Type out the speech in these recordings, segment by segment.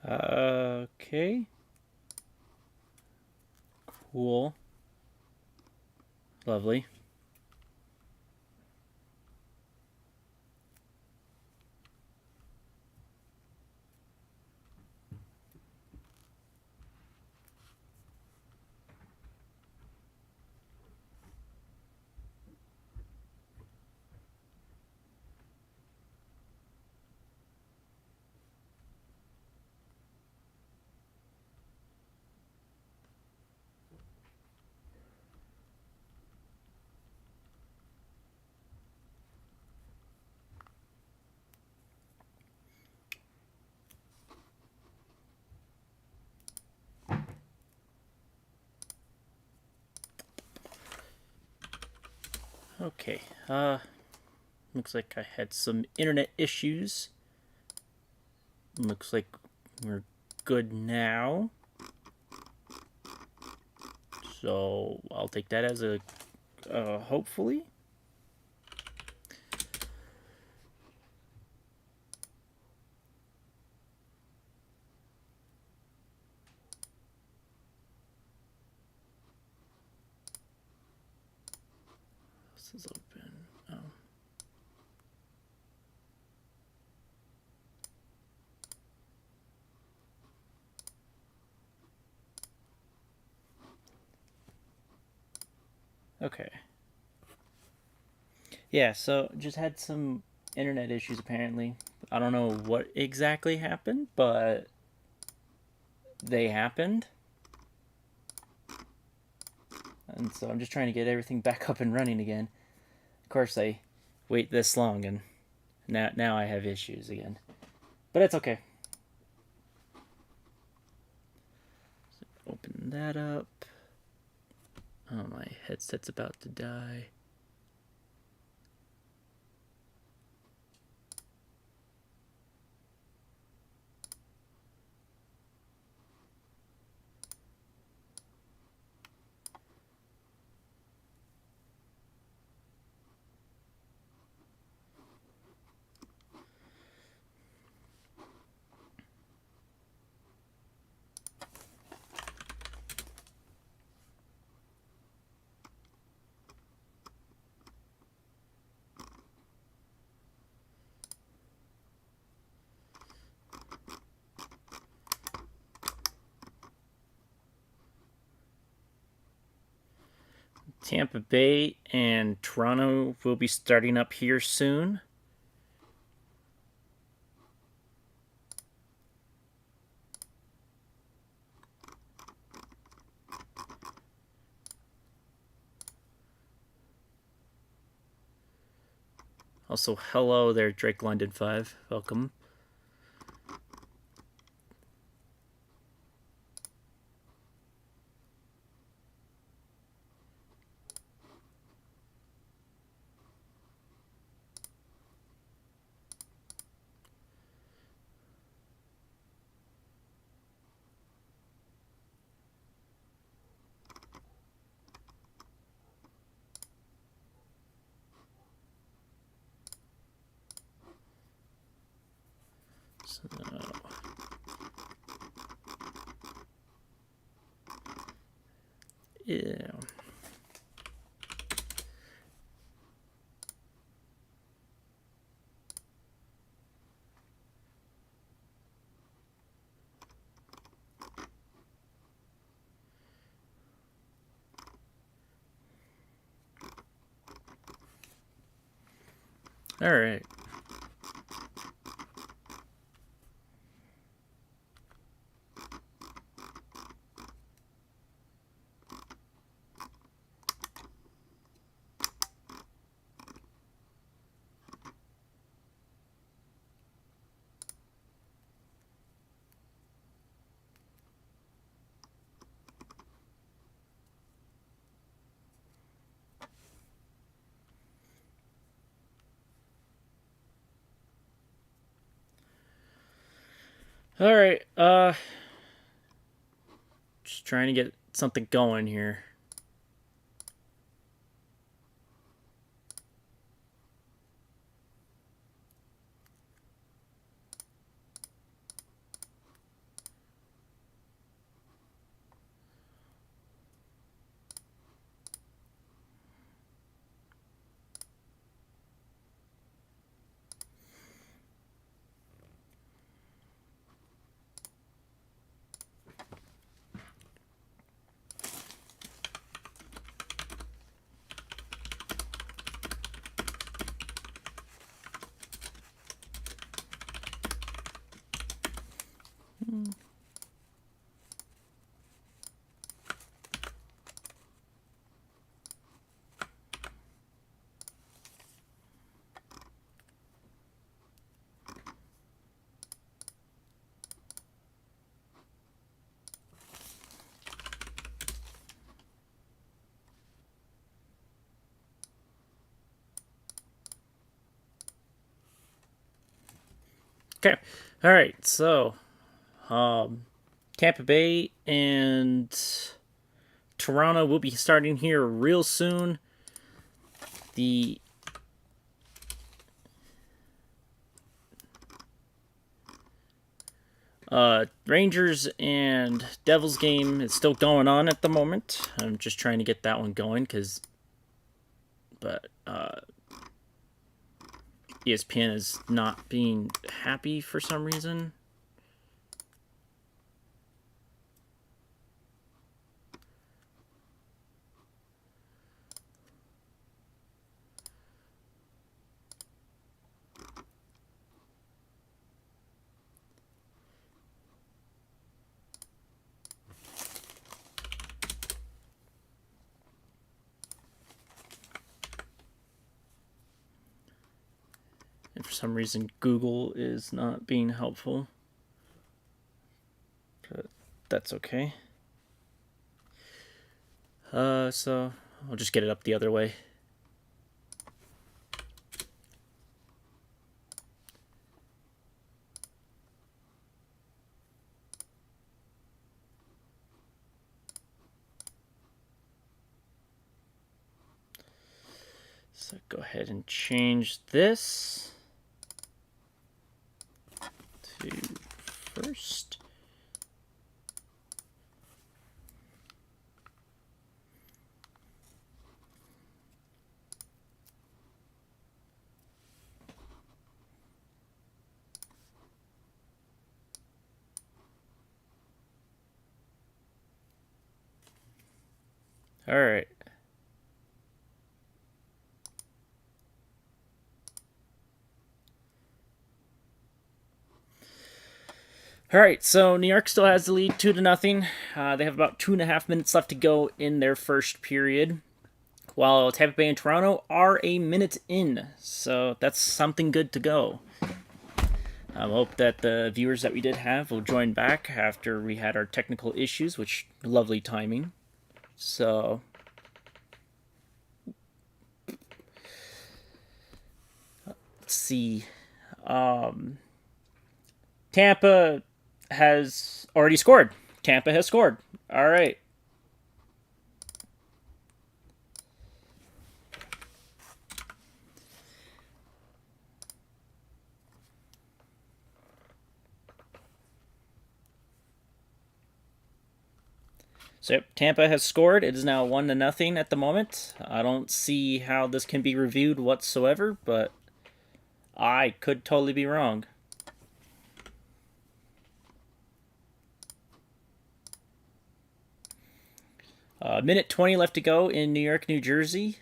Okay. Cool. Lovely. Okay. Looks like I had some internet issues. Looks like we're good now. So I'll take that as a hopefully. This is open. Oh. Okay. Yeah, so just had some internet issues apparently. I don't know what exactly happened, but they happened. And so I'm just trying to get everything back up and running again. Of course, I wait this long, and now I have issues again. But it's okay. Open that up. Oh, my headset's about to die. Tampa Bay and Toronto will be starting up here soon. Also, hello there, Drake London 5. Welcome. So, yeah. All right. All right. Just trying to get something going here. Okay. All right. So, Tampa Bay and Toronto will be starting here real soon. The Rangers and Devils game is still going on at the moment. I'm just trying to get that one going but ESPN is not being happy for some reason. And for some reason, Google is not being helpful. But that's okay. So I'll just get it up the other way. So go ahead and change this to first. All right. All right, so New York still has the lead 2-0. They have about 2.5 minutes left to go in their first period, while Tampa Bay and Toronto are a minute in. So that's something good to go. I hope that the viewers that we did have will join back after we had our technical issues, which lovely timing. So let's see. Tampa has already scored. Tampa has scored. All right. So yep, Tampa has scored. It is now 1-0 at the moment. I don't see how this can be reviewed whatsoever, but I could totally be wrong. Minute 20 left to go in New York, New Jersey.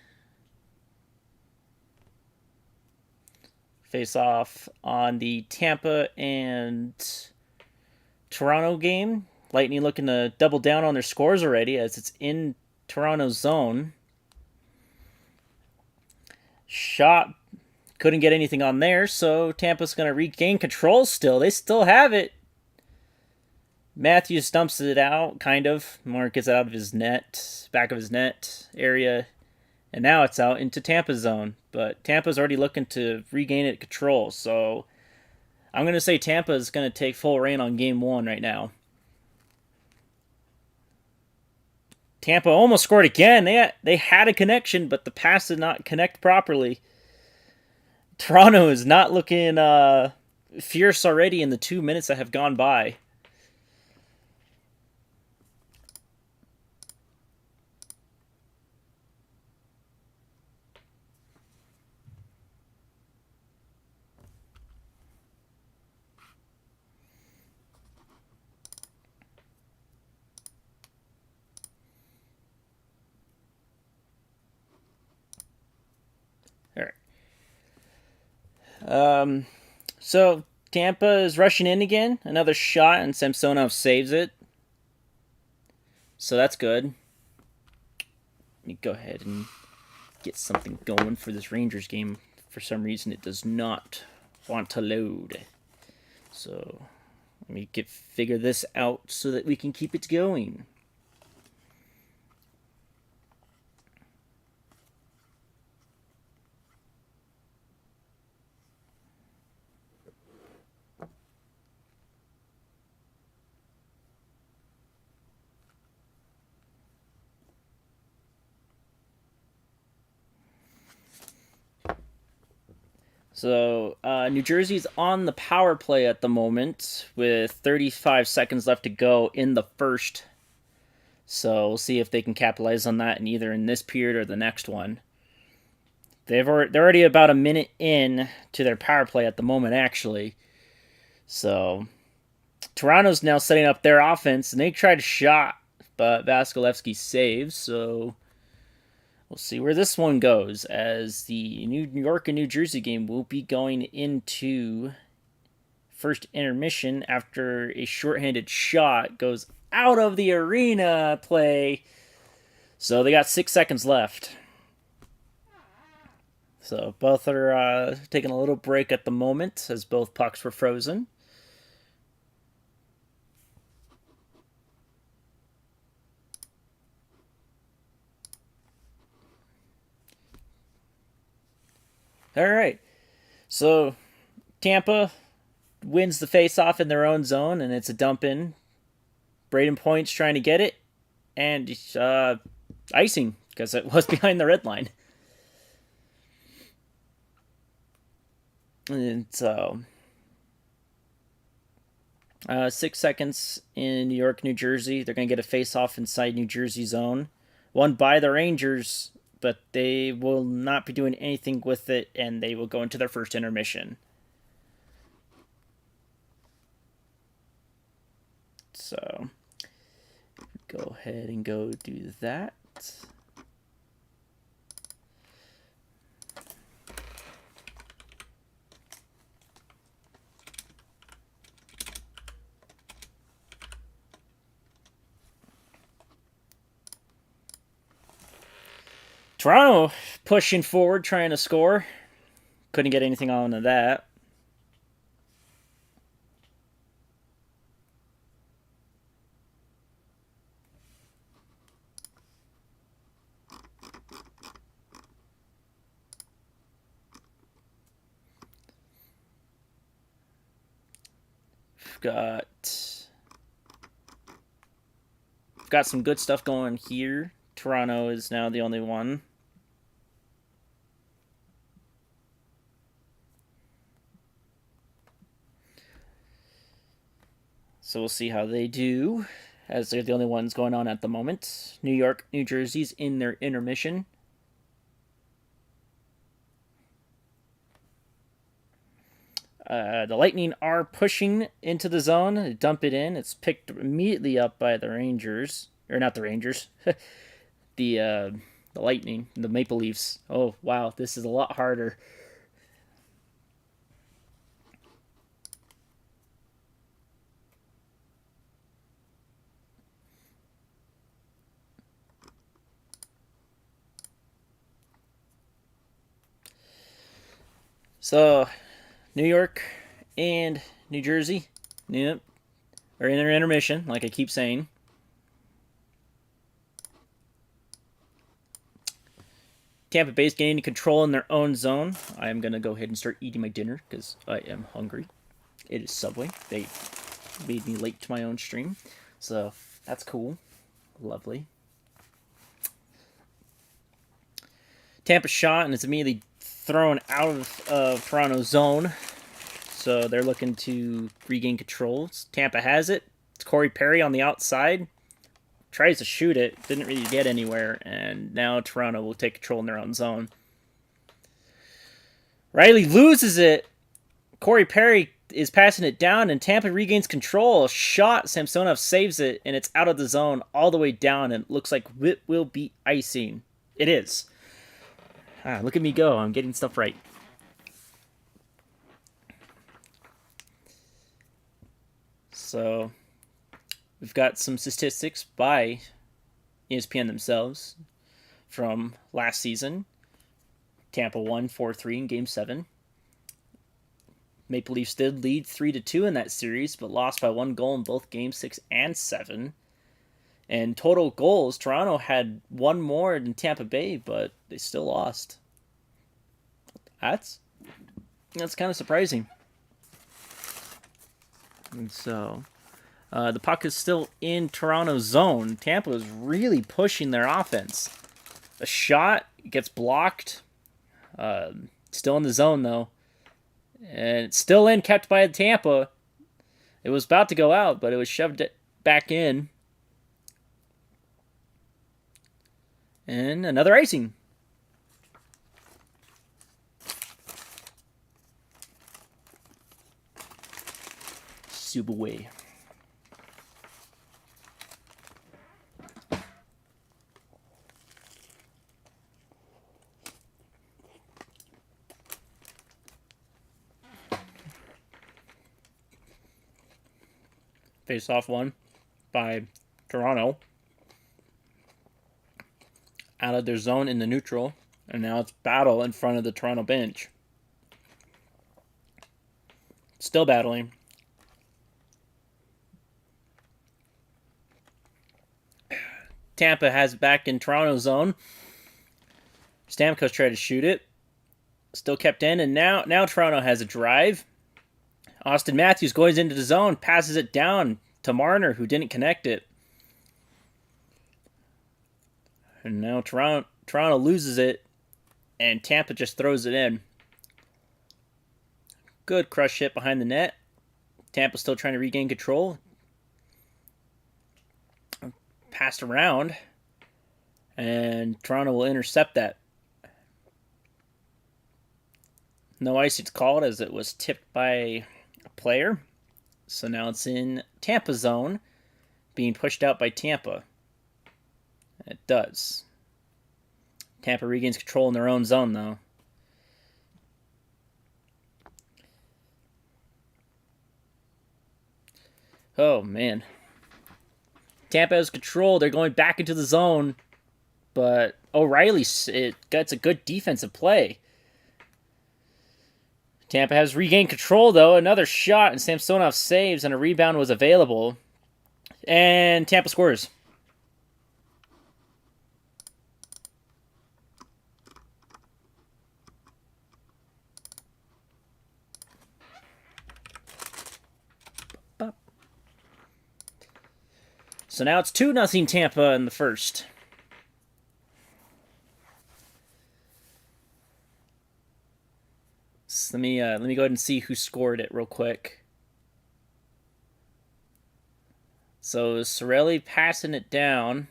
Face off on the Tampa and Toronto game. Lightning looking to double down on their scores already as it's in Toronto's zone. Shot. Couldn't get anything on there, so Tampa's going to regain control still. They still have it. Matthews dumps it out, kind of. Mark gets out of his net, back of his net area, and now it's out into Tampa's zone. But Tampa's already looking to regain it control, so I'm going to say Tampa's going to take full reign on game one right now. Tampa almost scored again. They had a connection, but the pass did not connect properly. Toronto is not looking fierce already in the 2 minutes that have gone by. All right. So Tampa is rushing in again. Another shot, and Samsonov saves it. So that's good. Let me go ahead and get something going for this Rangers game. For some reason, it does not want to load. So let me figure this out so that we can keep it going. So, New Jersey's on the power play at the moment with 35 seconds left to go in the first. So, we'll see if they can capitalize on that in either in this period or the next one. They're already about a minute in to their power play at the moment, actually. So, Toronto's now setting up their offense, and they tried a shot, but Vasilevsky saves. So, we'll see where this one goes, as the New York and New Jersey game will be going into first intermission after a shorthanded shot goes out of the arena play. So they got 6 seconds left. So both are taking a little break at the moment, as both pucks were frozen. All right. So Tampa wins the face-off in their own zone, and it's a dump-in. Braden Point's trying to get it, and icing, because it was behind the red line. And so, 6 seconds in New York, New Jersey. They're going to get a face-off inside New Jersey zone. Won by the Rangers, but they will not be doing anything with it, and they will go into their first intermission. So, go ahead and go do that. Toronto pushing forward, trying to score. Couldn't get anything on of that. Got some good stuff going here. Toronto is now the only one. So we'll see how they do, as they're the only ones going on at the moment. New York, New Jersey's in their intermission. The Lightning are pushing into the zone. They dump it in. It's picked immediately up by the Rangers. Or not the Rangers. the Lightning. The Maple Leafs. Oh, wow. This is a lot harder. So, New York and New Jersey, yep, are in their intermission, like I keep saying. Tampa Bay's gaining control in their own zone. I am going to go ahead and start eating my dinner because I am hungry. It is Subway. They made me late to my own stream. So, that's cool. Lovely. Tampa shot, and it's immediately thrown out of Toronto's zone. So they're looking to regain control. Tampa has it. It's Corey Perry on the outside. Tries to shoot it. Didn't really get anywhere. And now Toronto will take control in their own zone. Riley loses it. Corey Perry is passing it down, and Tampa regains control. Shot. Samsonov saves it, and it's out of the zone all the way down, and it looks like it will be icing. It is. Look at me go. I'm getting stuff right. So we've got some statistics by ESPN themselves from last season. Tampa won 4-3 in Game 7. Maple Leafs did lead 3-2 in that series, but lost by 1 goal in both Games 6 and 7. And total goals, Toronto had 1 more than Tampa Bay, but they still lost. That's kind of surprising. And so the puck is still in Toronto's zone. Tampa is really pushing their offense. A shot gets blocked. Still in the zone, though. And it's still in, kept by Tampa. It was about to go out, but it was shoved back in. And another icing. Subway. Face-off one by Toronto. Out of their zone in the neutral. And now it's battle in front of the Toronto bench. Still battling. Tampa has it back in Toronto's zone. Stamkos tried to shoot it. Still kept in. And now Toronto has a drive. Austin Matthews goes into the zone, passes it down to Marner, who didn't connect it. And now Toronto loses it, and Tampa just throws it in. Good crush hit behind the net. Tampa still trying to regain control. Passed around, and Toronto will intercept that. No ice, it's called, as it was tipped by a player. So now it's in Tampa zone, being pushed out by Tampa. It does. Tampa regains control in their own zone, though. Oh, man. Tampa has control. They're going back into the zone. But O'Reilly gets a good defensive play. Tampa has regained control, though. Another shot, and Samsonov saves, and a rebound was available. And Tampa scores. So now it's 2-0 Tampa in the first. So let me go ahead and see who scored it real quick. So Sorelli passing it down.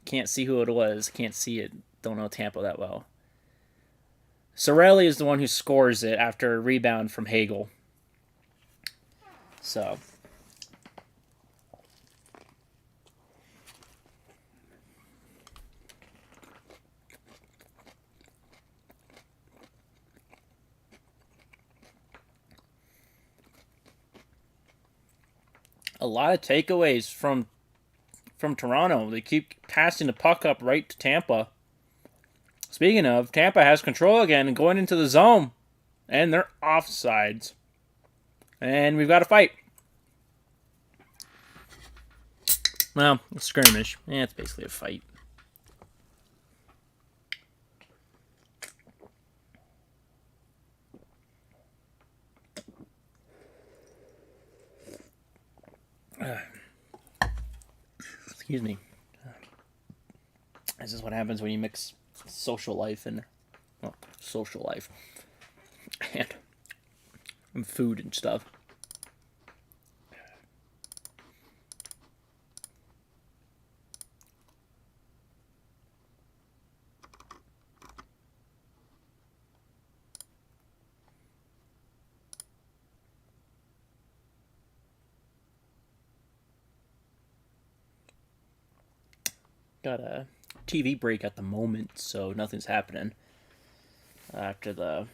Can't see who it was. Can't see it. Don't know Tampa that well. Sorelli is the one who scores it after a rebound from Hagel. So a lot of takeaways from Toronto. They keep passing the puck up right to Tampa. Speaking of, Tampa has control again and going into the zone. And they're offsides. And we've got a fight. Well, a skirmish. Yeah, it's basically a fight. Excuse me. This is what happens when you mix social life and and food and stuff. Got a TV break at the moment, so nothing's happening after the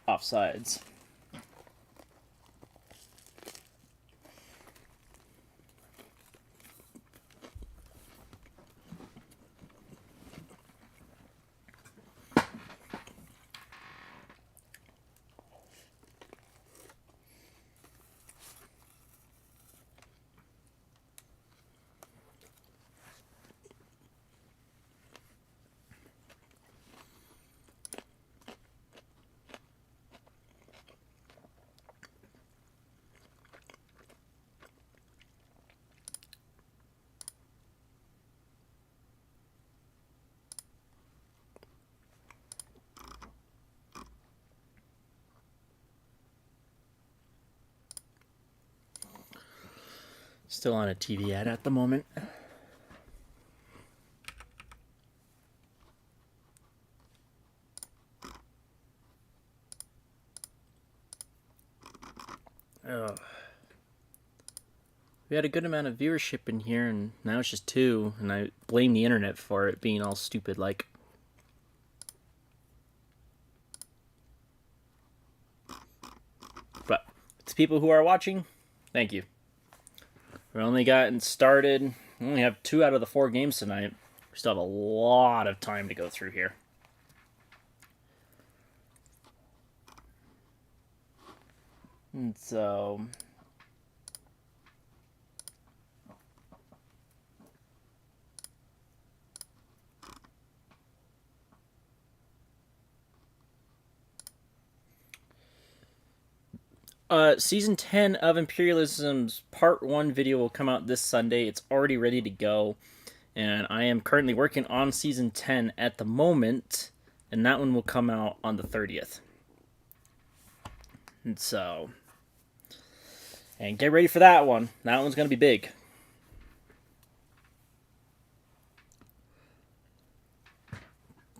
offsides. Still on a TV ad at the moment. Oh. We had a good amount of viewership in here, and now it's just 2, and I blame the internet for it being all stupid like. But it's people who are watching. Thank you. We're only gotten started. We only have 2 out of the 4 games tonight. We still have a lot of time to go through here. And so... Season 10 of Imperialism's Part 1 video will come out this Sunday. It's already ready to go. And I am currently working on Season 10 at the moment. And that one will come out on the 30th. And so... And get ready for that one. That one's going to be big.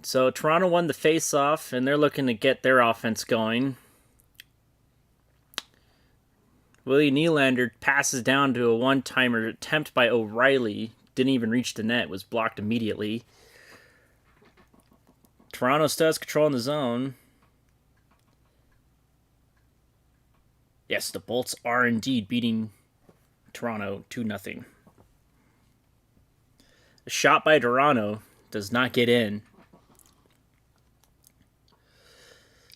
So Toronto won the face-off, and they're looking to get their offense going. Willie Nylander passes down to a one-timer attempt by O'Reilly. Didn't even reach the net. Was blocked immediately. Toronto still has control in the zone. Yes, the Bolts are indeed beating Toronto 2-0. A shot by Toronto does not get in.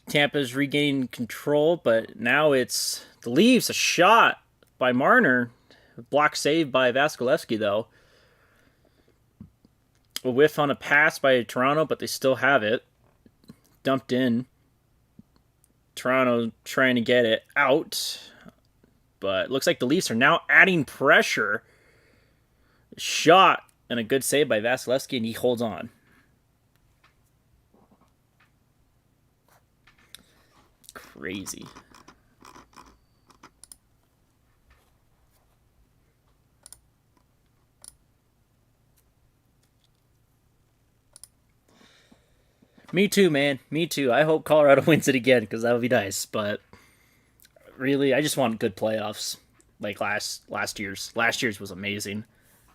Tampa's regaining control, but now it's the Leafs. A shot by Marner. A block saved by Vasilevsky, though. A whiff on a pass by Toronto, but they still have it. Dumped in. Toronto trying to get it out. But it looks like the Leafs are now adding pressure. A shot and a good save by Vasilevsky, and he holds on. Crazy. Me too, man. Me too. I hope Colorado wins it again because that would be nice. But really, I just want good playoffs like last year's. Last year's was amazing.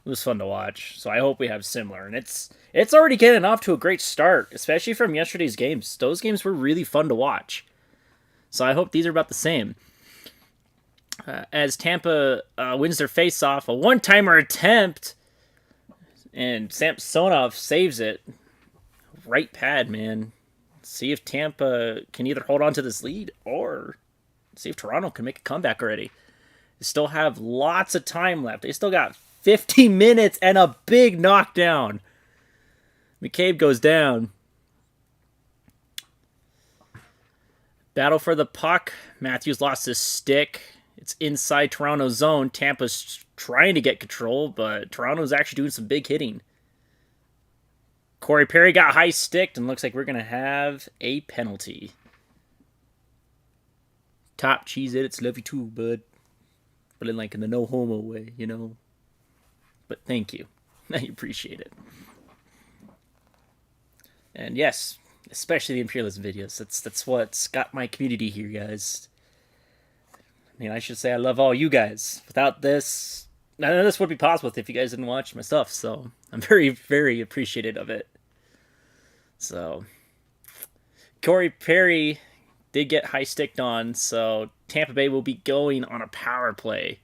It was fun to watch. So I hope we have similar. And it's already getting off to a great start, especially from yesterday's games. Those games were really fun to watch. So I hope these are about the same. As Tampa wins their face-off, a one-timer attempt, and Samsonov saves it. Right pad, man. See if Tampa can either hold on to this lead or see if Toronto can make a comeback already. They still have lots of time left. They still got 50 minutes and a big knockdown. McCabe goes down. Battle for the puck. Matthews lost his stick. It's inside Toronto's zone. Tampa's trying to get control, but Toronto's actually doing some big hitting. Corey Perry got high sticked, and looks like we're going to have a penalty. Top cheese edits, love you too, bud. But in like in the no homo way, you know. But thank you. I appreciate it. And yes, especially the Imperialism videos. That's what's got my community here, guys. I mean, I should say I love all you guys. Without this, none of this would be possible if you guys didn't watch my stuff. So I'm very, very appreciative of it. So Corey Perry did get high sticked on, so Tampa Bay will be going on a power play.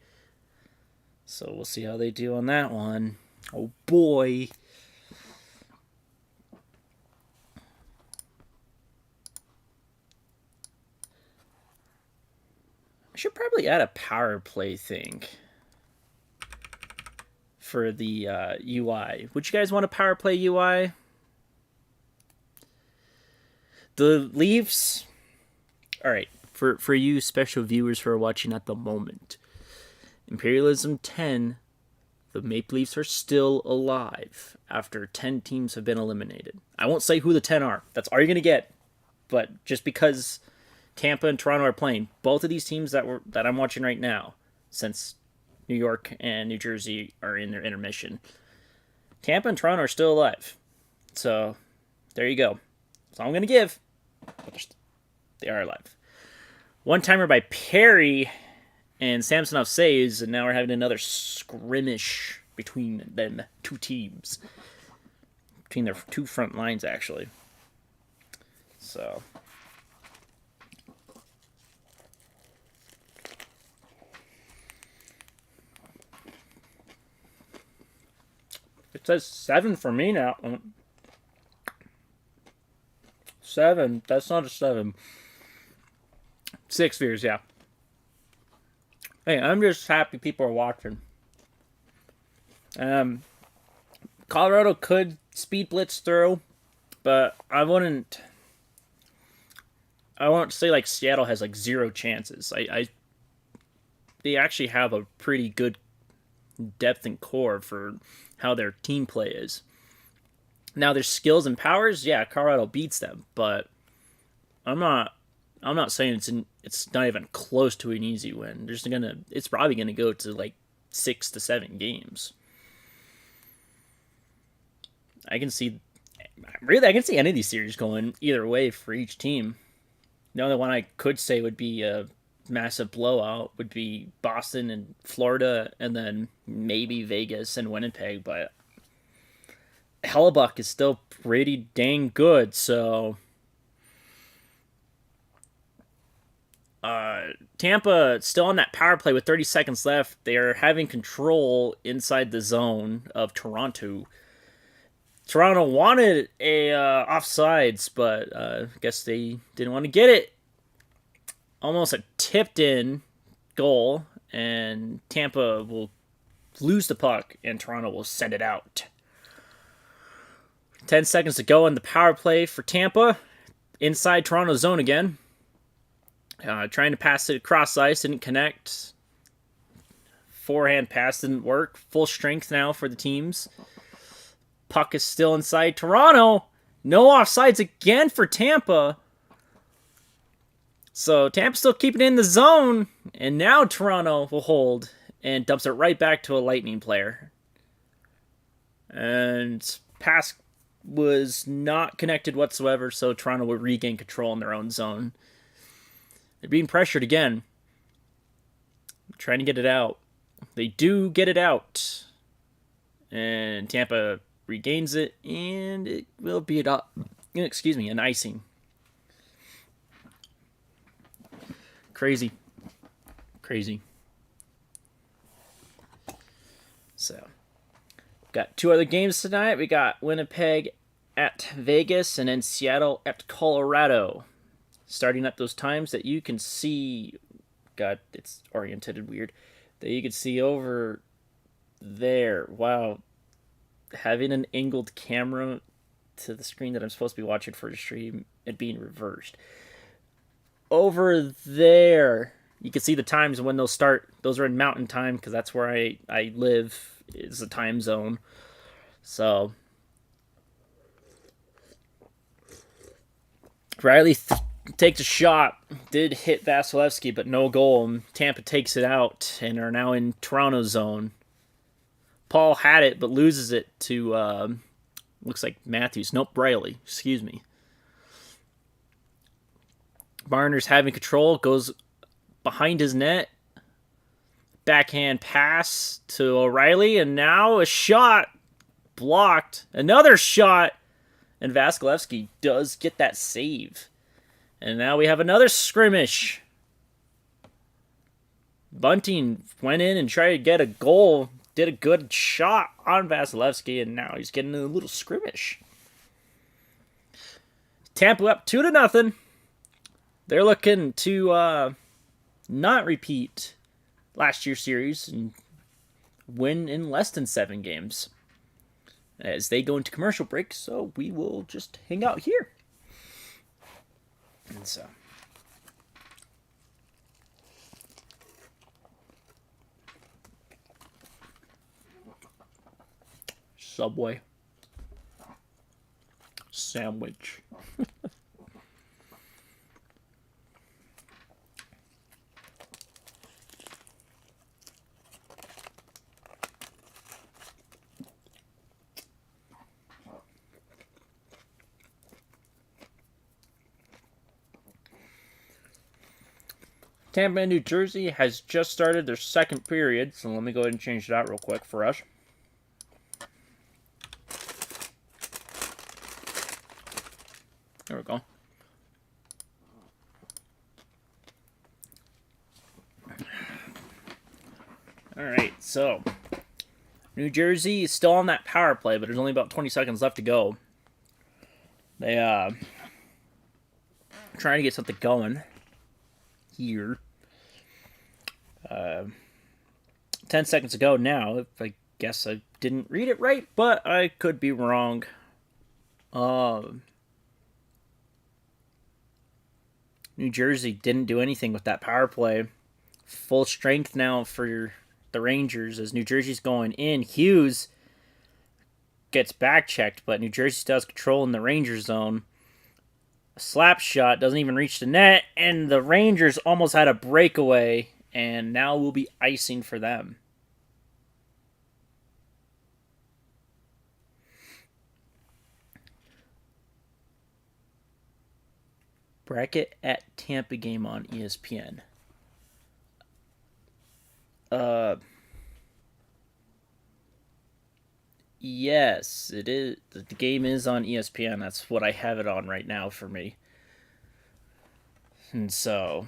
So we'll see how they do on that one. Oh boy. I should probably add a power play thing for the UI. Would you guys want a power play UI? The Leafs... Alright, for you special viewers who are watching at the moment. Imperialism 10, the Maple Leafs are still alive after 10 teams have been eliminated. I won't say who the 10 are. That's all you're going to get. But just because Tampa and Toronto are playing, both of these teams that I'm watching right now, since New York and New Jersey are in their intermission. Tampa and Toronto are still alive. So, there you go. That's all I'm going to give. But they are alive. One-timer by Perry and Samsonov saves, and now we're having another skirmish between them two teams. Between their two front lines, actually. So... It says 7 for me now. 7. That's not a 7. 6 viewers, yeah. Hey, I'm just happy people are watching. Colorado could speed blitz through, but I wouldn't say like Seattle has like 0 chances. They actually have a pretty good depth and core for how their team play is. Now their skills and powers, yeah, Colorado beats them, but I'm not saying it's not even close to an easy win. It's probably gonna go to like 6 to 7 games. I can see any of these series going either way for each team. The only one I could say would be a massive blowout would be Boston and Florida, and then maybe Vegas and Winnipeg, but Hellebuck is still pretty dang good, so Tampa still on that power play with 30 seconds left. They're having control inside the zone of Toronto. Toronto wanted a offsides, but I guess they didn't want to get it. Almost a tipped in goal, and Tampa will lose the puck, and Toronto will send it out. 10 seconds to go in the power play for Tampa. Inside Toronto zone again. Trying to pass it across ice, didn't connect. Forehand pass didn't work. Full strength now for the teams. Puck is still inside Toronto. No offsides again for Tampa. So Tampa's still keeping it in the zone, and now Toronto will hold and dumps it right back to a Lightning player. And pass was not connected whatsoever, so Toronto will regain control in their own zone. They're being pressured again. Trying to get it out. They do get it out. And Tampa regains it, and it will be an icing. Crazy. So, got 2 other games tonight. We got Winnipeg at Vegas, and then Seattle at Colorado. Starting at those times that you can see. God, it's oriented weird. That you can see over there. Wow. Having an angled camera to the screen that I'm supposed to be watching for the stream and being reversed. Over there, you can see the times when they'll start. Those are in mountain time because that's where I live. Is a time zone. So Riley takes a shot. Did hit Vasilevsky, but no goal. Tampa takes it out and are now in Toronto zone. Paul had it, but loses it to looks like Matthews. Nope, Riley. Excuse me. Marner's having control, goes behind his net. Backhand pass to O'Reilly, and now a shot blocked. Another shot, and Vasilevsky does get that save. And now we have another skirmish. Bunting went in and tried to get a goal, did a good shot on Vasilevsky, and now he's getting a little skirmish. Tampa up 2-0. They're looking to not repeat last year's series and win in less than 7 games as they go into commercial break, so we will just hang out here. And so Subway sandwich. Tampa and New Jersey has just started their second period, so let me go ahead and change that real quick for us. There we go. All right, so New Jersey is still on that power play, but there's only about 20 seconds left to go. They trying to get something going here. 10 seconds ago now. I guess I didn't read it right, but I could be wrong. New Jersey didn't do anything with that power play. Full strength now for the Rangers as New Jersey's going in. Hughes gets back checked, but New Jersey still has control in the Rangers zone. A slap shot doesn't even reach the net, and the Rangers almost had a breakaway, and now will be icing for them. Bracket at Tampa game on ESPN. Yes, it is. The game is on ESPN. That's what I have it on right now for me. And so,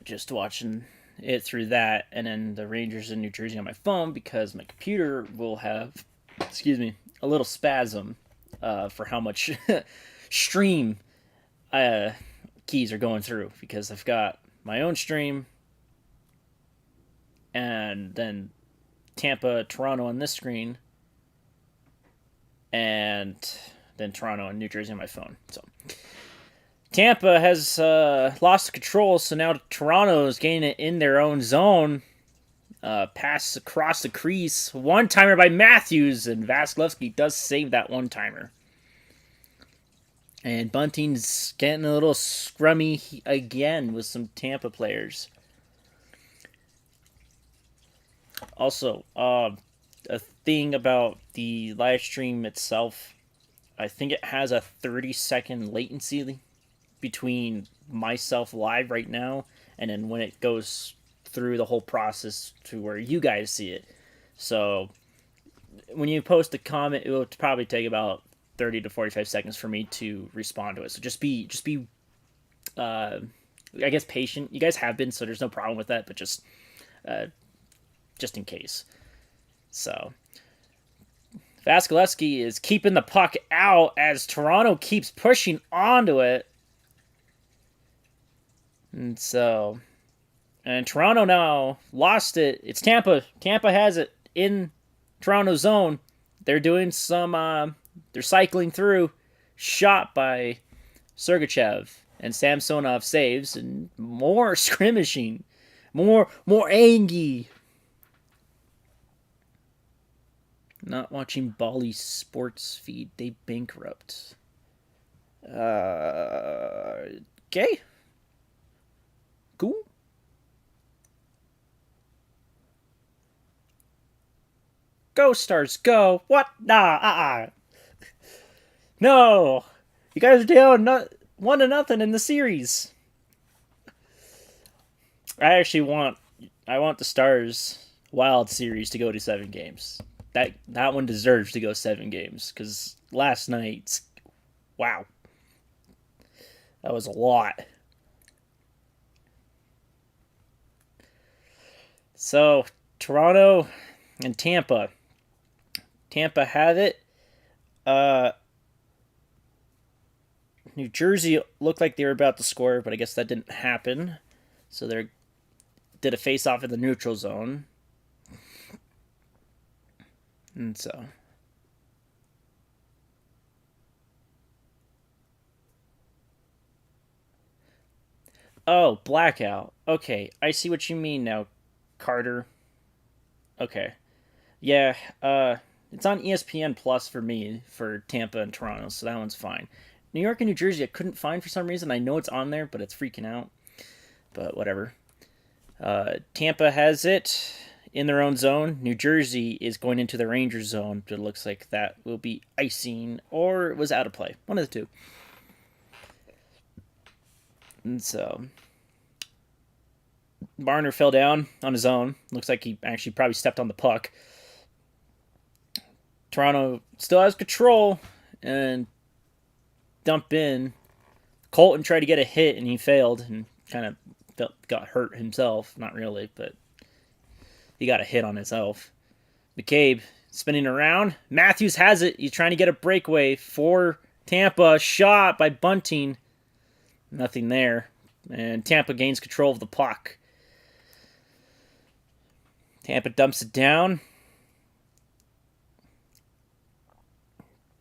just watching it through that, and then the Rangers in New Jersey on my phone because my computer will have, a little spasm for how much stream keys are going through because I've got my own stream and then Tampa, Toronto on this screen, and then Toronto and New Jersey on my phone. So Tampa has lost control, so now Toronto is getting it in their own zone. Pass across the crease. One-timer by Matthews, and Vasilevsky does save that one-timer. And Bunting's getting a little scrummy again with some Tampa players. Also, a thing about the live stream itself, I think it has a 30-second latency between myself live right now and then when it goes through the whole process to where you guys see it. So when you post a comment, it will probably take about 30 to 45 seconds for me to respond to it. So just be I guess patient. You guys have been, so there's no problem with that, but just in case. So Vasilevsky is keeping the puck out as Toronto keeps pushing onto it. And Toronto now lost it. It's Tampa. Tampa has it in Toronto zone. They're doing some they're cycling through. Shot by Sergachev, and Samsonov saves, and more scrimmaging. More Angie. Not watching Bali Sports feed. They bankrupt. Okay. Cool. Go, Stars, go. What? Nah, No. You guys are down 1-0 in the series. I want the Stars Wild series to go to 7 games. That one deserves to go 7 games because last night, wow, that was a lot. So Toronto and Tampa. Tampa have it. New Jersey looked like they were about to score, but I guess that didn't happen. So they did a face-off in the neutral zone. And so oh, blackout. Okay, I see what you mean now, Carter. Okay. Yeah, it's on ESPN Plus for me for Tampa and Toronto, so that one's fine. New York and New Jersey I couldn't find for some reason. I know it's on there, but it's freaking out. But whatever. Tampa has it in their own zone. New Jersey is going into the Rangers zone, but it looks like that will be icing or it was out of play. One of the two. And so Marner fell down on his own. Looks like he actually probably stepped on the puck. Toronto still has control and dump in. Colton tried to get a hit and he failed and kind of got hurt himself. Not really, but he got a hit on himself. McCabe spinning around. Matthews has it. He's trying to get a breakaway for Tampa. Shot by Bunting. Nothing there. And Tampa gains control of the puck. Tampa dumps it down.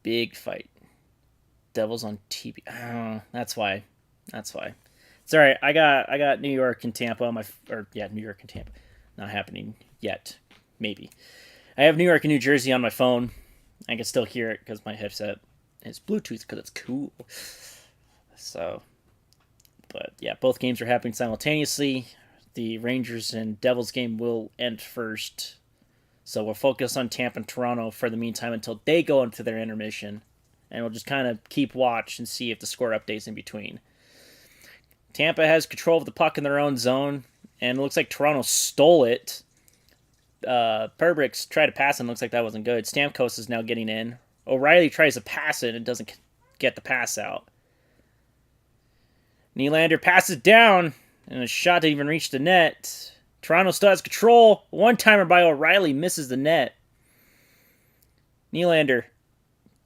Big fight. Devils on TV. Oh, that's why. It's all right. I got New York and Tampa on my New York and Tampa. Not happening yet. Maybe. I have New York and New Jersey on my phone. I can still hear it because my headset is Bluetooth because it's cool. So, but yeah, both games are happening simultaneously. The Rangers and Devils game will end first. So we'll focus on Tampa and Toronto for the meantime until they go into their intermission. And we'll just kind of keep watch and see if the score updates in between. Tampa has control of the puck in their own zone. And it looks like Toronto stole it. Perbrix tried to pass it and looks like that wasn't good. Stamkos is now getting in. O'Reilly tries to pass it and doesn't get the pass out. Nylander passes down and a shot didn't even reach the net. Toronto still has control. One-timer by O'Reilly misses the net. Nylander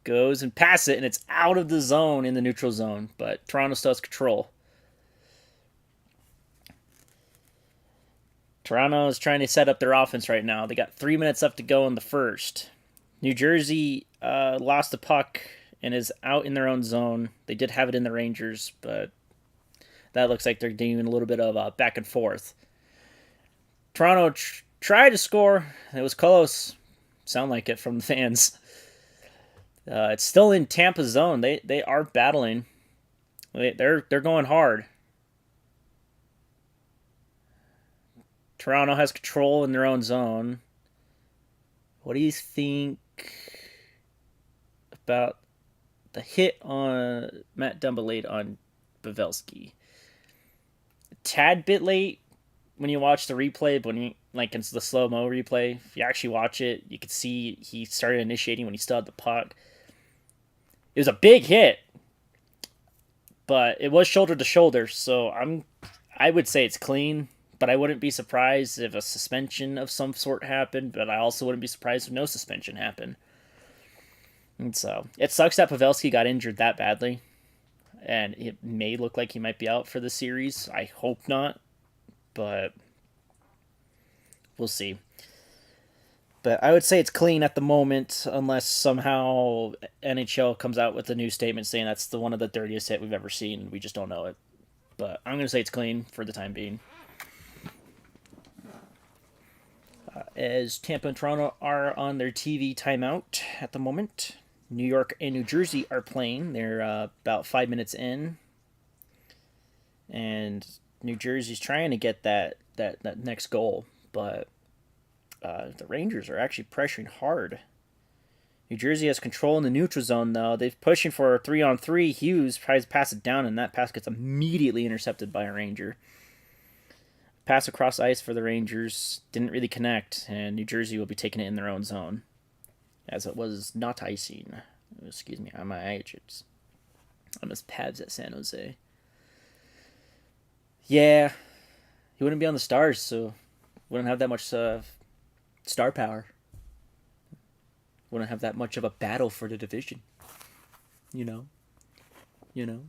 goes and passes it and it's out of the zone in the neutral zone. But Toronto still has control. Toronto is trying to set up their offense right now. They got 3 minutes left to go in the first. New Jersey lost the puck and is out in their own zone. They did have it in the Rangers, but that looks like they're doing a little bit of back and forth. Toronto tried to score. It was close. Sound like it from the fans. It's still in Tampa's zone. They are battling. They're going hard. Toronto has control in their own zone. What do you think about the hit on Matt Dumba on Pavelski? A tad bit late when you watch the replay, but when you, like it's the slow-mo replay, if you actually watch it, you can see he started initiating when he still had the puck. It was a big hit, but it was shoulder to shoulder, so I would say it's clean. But I wouldn't be surprised if a suspension of some sort happened, but I also wouldn't be surprised if no suspension happened. And so, it sucks that Pavelski got injured that badly, and it may look like he might be out for the series. I hope not, but we'll see. But I would say it's clean at the moment, unless somehow NHL comes out with a new statement saying that's one of the dirtiest hit we've ever seen, and we just don't know it. But I'm going to say it's clean for the time being. As Tampa and Toronto are on their TV timeout at the moment. New York and New Jersey are playing. They're about 5 minutes in. And New Jersey's trying to get that next goal. But the Rangers are actually pressuring hard. New Jersey has control in the neutral zone, though. They're pushing for a 3-on-3. Hughes tries to pass it down, and that pass gets immediately intercepted by a Ranger. Pass across ice for the Rangers didn't really connect, and New Jersey will be taking it in their own zone, as it was not icing. Excuse me, on my age. I'm his Pavs at San Jose. Yeah, he wouldn't be on the Stars, so wouldn't have that much star power. Wouldn't have that much of a battle for the division. You know.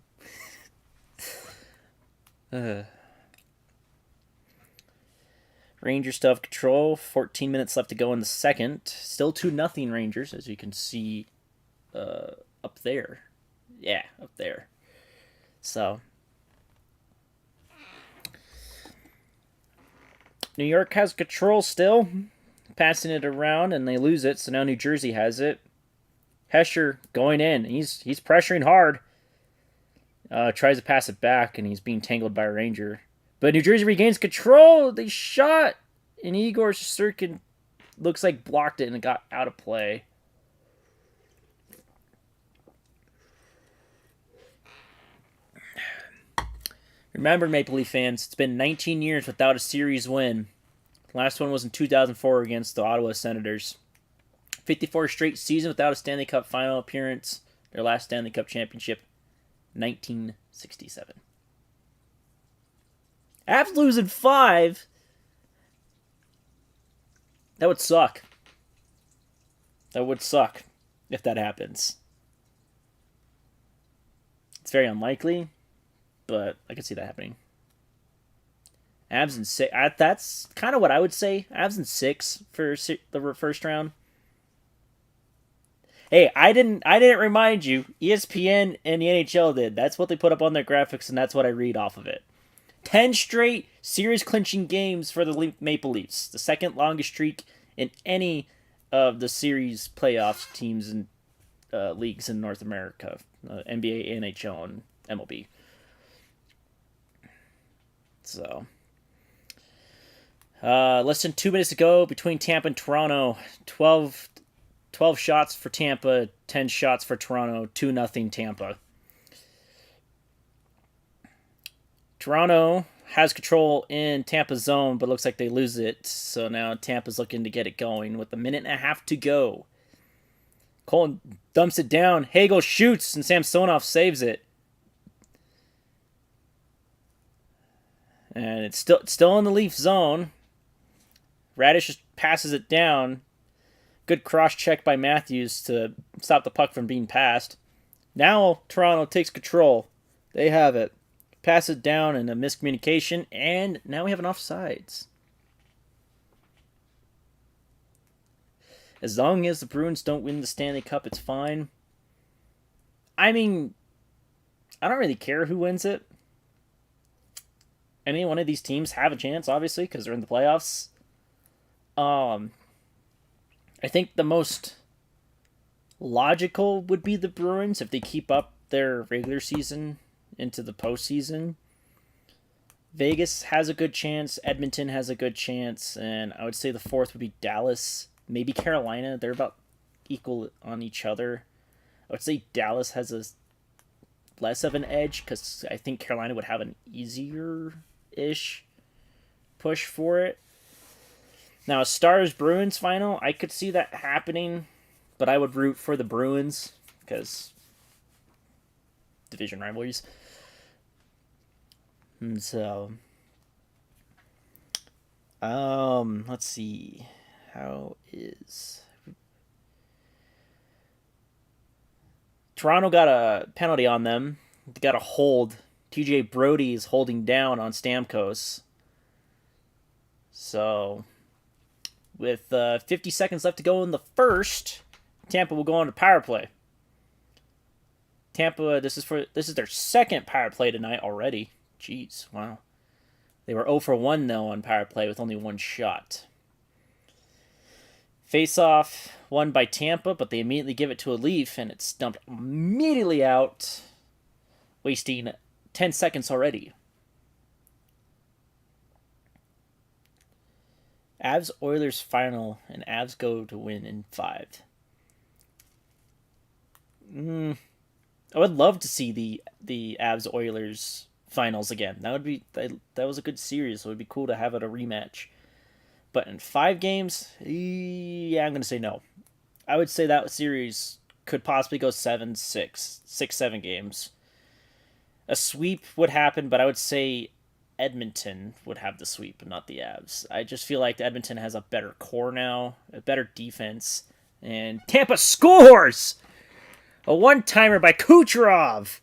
Rangers still have control. 14 minutes left to go in the second. Still 2-0 Rangers, as you can see up there. Yeah, up there. So, New York has control still. Passing it around, and they lose it, so now New Jersey has it. Hesher going in. He's pressuring hard. Tries to pass it back, and he's being tangled by a Ranger. But New Jersey regains control. They shot, and Igor Shesterkin looks like blocked it and it got out of play. Remember, Maple Leaf fans, it's been 19 years without a series win. Last one was in 2004 against the Ottawa Senators. 54 straight seasons without a Stanley Cup final appearance. Their last Stanley Cup championship, 1967. Avs losing 5? That would suck. That would suck if that happens. It's very unlikely, but I could see that happening. Avs in 6. That's kind of what I would say. Avs in 6 for the first round. Hey, I didn't remind you. ESPN and the NHL did. That's what they put up on their graphics, and that's what I read off of it. 10 straight series-clinching games for the Maple Leafs. The second longest streak in any of the series playoff teams and leagues in North America. NBA, NHL, and MLB. So, less than 2 minutes to go between Tampa and Toronto. 12 shots for Tampa, 10 shots for Toronto, 2-0 Tampa. Toronto has control in Tampa's zone, but looks like they lose it. So now Tampa's looking to get it going with 1.5 minutes to go. Colton dumps it down. Hagel shoots, and Samsonov saves it. And it's still in the Leaf zone. Radish just passes it down. Good cross-check by Matthews to stop the puck from being passed. Now Toronto takes control. They have it. Pass it down in a miscommunication, and now we have an offsides. As long as the Bruins don't win the Stanley Cup, it's fine. I mean, I don't really care who wins it. Any one of these teams have a chance, obviously, because they're in the playoffs. I think the most logical would be the Bruins if they keep up their regular season into the postseason. Vegas has a good chance. Edmonton has a good chance. And I would say the fourth would be Dallas. Maybe Carolina. They're about equal on each other. I would say Dallas has a less of an edge because I think Carolina would have an easier-ish push for it. Now, a Stars-Bruins final, I could see that happening, but I would root for the Bruins because division rivalries. And so, let's see. How is Toronto got a penalty on them? They got a hold. TJ Brody is holding down on Stamkos. So, with 50 seconds left to go in the first, Tampa will go on to power play. Tampa, this is their second power play tonight already. Jeez, wow. They were 0 for 1 though on power play with only 1 shot. Face-off won by Tampa, but they immediately give it to a Leaf, and it's dumped immediately out, wasting 10 seconds already. Avs Oilers final, and Avs go to win in 5. I would love to see the Avs Oilers finals again. That was a good series. So it would be cool to have it a rematch. But in 5 games, yeah, I'm going to say no. I would say that series could possibly go 7 games. A sweep would happen, but I would say Edmonton would have the sweep, not the Avs. I just feel like Edmonton has a better core now, a better defense, and Tampa scores! A one-timer by Kucherov!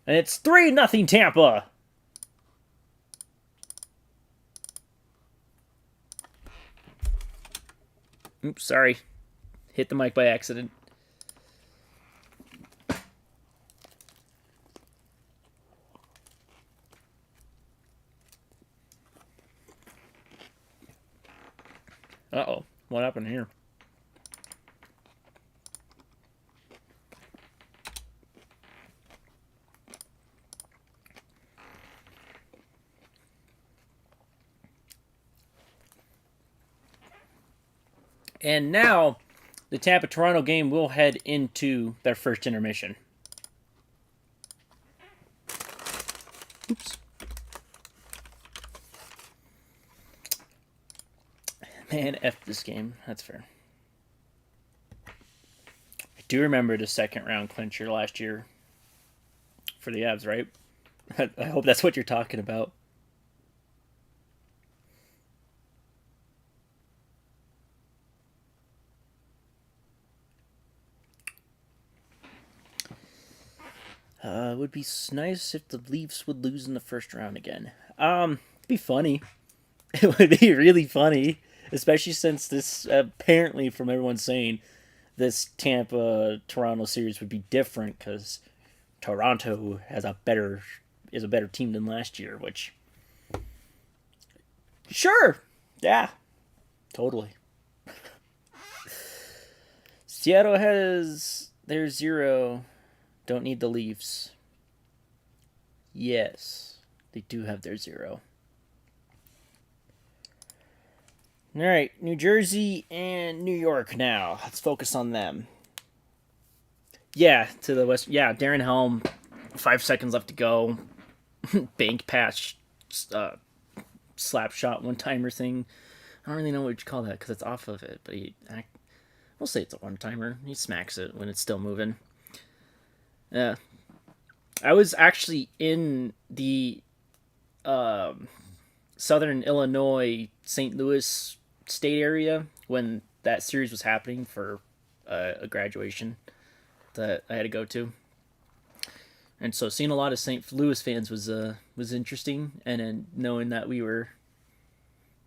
And it's 3-0 Tampa! Oops, sorry. Hit the mic by accident. Uh-oh. What happened here? And now, the Tampa-Toronto game will head into their first intermission. Oops. And F this game. That's fair. I do remember the second round clincher last year for the Avs, right? I hope that's what you're talking about. It would be nice if the Leafs would lose in the first round again. It'd be funny. It would be really funny, especially since this apparently, from everyone saying, this Tampa Toronto series would be different because Toronto is a better team than last year. Which, sure, yeah, totally. Seattle has their 0. Don't need the Leafs. Yes, they do have their 0. All right, New Jersey and New York now. Let's focus on them. Yeah, to the west. Yeah, Darren Helm. 5 seconds left to go. Bank patch, slap shot, one timer thing. I don't really know what you call that because it's off of it, but we'll say it's a one timer. He smacks it when it's still moving. Yeah, I was actually in the Southern Illinois, St. Louis state area when that series was happening for a graduation that I had to go to, and so seeing a lot of St. Louis fans was interesting, and then knowing that we were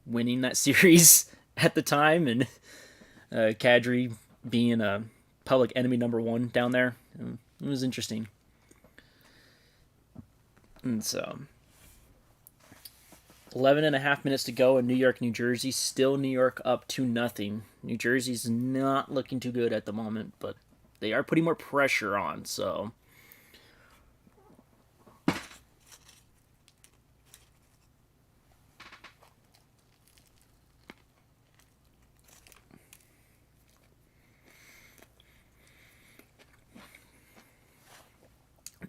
winning that series at the time, and Kadri being a public enemy #1 down there, it was interesting. And so 11.5 minutes to go in New York, New Jersey. Still New York up 2-0. New Jersey's not looking too good at the moment, but they are putting more pressure on, so.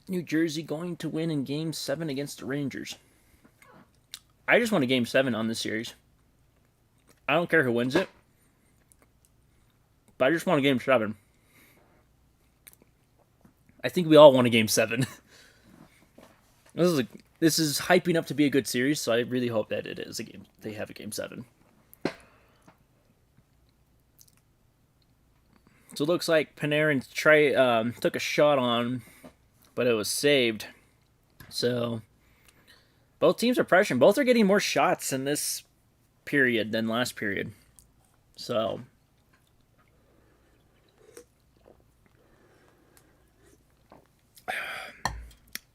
New Jersey going to win in Game 7 against the Rangers. I just want a Game 7 on this series. I don't care who wins it, but I just want a Game 7. I think we all want a Game 7. This is hyping up to be a good series, so I really hope that it is a game. They have a Game 7. So it looks like Panarin took a shot on, but it was saved. So both teams are pressuring. Both are getting more shots in this period than last period. So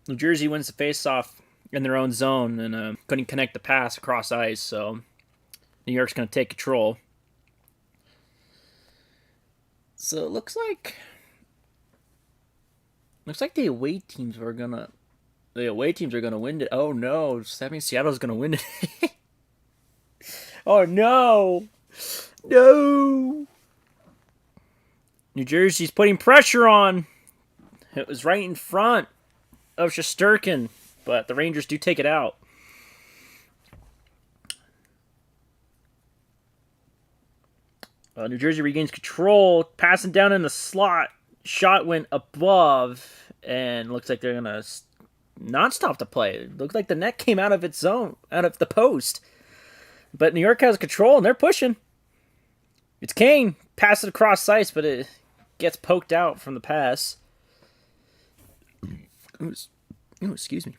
New Jersey wins the face-off in their own zone and couldn't connect the pass across ice. So New York's going to take control. So it looks like the away teams are gonna win it. Oh no, does that mean Seattle's gonna win it? Oh no, no. New Jersey's putting pressure on. It was right in front of Shesterkin, but the Rangers do take it out. New Jersey regains control, passing down in the slot. Shot went above, and looks like they're gonna not stop the play. It looked like the net came out of its zone, out of the post. But New York has control, and they're pushing. It's Kane. Pass it across ice, but it gets poked out from the pass. Excuse me.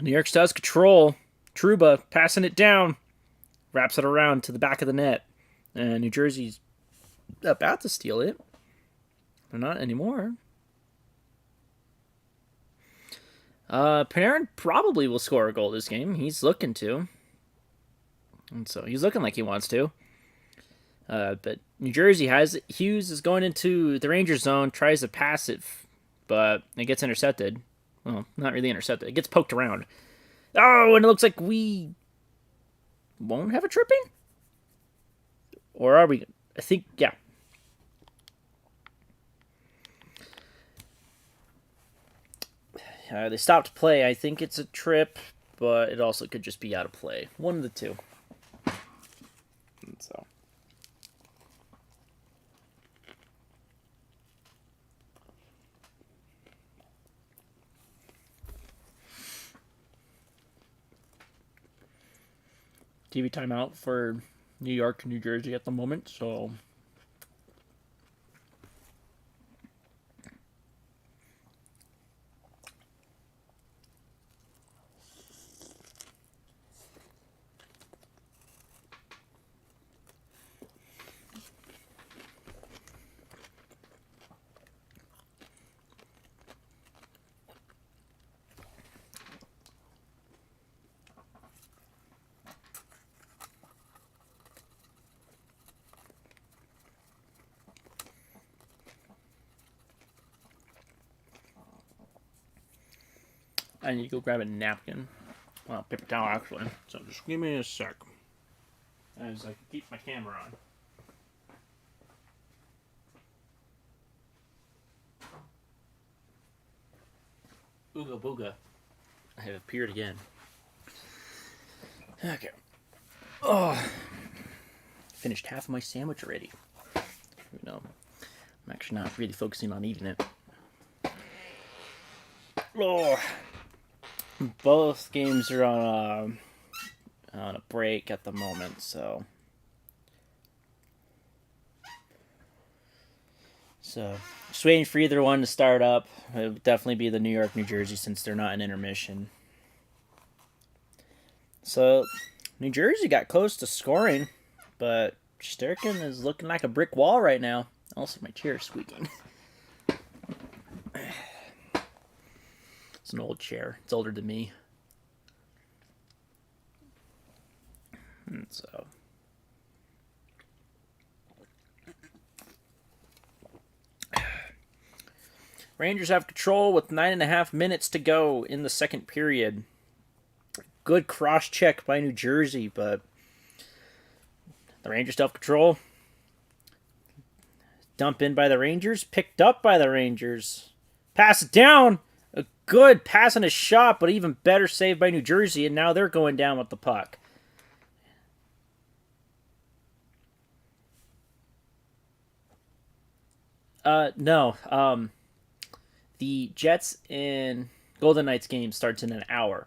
New York still has control. Trouba passing it down. Wraps it around to the back of the net. And New Jersey's about to steal it. They're not anymore. Panarin probably will score a goal this game. He's looking to. And so he's looking like he wants to. But New Jersey has it. Hughes is going into the Rangers zone, tries to pass it, but it gets intercepted. Well, not really intercepted. It gets poked around. Oh, and it looks like we won't have a tripping? Or are we? I think, yeah. They stopped play. I think it's a trip, but it also could just be out of play. One of the two. So. TV timeout for New York and New Jersey at the moment, so... I need to go grab a napkin. Well, paper towel, actually. So just give me a sec. As I can keep my camera on. Ooga booga. I have appeared again. Okay. Oh. Finished half of my sandwich already. I'm actually not really focusing on eating it. Oh. Both games are on a break at the moment, so just waiting for either one to start up. It would definitely be the New York, New Jersey, since they're not in intermission. So New Jersey got close to scoring, but Sturkin is looking like a brick wall right now. Also, my chair is squeaking. It's an old chair. It's older than me. And so... Rangers have control with 9.5 minutes to go in the second period. Good cross-check by New Jersey, but the Rangers still have control. Dump in by the Rangers. Picked up by the Rangers. Pass it down. A good pass and a shot, but even better save by New Jersey, and now they're going down with the puck. No. The Jets and Golden Knights game starts in an hour.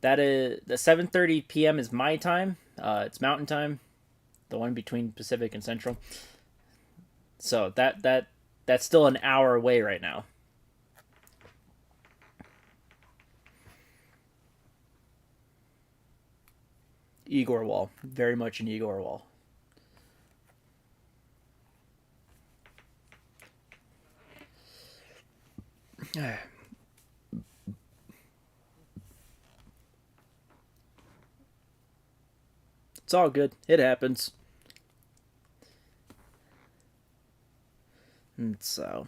That is the 7:30 p.m. is my time. It's Mountain Time, the one between Pacific and Central. So that's still an hour away right now. Igor Wall, very much an Igor Wall. It's all good. It happens. And so,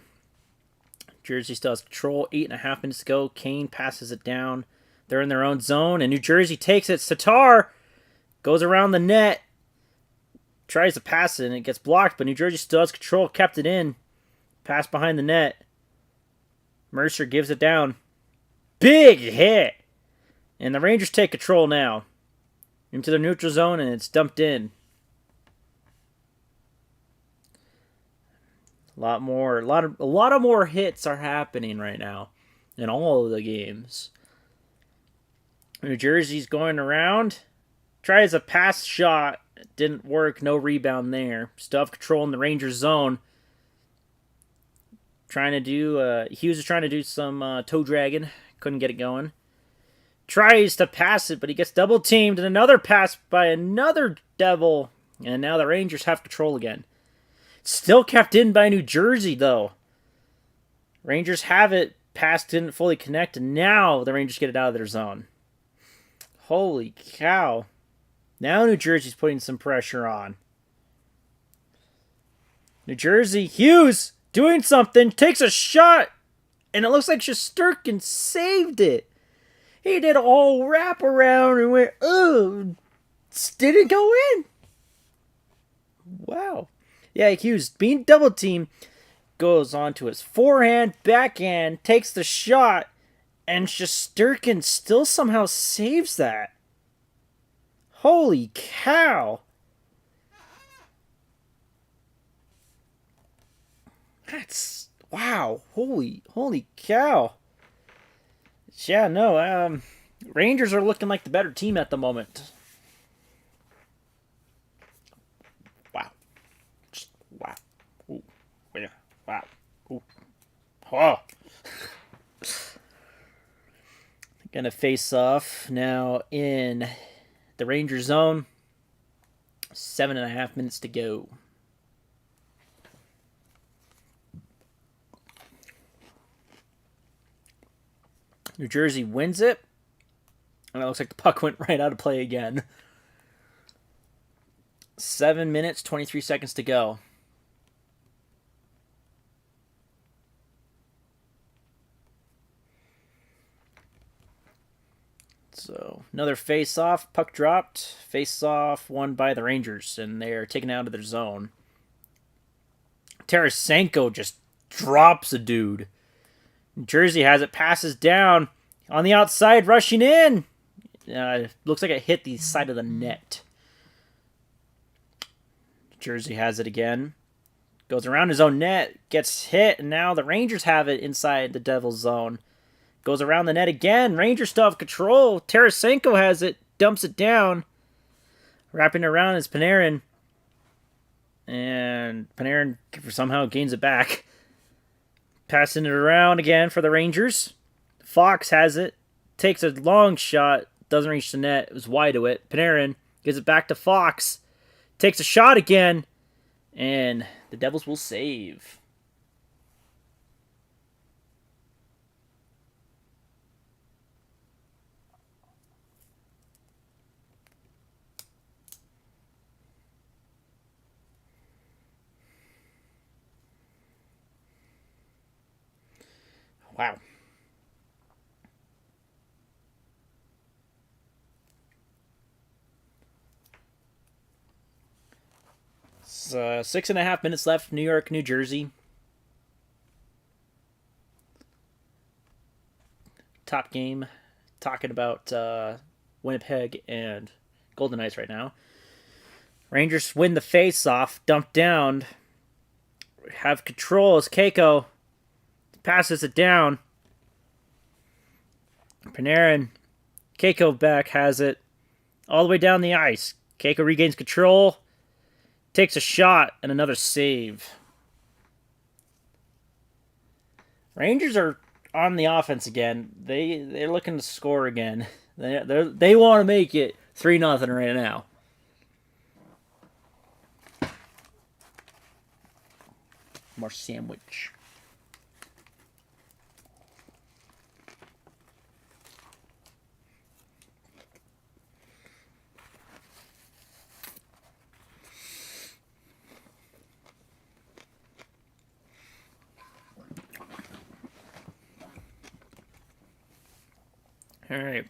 Jersey still has control. 8.5 minutes to go. Kane passes it down. They're in their own zone, and New Jersey takes it. Tatar goes around the net. Tries to pass it, and it gets blocked, but New Jersey still has control. Kept it in. Pass behind the net. Mercer gives it down. Big hit! And the Rangers take control now. Into the neutral zone, and it's dumped in. A lot of more hits are happening right now in all of the games. New Jersey's going around. Tries a pass shot. Didn't work. No rebound there. Still have control in the Rangers zone. Hughes is trying to do some toe dragging. Couldn't get it going. Tries to pass it, but he gets double teamed, and another pass by another Devil, and now the Rangers have control again. Still kept in by New Jersey, though. Rangers have it. Pass didn't fully connect, and now the Rangers get it out of their zone. Holy cow. Now New Jersey's putting some pressure on. New Jersey, Hughes doing something, takes a shot, and it looks like Shesterkin saved it. He did a whole wraparound and went, oh, didn't go in. Wow. Yeah, Hughes being double teamed, goes on to his forehand, backhand, takes the shot, and Shesterkin still somehow saves that. Holy cow. That's, wow. Holy cow. Yeah, no, Rangers are looking like the better team at the moment. Oh. Gonna face off now in the Ranger zone. 7.5 minutes to go. New Jersey wins it. And it looks like the puck went right out of play again. 7 minutes, 23 seconds to go. So another face-off, puck dropped, face-off won by the Rangers, and they're taken out of their zone. Tarasenko just drops a dude. New Jersey has it, passes down on the outside, rushing in. Looks like it hit the side of the net. Jersey has it again. Goes around his own net, gets hit, and now the Rangers have it inside the Devil's zone. Goes around the net again. Rangers still have control. Tarasenko has it. Dumps it down. Wrapping it around is Panarin. And Panarin somehow gains it back. Passing it around again for the Rangers. Fox has it. Takes a long shot. Doesn't reach the net. It was wide to it. Panarin gives it back to Fox. Takes a shot again. And the Devils will save. Wow. It's 6.5 minutes left. New York, New Jersey. Top game. Talking about Winnipeg and Golden Knights right now. Rangers win the face-off. Dumped down. Have control as Keiko passes it down. Panarin. Keiko back has it. All the way down the ice. Keiko regains control. Takes a shot and another save. Rangers are on the offense again. They're looking to score again. They want to make it 3-0 right now. More sandwich. All right.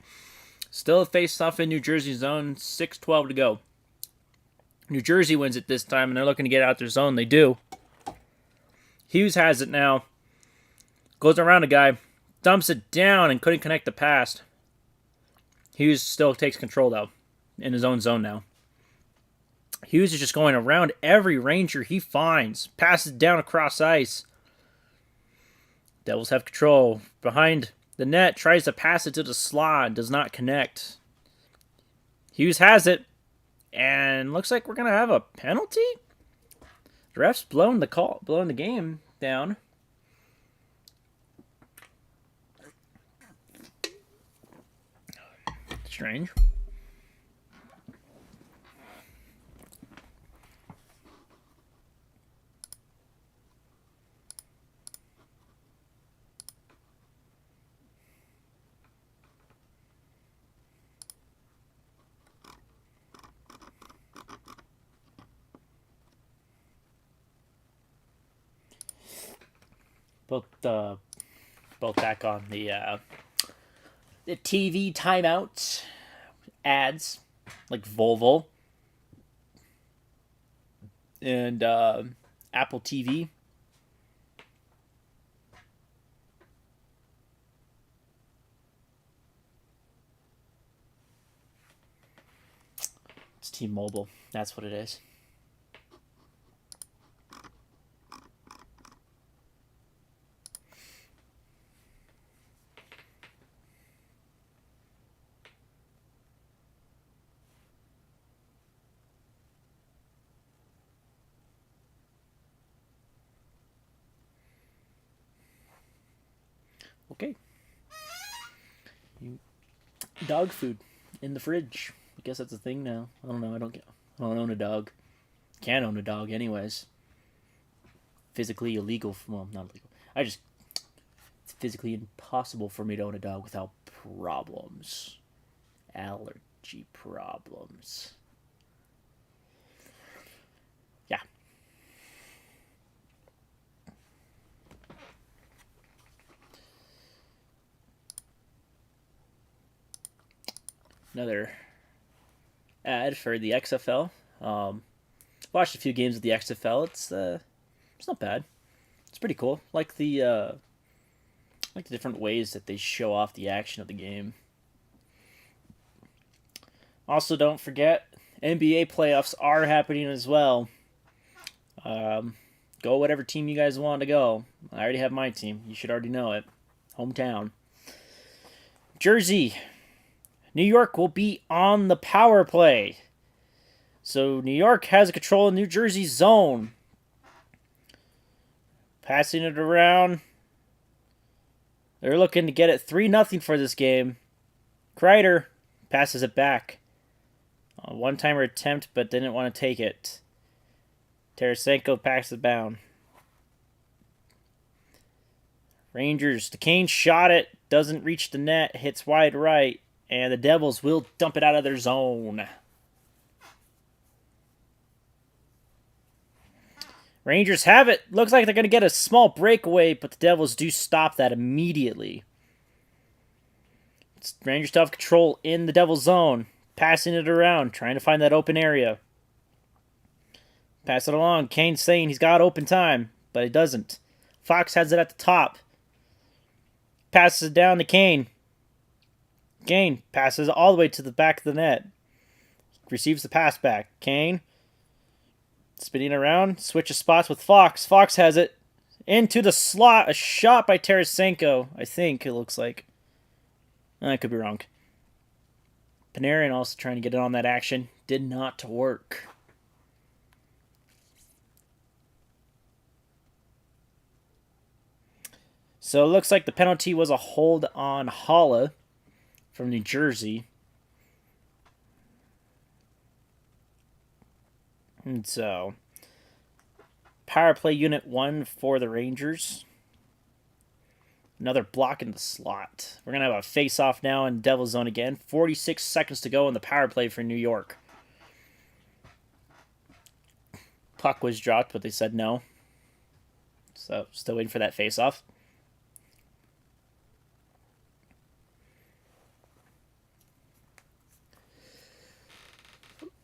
Still a face-off in New Jersey zone. 6:12 to go. New Jersey wins it this time, and they're looking to get out their zone. They do. Hughes has it now. Goes around a guy. Dumps it down and couldn't connect the pass. Hughes still takes control, though, in his own zone now. Hughes is just going around every Ranger he finds. Passes down across ice. Devils have control. Behind the net, tries to pass it to the slot, does not connect. Hughes has it, and looks like we're gonna have a penalty. The ref's blowing the game down. Strange. Both back on the TV timeout ads like Volvo and Apple TV. It's T-Mobile. That's what it is. Okay. Dog food in the fridge. I guess that's a thing now. I don't know. I don't own a dog. Can't own a dog, anyways. Physically illegal. Well, not illegal. It's physically impossible for me to own a dog without problems. Allergy problems. Yeah. Another ad for the XFL. Watched a few games of the XFL. It's not bad. It's pretty cool. Like the different ways that they show off the action of the game. Also, don't forget NBA playoffs are happening as well. Go whatever team you guys want to go. I already have my team. You should already know it. Hometown. Jersey. New York will be on the power play. So New York has control of New Jersey's zone. Passing it around. They're looking to get it 3-0 for this game. Kreider passes it back. A one-timer attempt, but didn't want to take it. Tarasenko passes it down. Rangers. Kane shot it. Doesn't reach the net. Hits wide right. And the Devils will dump it out of their zone. Rangers have it. Looks like they're going to get a small breakaway, but the Devils do stop that immediately. Rangers still have control in the Devils zone. Passing it around, trying to find that open area. Pass it along. Kane's saying he's got open time, but he doesn't. Fox has it at the top. Passes it down to Kane. Kane passes all the way to the back of the net. Receives the pass back. Kane spinning around. Switches spots with Fox. Fox has it. Into the slot. A shot by Tarasenko, I think it looks like. I could be wrong. Panarin also trying to get in on that action. Did not work. So it looks like the penalty was a hold on Holla from New Jersey. And so, power play unit 1 for the Rangers. Another block in the slot. We're going to have a face-off now in Devil Zone again. 46 seconds to go in the power play for New York. Puck was dropped, but they said no. So, still waiting for that face-off.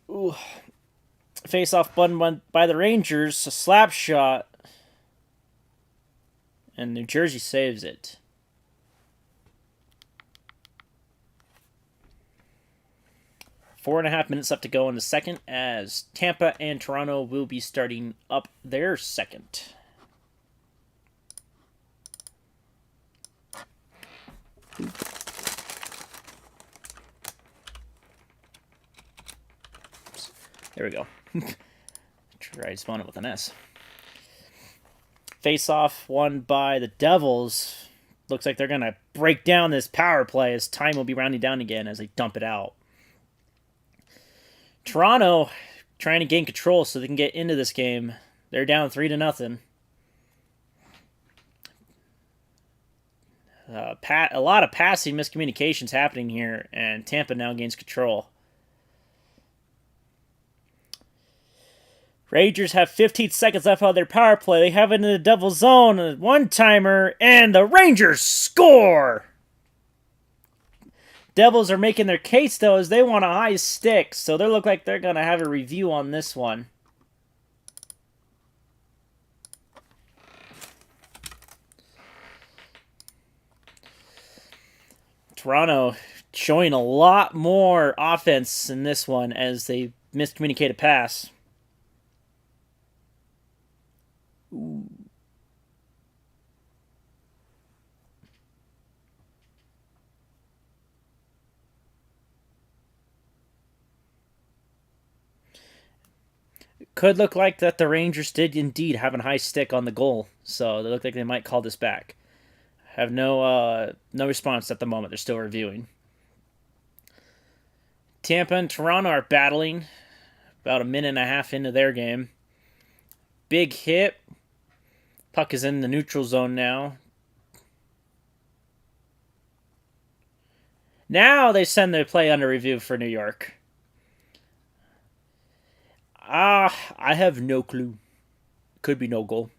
Ooh. Face-off button by the Rangers. A slap shot. And New Jersey saves it. Four and a half minutes left to go in the second as Tampa and Toronto will be starting up their second. There we go. Try to spawn it with an S. Face-off won by the Devils. Looks like they're going to break down this power play as time will be rounding down again as they dump it out. Toronto trying to gain control so they can get into this game. They're down 3-0. A lot of passing miscommunications happening here, and Tampa now gains control. Rangers have 15 seconds left on their power play. They have it in the Devil's zone. A one-timer, and the Rangers score! Devils are making their case, though, as they want a high stick. So they look like they're going to have a review on this one. Toronto showing a lot more offense in this one as they miscommunicate a pass. Ooh. Could look like that the Rangers did indeed have a high stick on the goal, so they look like they might call this back. Have no response at the moment. They're still reviewing. Tampa and Toronto are battling about a minute and a half into their game. Big hit. Puck is in the neutral zone now. Now they send the play under review for New York. I have no clue. Could be no goal.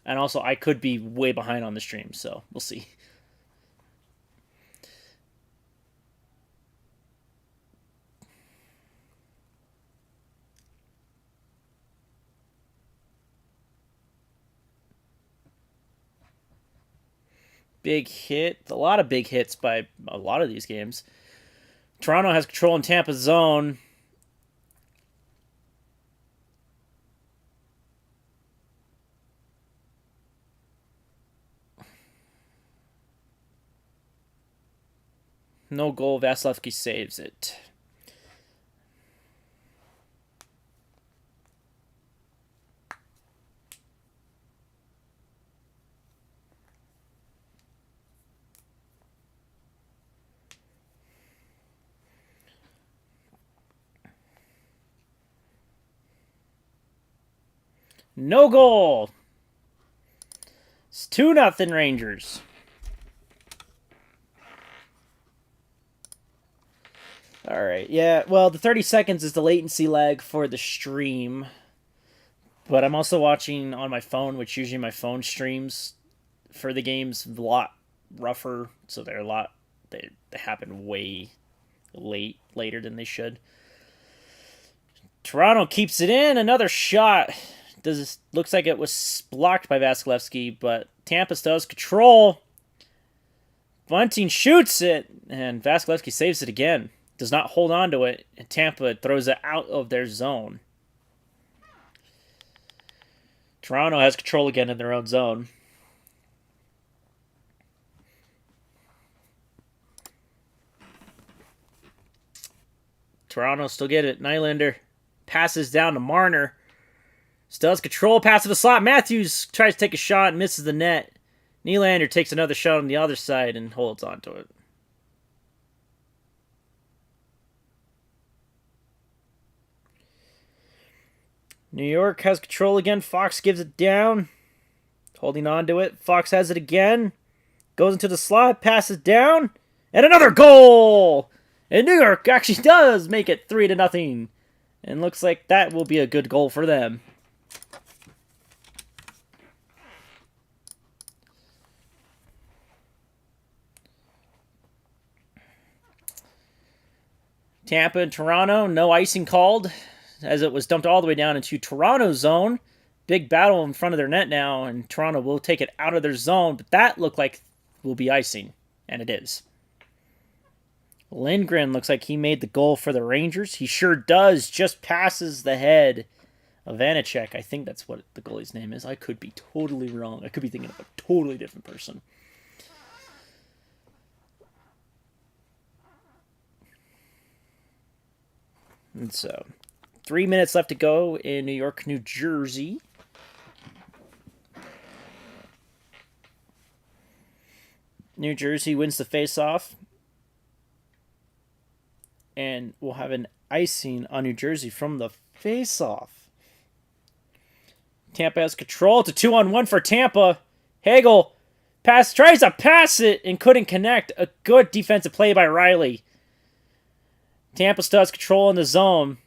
And also, I could be way behind on the stream, so we'll see. Big hit. A lot of big hits by a lot of these games. Toronto has control in Tampa's zone. No goal. Vasilevsky saves it. No goal. It's 2-0 Rangers. All right. Yeah, well, the 30 seconds is the latency lag for the stream. But I'm also watching on my phone, which usually my phone streams for the games a lot rougher, so they're a lot they happen way later than they should. Toronto keeps it in, another shot. Looks like it was blocked by Vasilevsky, but Tampa still has control. Bunting shoots it, and Vasilevsky saves it again. Does not hold on to it, and Tampa throws it out of their zone. Toronto has control again in their own zone. Toronto still get it. Nylander passes down to Marner. Still has control, pass to the slot. Matthews tries to take a shot and misses the net. Nylander takes another shot on the other side and holds on to it. New York has control again. Fox gives it down. Holding on to it. Fox has it again. Goes into the slot, passes down. And another goal! And New York actually does make it 3-0. And looks like that will be a good goal for them. Tampa and Toronto, no icing called, as it was dumped all the way down into Toronto's zone. Big battle in front of their net now, and Toronto will take it out of their zone, but that looked like will be icing, and it is. Lindgren looks like he made the goal for the Rangers. He sure does, just passes the head of Vanacek. I think that's what the goalie's name is. I could be totally wrong. I could be thinking of a totally different person. And so, 3 minutes left to go in New York, New Jersey. New Jersey wins the face-off. And we'll have an icing on New Jersey from the face-off. Tampa has control. It's a 2-on-1 for Tampa. Hagel tries to pass it and couldn't connect. A good defensive play by Riley. Tampa still has control in the zone.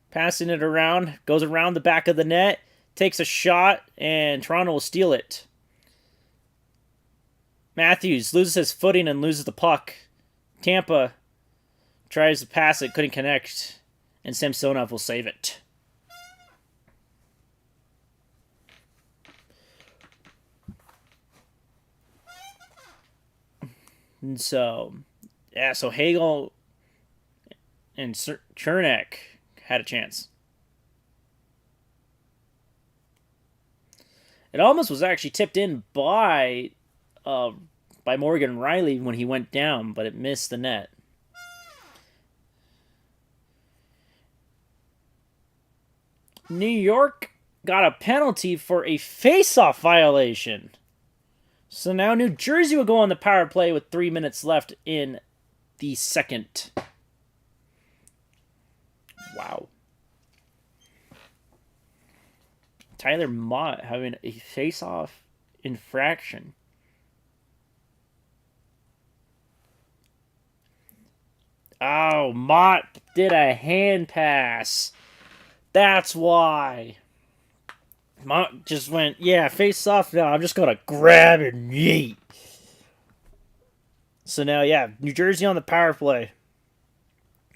Passing it around. Goes around the back of the net. Takes a shot, and Toronto will steal it. Matthews loses his footing and loses the puck. Tampa tries to pass it, couldn't connect, and Samsonov will save it. And so Hagel and Chernak had a chance. It almost was actually tipped in by Morgan Riley when he went down, but it missed the net. New York got a penalty for a face-off violation. So now New Jersey will go on the power play with 3 minutes left in the second. Wow. Tyler Mott having a face-off infraction. Oh, Mott did a hand pass. That's why. Mott just went, yeah, face off now. I'm just going to grab and yeet. So now, yeah, New Jersey on the power play.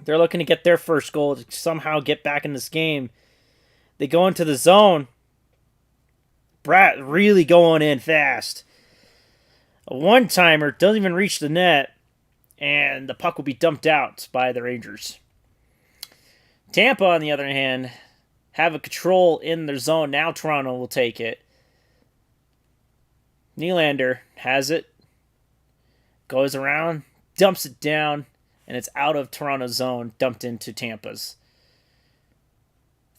They're looking to get their first goal to somehow get back in this game. They go into the zone. Bratt really going in fast. A one-timer doesn't even reach the net. And the puck will be dumped out by the Rangers. Tampa, on the other hand, have a control in their zone. Now Toronto will take it. Nylander has it. Goes around, dumps it down, and it's out of Toronto's zone, dumped into Tampa's.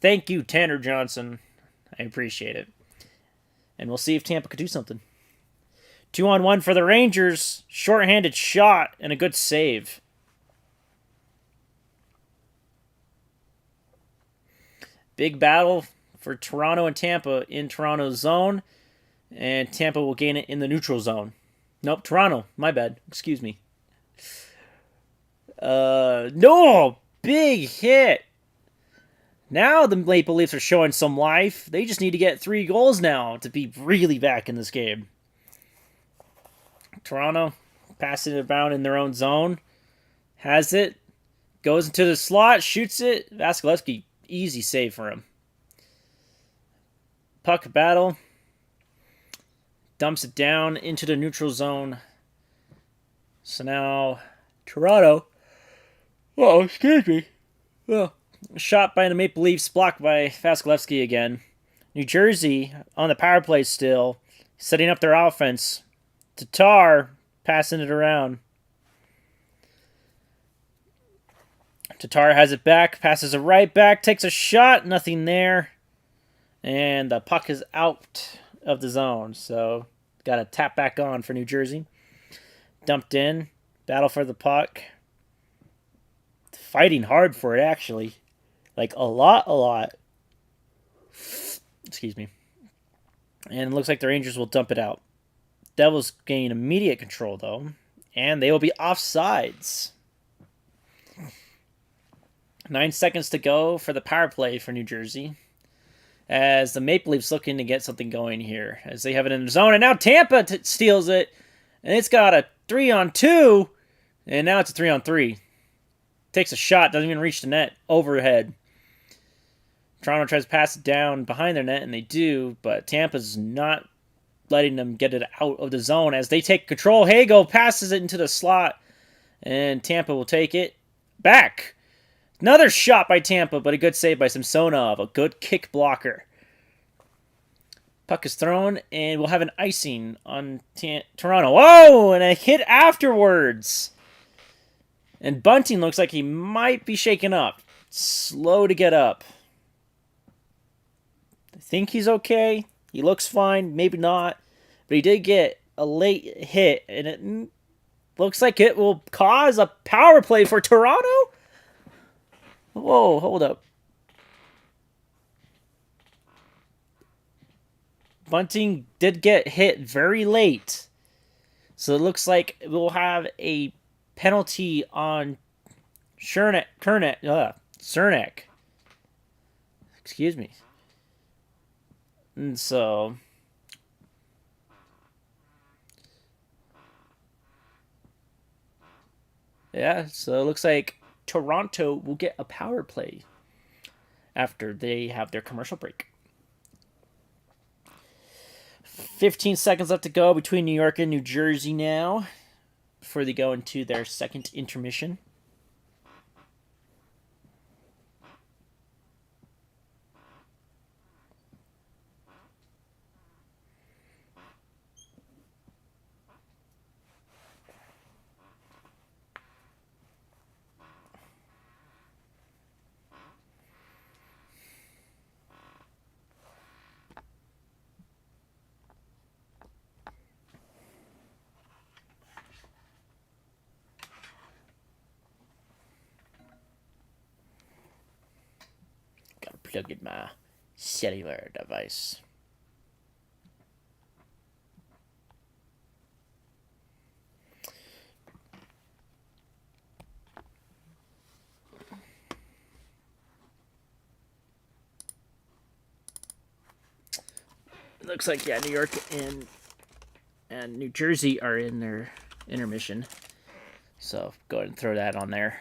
Thank you, Tanner Johnson. I appreciate it. And we'll see if Tampa could do something. 2-on-1 for the Rangers. Short-handed shot and a good save. Big battle for Toronto and Tampa in Toronto's zone. And Tampa will gain it in the neutral zone. Nope, Toronto. My bad. Excuse me. No! Big hit. Now the Maple Leafs are showing some life. They just need to get 3 goals now to be really back in this game. Toronto passing it around in their own zone. Has it. Goes into the slot. Shoots it. Vasilevsky. Easy save for him. Puck battle. Dumps it down into the neutral zone. So now Toronto. Oh, excuse me. Oh. Shot by the Maple Leafs. Blocked by Vasilevsky again. New Jersey on the power play still. Setting up their offense. Tatar passing it around. Tatar has it back, passes it right back, takes a shot, nothing there. And the puck is out of the zone. So got a tap back on for New Jersey. Dumped in, battle for the puck. Fighting hard for it, actually. Like a lot. Excuse me. And it looks like the Rangers will dump it out. Devils gain immediate control, though. And they will be offsides. 9 seconds to go for the power play for New Jersey. As the Maple Leafs looking to get something going here. As they have it in the zone. And now Tampa steals it. And it's got a 3-on-2. And now it's a 3-on-3. Takes a shot. Doesn't even reach the net. Overhead. Toronto tries to pass it down behind their net. And they do. But Tampa's not letting them get it out of the zone as they take control. Hagel passes it into the slot, and Tampa will take it back. Another shot by Tampa, but a good save by Samsonov, a good kick blocker. Puck is thrown, and we'll have an icing on Toronto. Whoa, and a hit afterwards. And Bunting looks like he might be shaken up. Slow to get up. I think he's okay. He looks fine, maybe not. But he did get a late hit, and it looks like it will cause a power play for Toronto? Whoa, hold up. Bunting did get hit very late. So it looks like we'll have a penalty on Cernak. Excuse me. And so yeah, so it looks like Toronto will get a power play after they have their commercial break. 15 seconds left to go between New York and New Jersey now before they go into their second intermission. plug in my cellular device. Looks like, yeah, New York and New Jersey are in their intermission. So go ahead and throw that on there.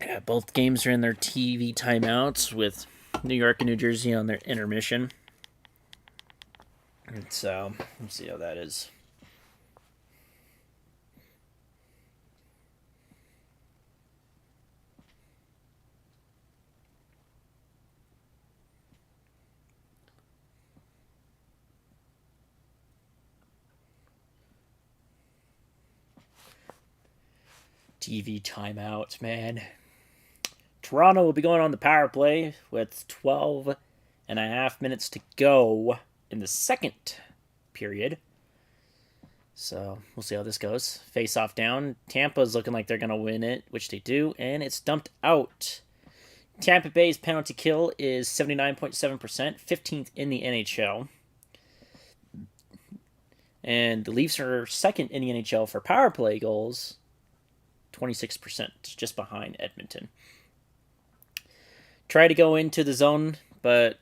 Yeah, both games are in their TV timeouts with New York and New Jersey on their intermission. And so, let's see how that is. TV timeouts, man. Toronto will be going on the power play with 12 and a half minutes to go in the second period. So we'll see how this goes. Face off down. Tampa's looking like they're going to win it, which they do, and it's dumped out. Tampa Bay's penalty kill is 79.7%, 15th in the NHL. And the Leafs are second in the NHL for power play goals, 26%, just behind Edmonton. Tried to go into the zone, but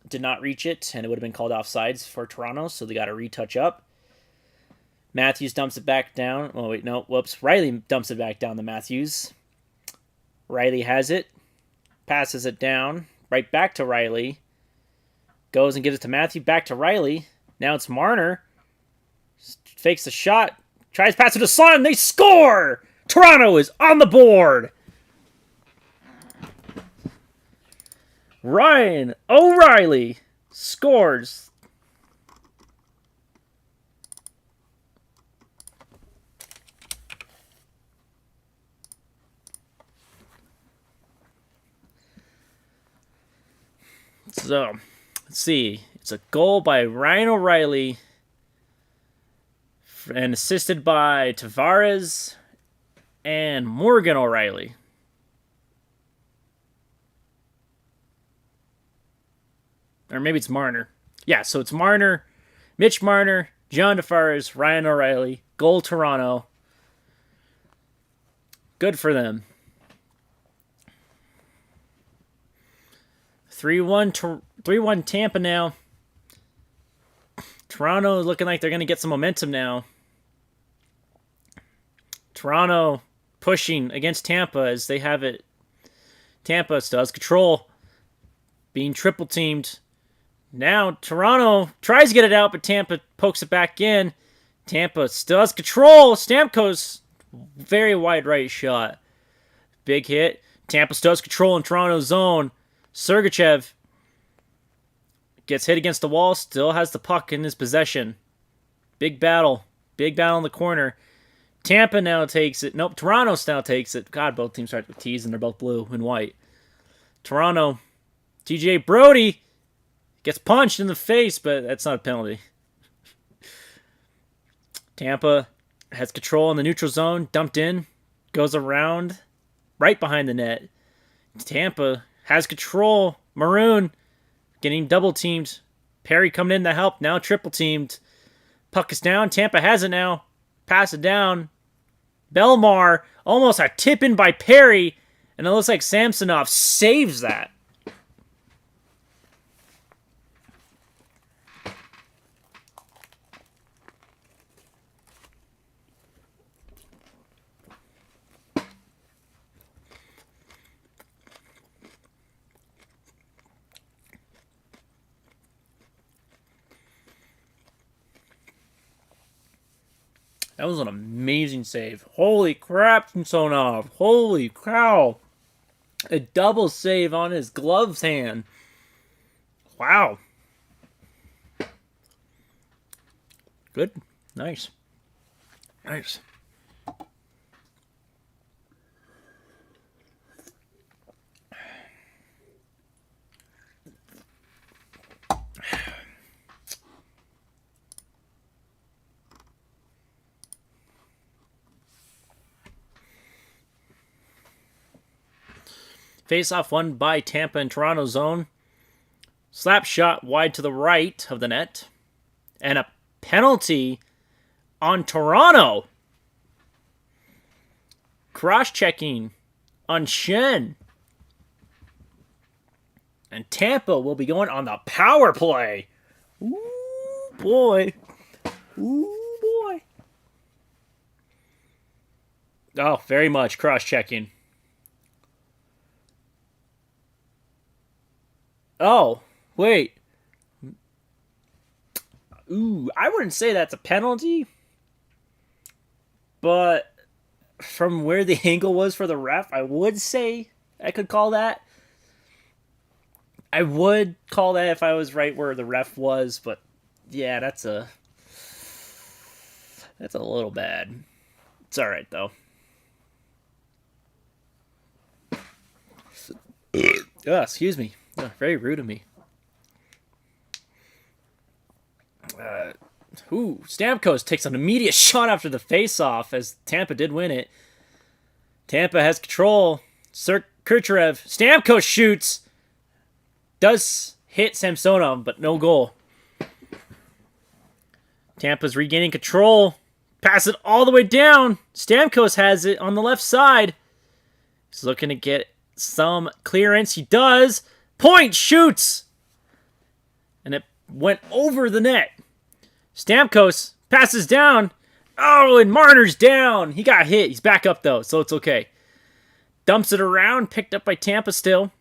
did not reach it, and it would have been called offsides for Toronto, so they got to retouch up. Matthews dumps it back down. Oh, wait, no, whoops. Riley dumps it back down to Matthews. Riley has it, passes it down, right back to Riley. Goes and gives it to Matthew, back to Riley. Now it's Marner. Fakes the shot, tries to pass it to Son, they score! Toronto is on the board! Ryan O'Reilly scores. So, let's see. It's a goal by Ryan O'Reilly and assisted by Tavares and Morgan O'Reilly. Or maybe it's Marner. Yeah, so it's Marner, Mitch Marner, John Tavares, Ryan O'Reilly. Goal Toronto. Good for them. 3-1 Tampa now. Toronto looking like they're going to get some momentum now. Toronto pushing against Tampa as they have it. Tampa still has control. Being triple teamed. Now Toronto tries to get it out, but Tampa pokes it back in. Tampa still has control. Stamkos, very wide right shot. Big hit. Tampa still has control in Toronto's zone. Sergachev gets hit against the wall. Still has the puck in his possession. Big battle. Big battle in the corner. Tampa now takes it. Nope, Toronto now takes it. God, both teams start with T's and they're both blue and white. Toronto. TJ Brody gets punched in the face, but that's not a penalty. Tampa has control in the neutral zone. Dumped in. Goes around. Right behind the net. Tampa has control. Maroon getting double teamed. Perry coming in to help. Now triple teamed. Puck is down. Tampa has it now. Pass it down. Belmar. Almost a tip in by Perry. And it looks like Samsonov saves that. That was an amazing save. Holy crap, Samsonov. Holy cow. A double save on his gloves hand. Wow. Good. Nice. Nice. Face-off won by Tampa in Toronto zone. Slap shot wide to the right of the net. And a penalty on Toronto. Cross-checking on Shen. And Tampa will be going on the power play. Ooh, boy. Ooh, boy. Oh, very much cross-checking. Oh, wait. Ooh, I wouldn't say that's a penalty. But from where the angle was for the ref, I would say I could call that. I would call that if I was right where the ref was, but yeah, that's a little bad. It's all right though. Excuse me. Very rude of me. Stamkos takes an immediate shot after the face-off as Tampa did win it. Tampa has control. Kucherov. Stamkos shoots. Does hit Samsonov, but no goal. Tampa's regaining control. Pass it all the way down. Stamkos has it on the left side. He's looking to get some clearance. He does. Point shoots. And it went over the net. Stamkos passes down. Oh, and Marner's down. He got hit. He's back up, though, so it's okay. Dumps it around. Picked up by Tampa still.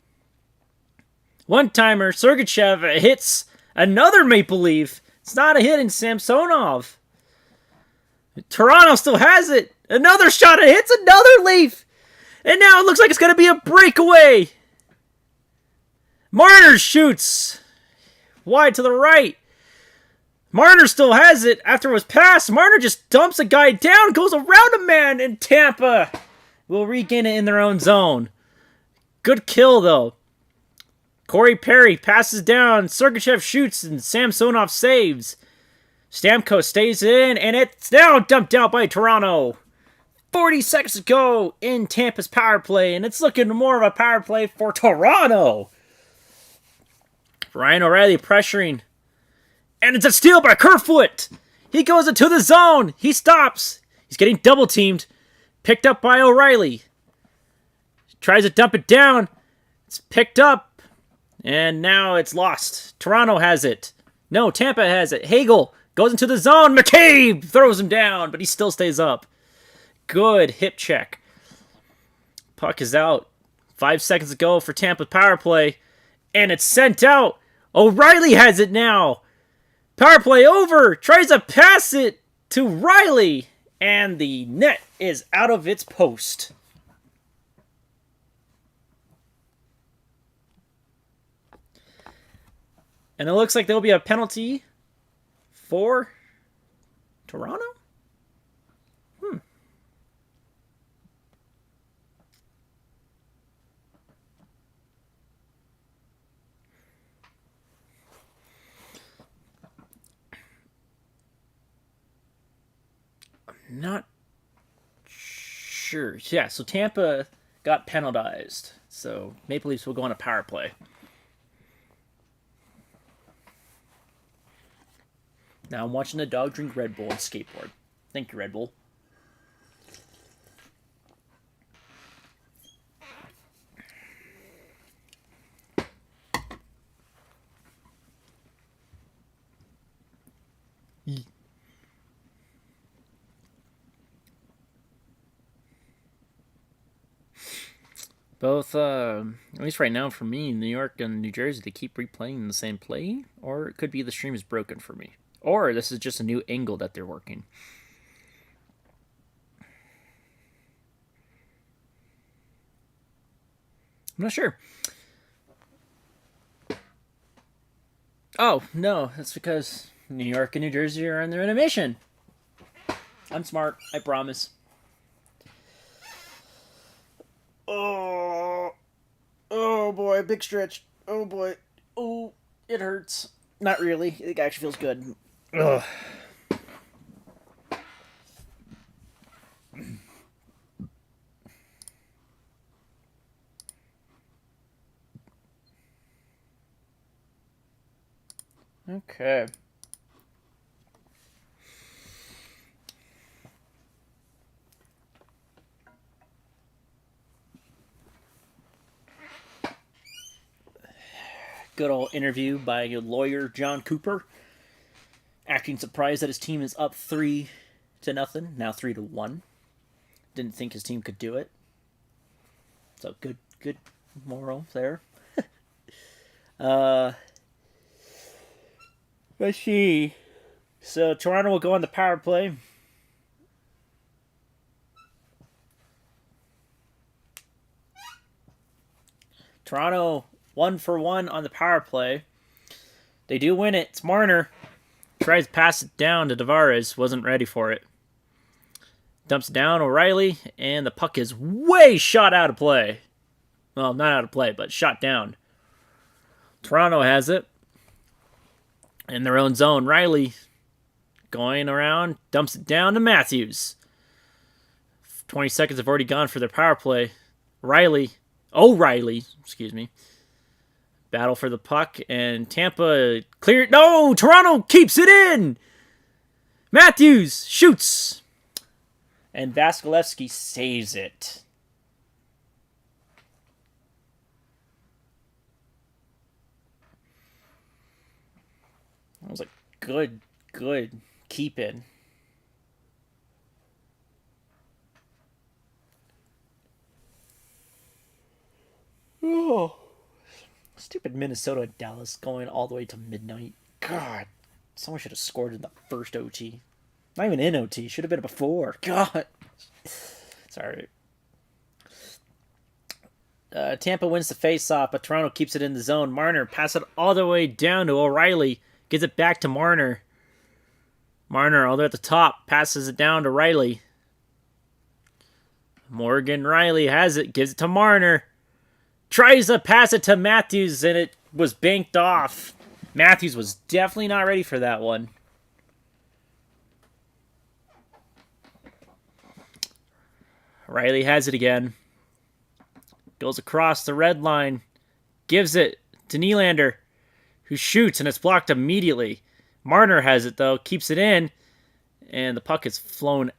One-timer. Sergachev hits another Maple Leaf. It's not a hit in Samsonov. Toronto still has it. Another shot. It hits another Leaf. And now it looks like it's going to be a breakaway. Marner shoots. Wide to the right. Marner still has it after it was passed. Marner just dumps a guy down, goes around a man, and Tampa will regain it in their own zone. Good kill, though. Corey Perry passes down. Sergachev shoots, and Samsonov saves. Stamkos stays in, and it's now dumped out by Toronto. 40 seconds to go in Tampa's power play, and it's looking more of a power play for Toronto. Ryan O'Reilly pressuring. And it's a steal by Kerfoot. He goes into the zone. He stops. He's getting double teamed. Picked up by O'Reilly. Tries to dump it down. It's picked up. And now it's lost. Toronto has it. No, Tampa has it. Hagel goes into the zone. McCabe throws him down, but he still stays up. Good hip check. Puck is out. 5 seconds to go for Tampa's power play. And it's sent out. O'Reilly has it now. Power play over. Tries to pass it to Riley. And the net is out of its post. And it looks like there'll be a penalty for Toronto? Not sure. Yeah, so Tampa got penalized. So Maple Leafs will go on a power play. Now I'm watching a dog drink Red Bull and skateboard. Thank you, Red Bull. Both, at least right now for me, New York and New Jersey, they keep replaying the same play, or it could be the stream is broken for me. Or this is just a new angle that they're working. I'm not sure. Oh, no, that's because New York and New Jersey are on their intermission. I'm smart, I promise. Oh boy, big stretch. Oh boy. Oh, it hurts. Not really. It actually feels good. Ugh. Okay. Good old interview by lawyer John Cooper, acting surprised that his team is up 3-0, now 3-1. Didn't think his team could do it. So good moral there. Let's see. So Toronto will go on the power play. Toronto 1-for-1 on the power play. They do win it. It's Marner. Tries to pass it down to Tavares. Wasn't ready for it. Dumps it down O'Reilly, and the puck is way shot out of play. Well, not out of play, but shot down. Toronto has it in their own zone. Riley going around, dumps it down to Matthews. 20 seconds have already gone for their power play. O'Reilly, battle for the puck, and Tampa cleared. No, Toronto keeps it in. Matthews shoots, and Vasilevsky saves it. That was a good keep in. Oh, stupid Minnesota and Dallas going all the way to midnight. God, someone should have scored in the first OT. Not even in OT. Should have been before. God. Sorry. Tampa wins the face-off, but Toronto keeps it in the zone. Marner passes it all the way down to O'Reilly. Gives it back to Marner. Marner all the way at the top. Passes it down to Riley. Morgan Riley has it. Gives it to Marner. Tries to pass it to Matthews, and it was banked off. Matthews was definitely not ready for that one. Riley has it again. Goes across the red line. Gives it to Nylander, who shoots, and it's blocked immediately. Marner has it, though. Keeps it in, and the puck is flown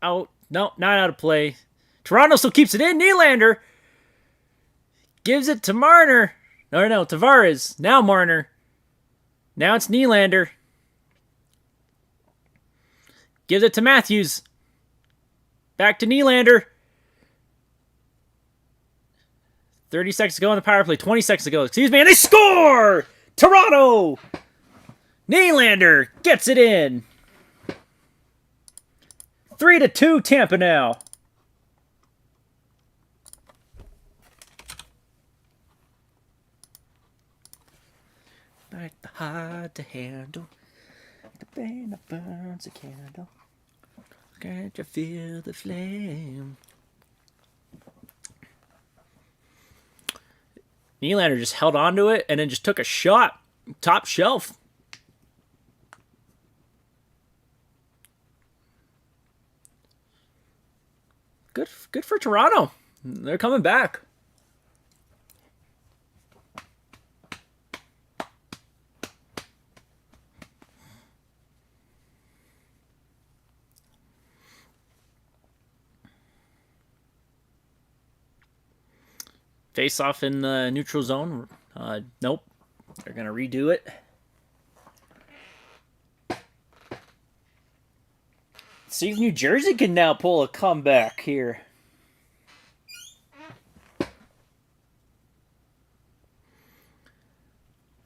out. No, not out of play. Toronto still keeps it in. Nylander gives it to Marner. No, Tavares. Now Marner. Now it's Nylander. Gives it to Matthews. Back to Nylander. 30 seconds to go on the power play. 20 seconds to go. And they score! Toronto! Nylander gets it in. 3-2 Tampa now. Like the hard to handle, like the pain that burns a candle. Can't you feel the flame? Nylander just held on to it and then just took a shot. Top shelf. Good for Toronto. They're coming back. Face off in the neutral zone. Nope. They're going to redo it. See if New Jersey can now pull a comeback here.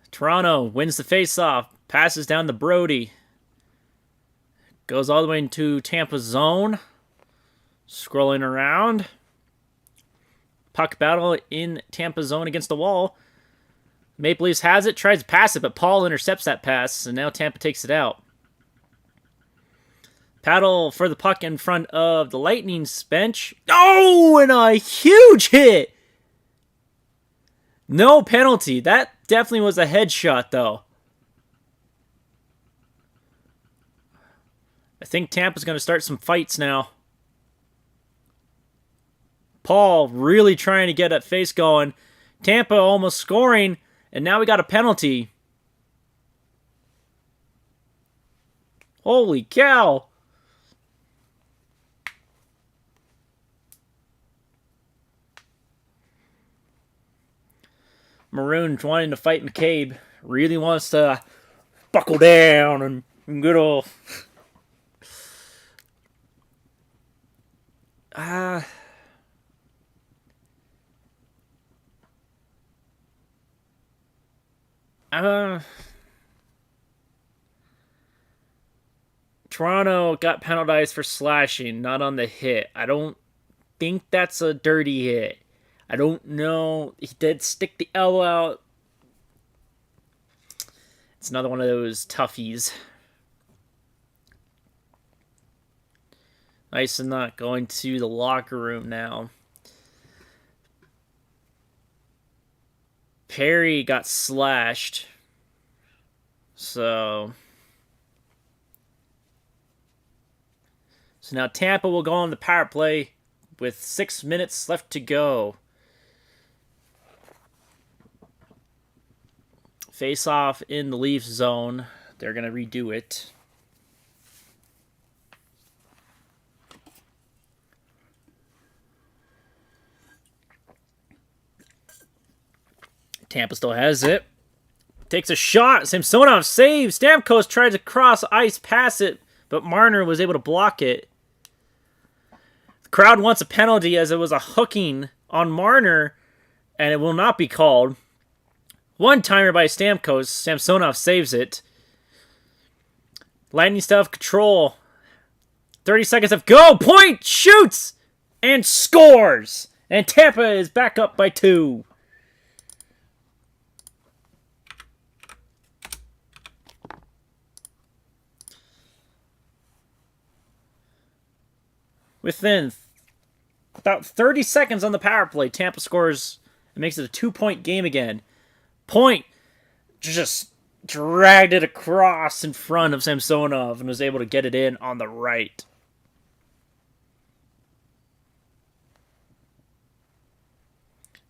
Toronto wins the face-off. Passes down to Brody. Goes all the way into Tampa's zone. Scrolling around. Puck battle in Tampa's zone against the wall. Maple Leafs has it. Tries to pass it, but Paul intercepts that pass. And now Tampa takes it out. Paddle for the puck in front of the Lightning's bench. Oh, and a huge hit. No penalty. That definitely was a headshot, though. I think Tampa's going to start some fights now. Paul really trying to get that face going. Tampa almost scoring, and now we got a penalty. Holy cow! Maroon wanting to fight McCabe. Really wants to buckle down and good old... Toronto got penalized for slashing, not on the hit. I don't think that's a dirty hit. I don't know. He did stick the elbow out. It's another one of those toughies. Nice and not going to the locker room now. Perry got slashed. So now Tampa will go on the power play with 6 minutes left to go. Face off in the Leafs zone. They're going to redo it. Tampa still has it. Takes a shot. Samsonov saves. Stamkos tried to cross ice pass it, but Marner was able to block it. The crowd wants a penalty as it was a hooking on Marner, and it will not be called. One-timer by Stamkos. Samsonov saves it. Lightning still have control. 30 seconds of go. Point! Shoots! And scores! And Tampa is back up by 2. Within about 30 seconds on the power play, Tampa scores and makes it a 2-point game again. Point just dragged it across in front of Samsonov and was able to get it in on the right.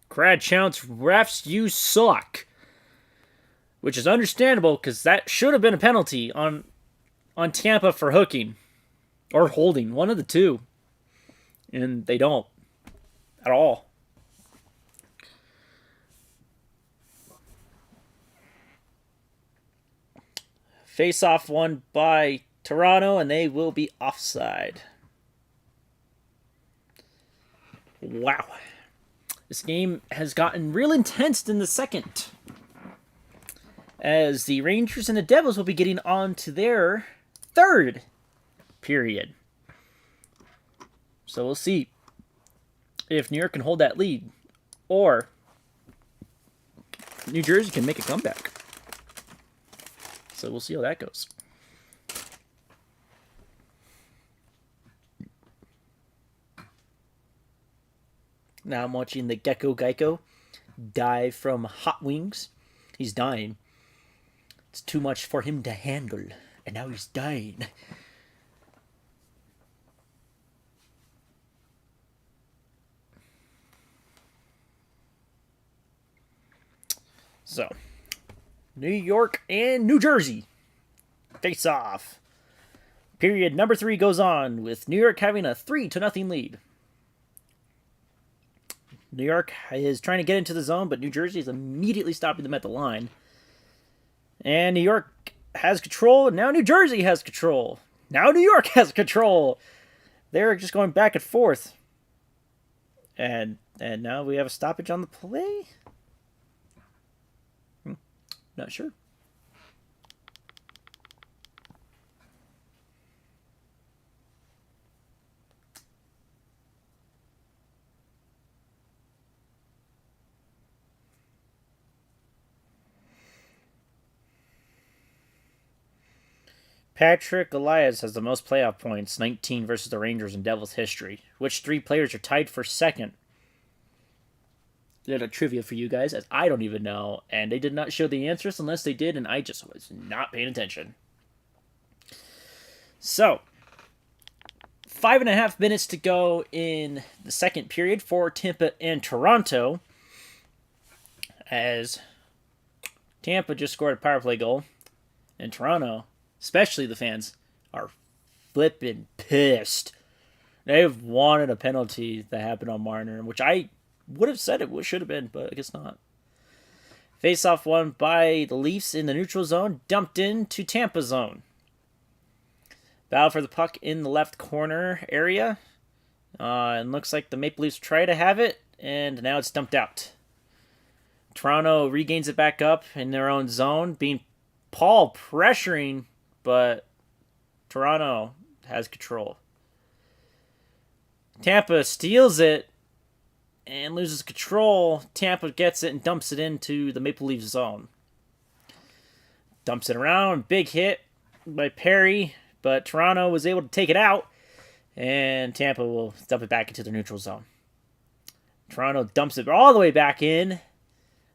Crowd chants, refs, you suck. Which is understandable because that should have been a penalty on Tampa for hooking. Or holding, one of the two. And they don't. At all. Face-off won by Toronto, and they will be offside. Wow. This game has gotten real intense in the second, as the Rangers and the Devils will be getting on to their third period. So we'll see if New York can hold that lead, or New Jersey can make a comeback. So we'll see how that goes. Now I'm watching the Gecko Geico die from hot wings. He's dying. It's too much for him to handle, and now he's dying. So, New York and New Jersey face off. Period number 3 goes on with New York having a 3-0 lead. New York is trying to get into the zone, but New Jersey is immediately stopping them at the line. And New York has control, and now New Jersey has control. Now New York has control. They're just going back and forth. And now we have a stoppage on the play? Not sure. Patrick Elias has the most playoff points, 19 versus the Rangers in Devils history. Which 3 players are tied for second? Did a trivia for you guys, as I don't even know, and they did not show the answers unless they did, and I just was not paying attention. So, 5.5 minutes to go in the second period for Tampa and Toronto, as Tampa just scored a power play goal, and Toronto, especially the fans, are flipping pissed. They've wanted a penalty that happened on Marner, which I would have said it should have been, but I guess not. Face-off won by the Leafs in the neutral zone, dumped into Tampa zone. Battle for the puck in the left corner area. And looks like the Maple Leafs try to have it, and now it's dumped out. Toronto regains it back up in their own zone, being Paul pressuring, but Toronto has control. Tampa steals it and loses control. Tampa gets it and dumps it into the Maple Leafs zone. Dumps it around. Big hit by Perry, but Toronto was able to take it out, and Tampa will dump it back into the neutral zone. Toronto dumps it all the way back in.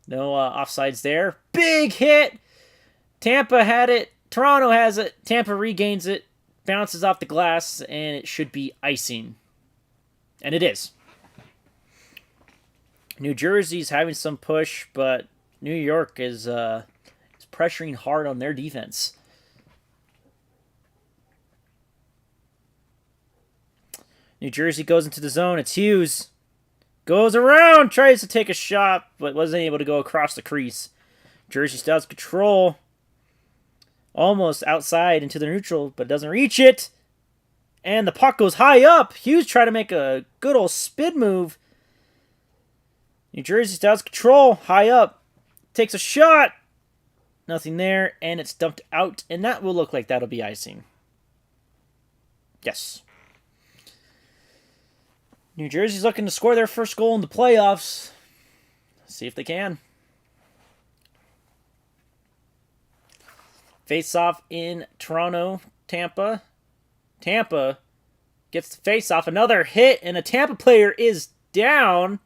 No offsides there. Big hit. Tampa had it. Toronto has it. Tampa regains it. Bounces off the glass, and it should be icing. And it is. New Jersey's having some push, but New York is pressuring hard on their defense. New Jersey goes into the zone. It's Hughes. Goes around, tries to take a shot, but wasn't able to go across the crease. Jersey still has control. Almost outside into the neutral, but doesn't reach it. And the puck goes high up. Hughes tried to make a good old spin move. New Jersey still has control. High up. Takes a shot. Nothing there. And it's dumped out. And that will look like that'll be icing. Yes. New Jersey's looking to score their first goal in the playoffs. Let's see if they can. Face-off in Toronto, Tampa. Tampa gets the face-off. Another hit, and a Tampa player is down.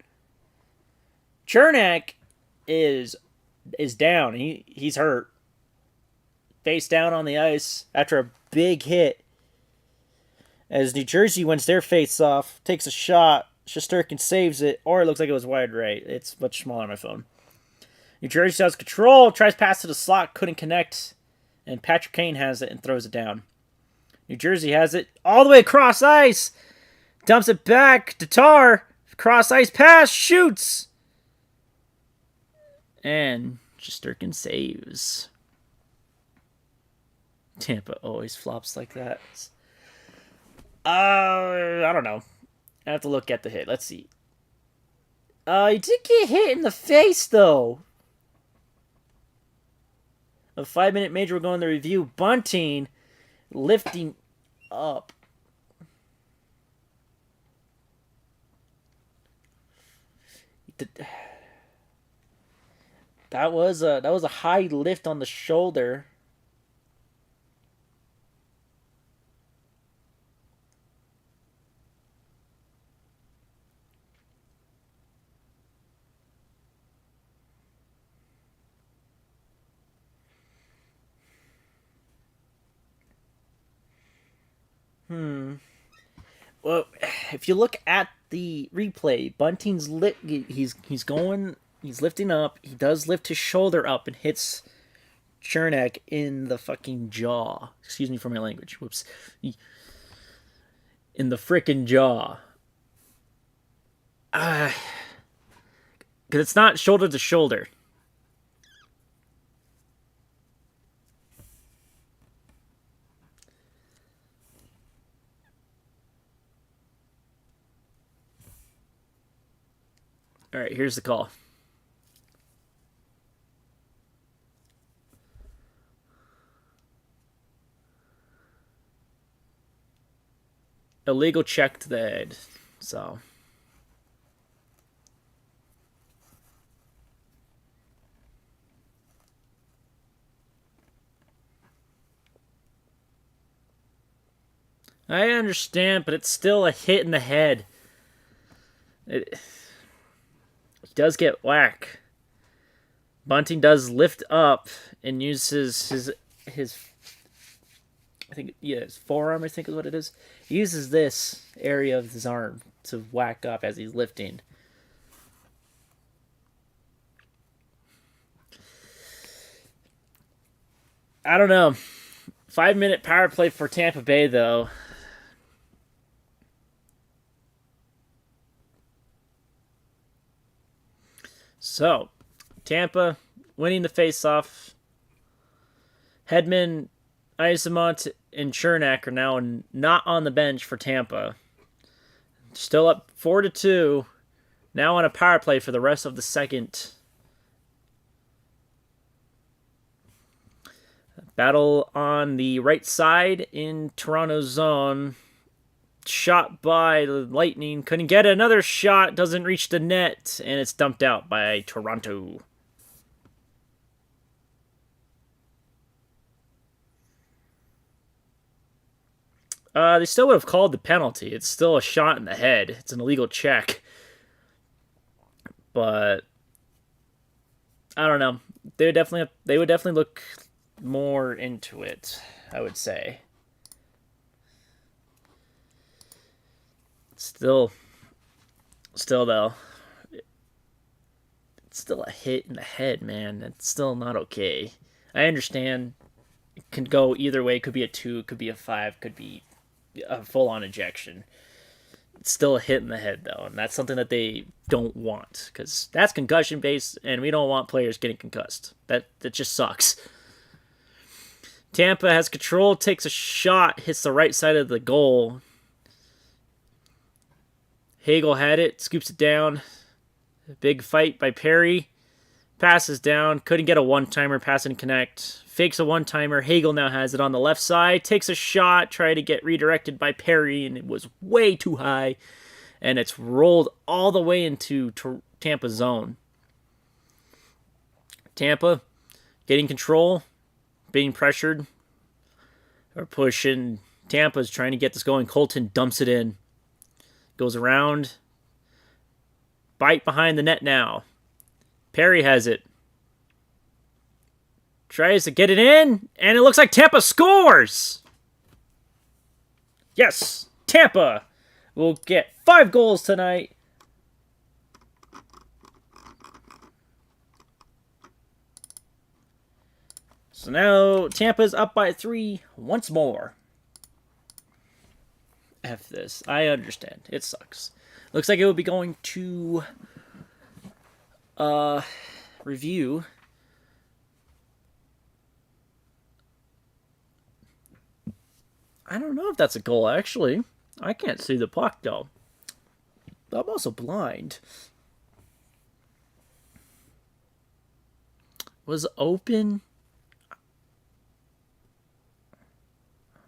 Chernak is down. He's hurt. Face down on the ice after a big hit. As New Jersey wins their face-off, takes a shot. Shesterkin saves it, or it looks like it was wide right. It's much smaller on my phone. New Jersey has control, tries pass to the slot, couldn't connect, and Patrick Kane has it and throws it down. New Jersey has it all the way across ice, dumps it back. Tatar, cross ice pass, shoots, and Shesterkin saves. Tampa always flops like that. I don't know. I have to look at the hit. Let's see. He did get hit in the face, though. A 5-minute major will go in the review. Bunting lifting up. That was a high lift on the shoulder. Well, if you look at the replay, Bunting's he's lifting up. He does lift his shoulder up and hits Chernak in the fucking jaw. Excuse me for my language. Whoops. In the frickin' jaw. Because it's not shoulder to shoulder. All right, here's the call. Illegal check to the head. So. I understand, but it's still a hit in the head. He does get whack. Bunting does lift up and uses his I think his forearm, I think is what it is. He uses this area of his arm to whack up as he's lifting. I don't know. 5-minute power play for Tampa Bay, though. So, Tampa winning the faceoff. Hedman, Isamont, and Chernak are now not on the bench for Tampa. Still up 4-2. Now on a power play for the rest of the second. Battle on the right side in Toronto's zone. Shot by the Lightning. Couldn't get another shot. Doesn't reach the net. And it's dumped out by Toronto. They still would have called the penalty. It's still a shot in the head. It's an illegal check. But I don't know. They would definitely look more into it, I would say. Still though, it's still a hit in the head, man. It's still not okay. I understand it can go either way. It could be a 2, could be a 5, could be a full-on ejection. It's still a hit in the head, though, and that's something that they don't want, because that's concussion-based, and we don't want players getting concussed. That just sucks. Tampa has control, takes a shot, hits the right side of the goal. Hagel had it, scoops it down. Big fight by Perry. Passes down, couldn't get a one-timer, pass and connect. Fakes a one-timer. Hagel now has it on the left side. Takes a shot, tried to get redirected by Perry, and it was way too high. And it's rolled all the way into Tampa's zone. Tampa getting control, being pressured, or pushing. Tampa's trying to get this going. Colton dumps it in. Goes around. Bite behind the net now. Perry has it. Tries to get it in, and it looks like Tampa scores! Yes! Tampa will get 5 goals tonight. So now Tampa's up by 3 once more. F this. I understand. It sucks. Looks like it will be going to review. I don't know if that's a goal, actually. I can't see the puck, though. I'm also blind. Was open? I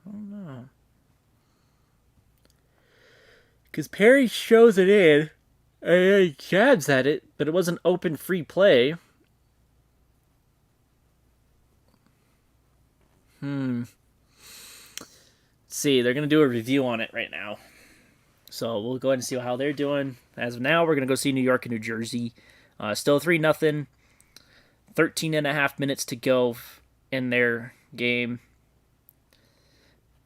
don't know. Because Perry shows it in, and he jabs at it, but it was an open free play. See, they're going to do a review on it right now. So we'll go ahead and see how they're doing. As of now, we're going to go see New York and New Jersey. Still 3-0. 13.5 minutes to go in their game.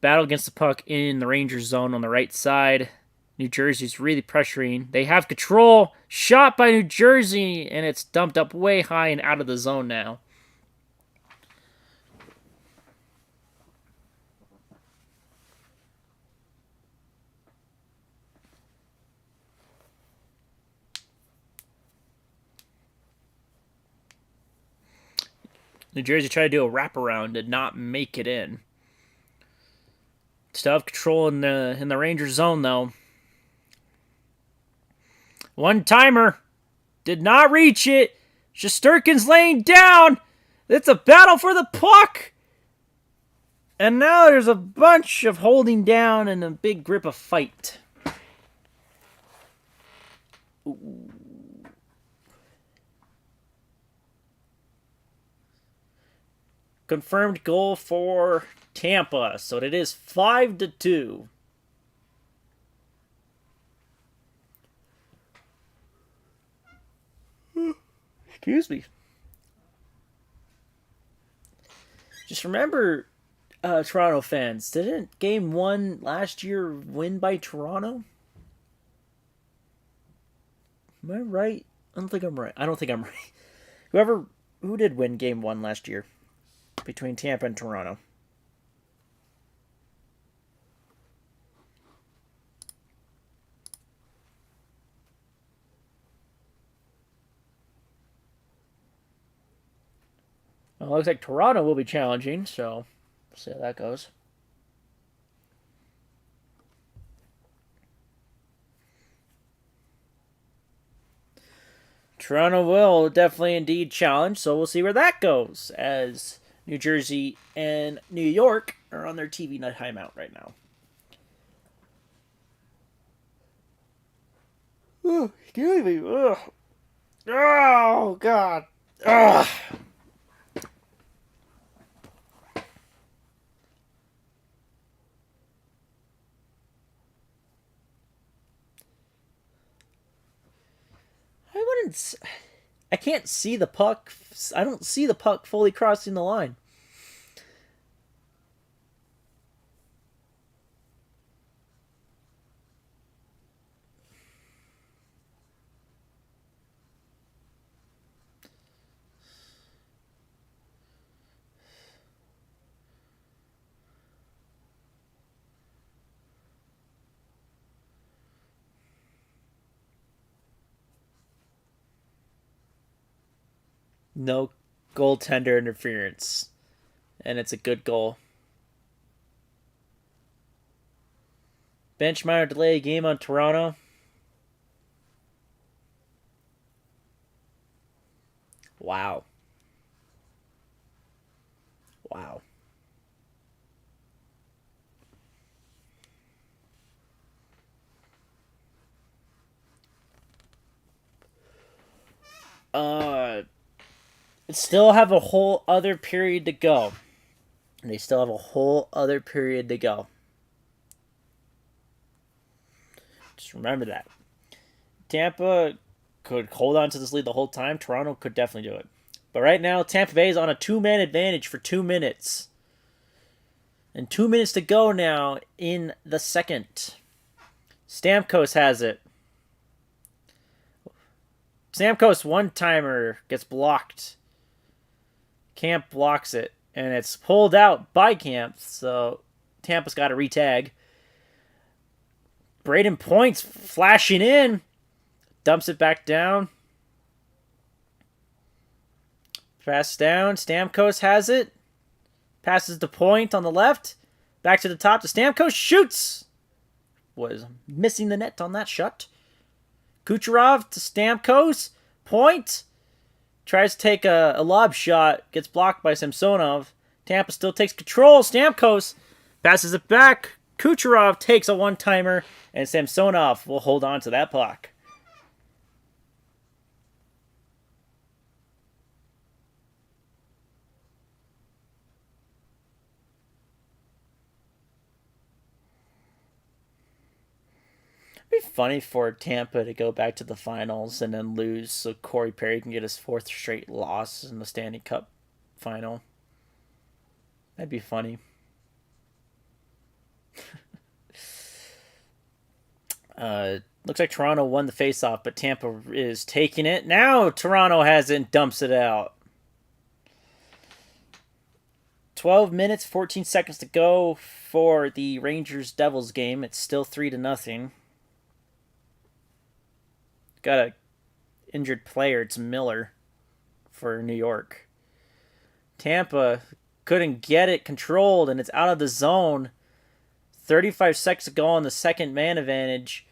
Battle against the puck in the Rangers zone on the right side. New Jersey's really pressuring. They have control. Shot by New Jersey, and it's dumped up way high and out of the zone now. New Jersey tried to do a wraparound, did not make it in. Still have control in the Rangers zone, though. One-timer. Did not reach it. Shesterkin's laying down. It's a battle for the puck. And now there's a bunch of holding down and a big grip of fight. Ooh. Confirmed goal for Tampa. So it is 5-2. Excuse me. Just remember, Toronto fans, didn't Game 1 last year win by Toronto? Am I right? I don't think I'm right. Who did win Game 1 last year between Tampa and Toronto? Well, it looks like Toronto will be challenging, so we'll see how that goes. Toronto will definitely indeed challenge, so we'll see where that goes, as New Jersey and New York are on their TV night timeout right now. Oh, excuse me. Ugh. Oh, God. Ugh. I can't see the puck. I don't see the puck fully crossing the line. No goaltender interference. And it's a good goal. Bench minor delay game on Toronto. Wow. Wow. Still have a whole other period to go. And they still have a whole other period to go. Just remember that. Tampa could hold on to this lead the whole time. Toronto could definitely do it. But right now, Tampa Bay is on a 2-man advantage for 2 minutes. And 2 minutes to go now in the second. Stamkos has it. Stamkos one-timer gets blocked. Camp blocks it. And it's pulled out by Camp. So Tampa's got to retag. Braden Point's flashing in. Dumps it back down. Pass down. Stamkos has it. Passes to Point on the left. Back to the top to Stamkos. Shoots. Was missing the net on that shot. Kucherov to Stamkos. Point. Tries to take a lob shot. Gets blocked by Samsonov. Tampa still takes control. Stamkos passes it back. Kucherov takes a one-timer. And Samsonov will hold on to that puck. It'd be funny for Tampa to go back to the finals and then lose so Corey Perry can get his 4th straight loss in the Stanley Cup final. That'd be funny. Looks like Toronto won the faceoff, but Tampa is taking it. Now Toronto has it and dumps it out. 12 minutes, 14 seconds to go for the Rangers-Devils game. It's still 3-0. Got a injured player. It's Miller for New York. Tampa couldn't get it controlled, and it's out of the zone. 35 seconds to go on the second man advantage.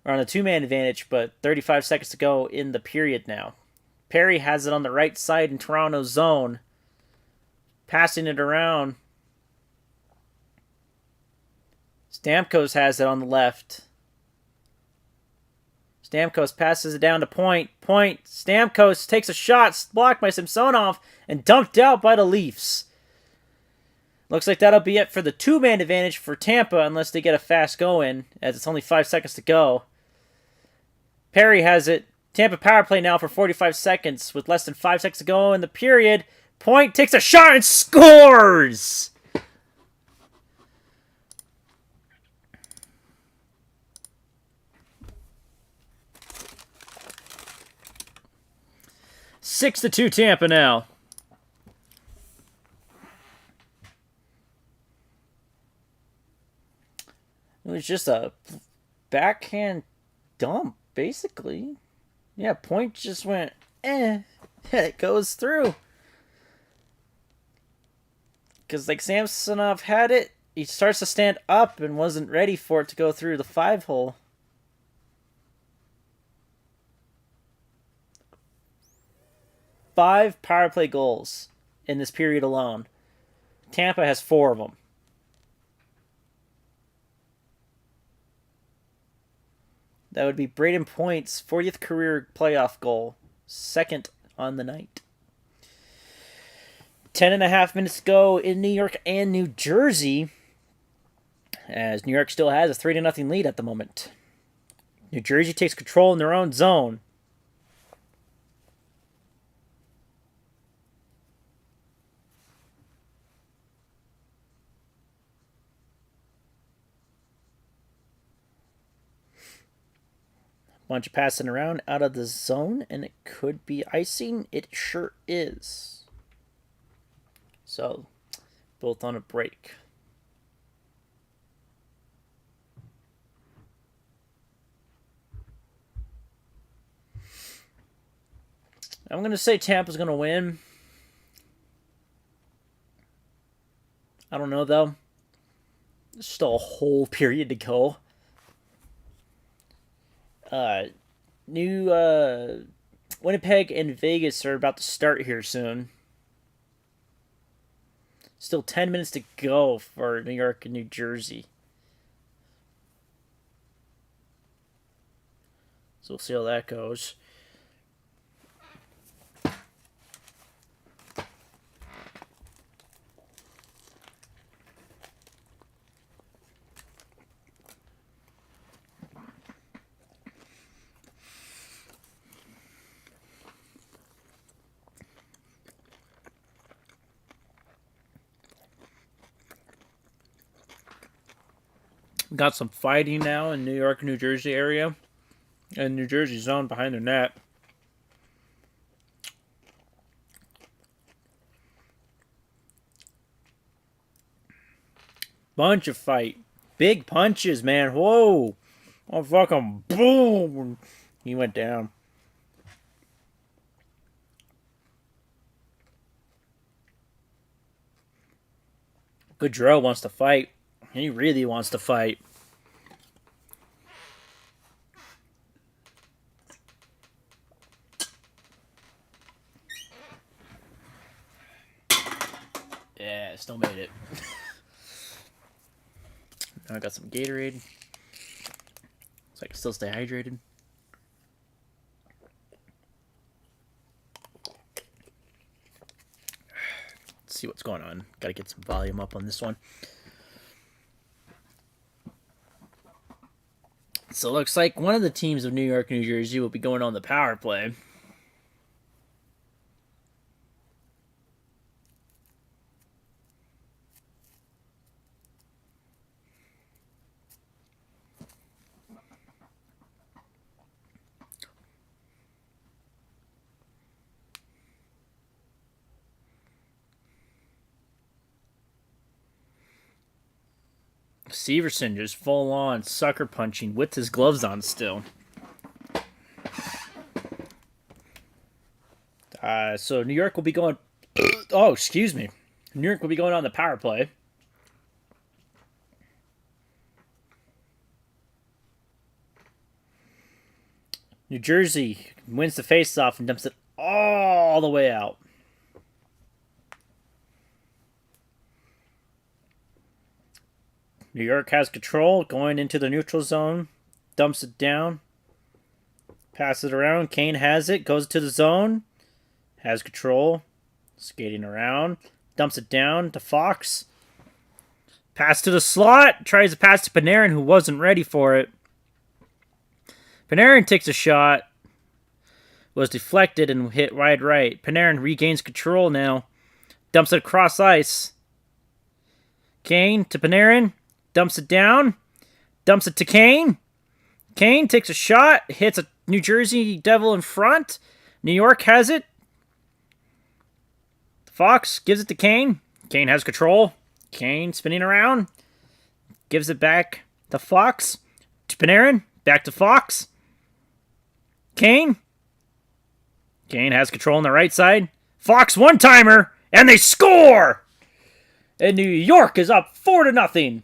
Or on the 2-man advantage, but 35 seconds to go in the period now. Perry has it on the right side in Toronto's zone. Passing it around. Stamkos has it on the left. Stamkos passes it down to Point. Point. Stamkos takes a shot, blocked by Samsonov, and dumped out by the Leafs. Looks like that'll be it for the 2-man advantage for Tampa, unless they get a fast go in, as it's only 5 seconds to go. Perry has it. Tampa power play now for 45 seconds, with less than 5 seconds to go in the period. Point takes a shot and scores! 6-2 Tampa now. It was just a backhand dump, basically. Yeah, Point just went, It goes through. Because, like, Samsonov had it. He starts to stand up and wasn't ready for it to go through the 5-hole. Five power play goals in this period alone. Tampa has 4 of them. That would be Braden Point's 40th career playoff goal. Second on the night. 10.5 minutes to go in New York and New Jersey, as New York still has a 3-0 lead at the moment. New Jersey takes control in their own zone. Bunch of passing around out of the zone, and it could be icing. It sure is. So, both on a break. I'm going to say Tampa's going to win. I don't know, though. There's still a whole period to go. Winnipeg and Vegas are about to start here soon. Still 10 minutes to go for New York and New Jersey. So we'll see how that goes. Got some fighting now in New York, New Jersey area. And New Jersey zone behind their net. Bunch of fight. Big punches, man. Whoa. Oh, fucking boom. He went down. Goodrow wants to fight. He really wants to fight. Yeah, still made it. Now I got some Gatorade. So I can still stay hydrated. Let's see what's going on. Gotta get some volume up on this one. So it looks like one of the teams of New York, New Jersey will be going on the power play. Severson just full on sucker punching with his gloves on still. So New York will be going. Oh, excuse me. New York will be going on the power play. New Jersey wins the faceoff and dumps it all the way out. New York has control going into the neutral zone. Dumps it down. Passes it around. Kane has it. Goes to the zone. Has control. Skating around. Dumps it down to Fox. Pass to the slot. Tries to pass to Panarin, who wasn't ready for it. Panarin takes a shot. Was deflected and hit wide right. Panarin regains control now. Dumps it across ice. Kane to Panarin. Dumps it down. Dumps it to Kane. Kane takes a shot. Hits a New Jersey Devil in front. New York has it. Fox gives it to Kane. Kane has control. Kane spinning around. Gives it back to Fox. To Panarin. Back to Fox. Kane. Kane has control on the right side. Fox one-timer. And they score! And New York is up 4-0.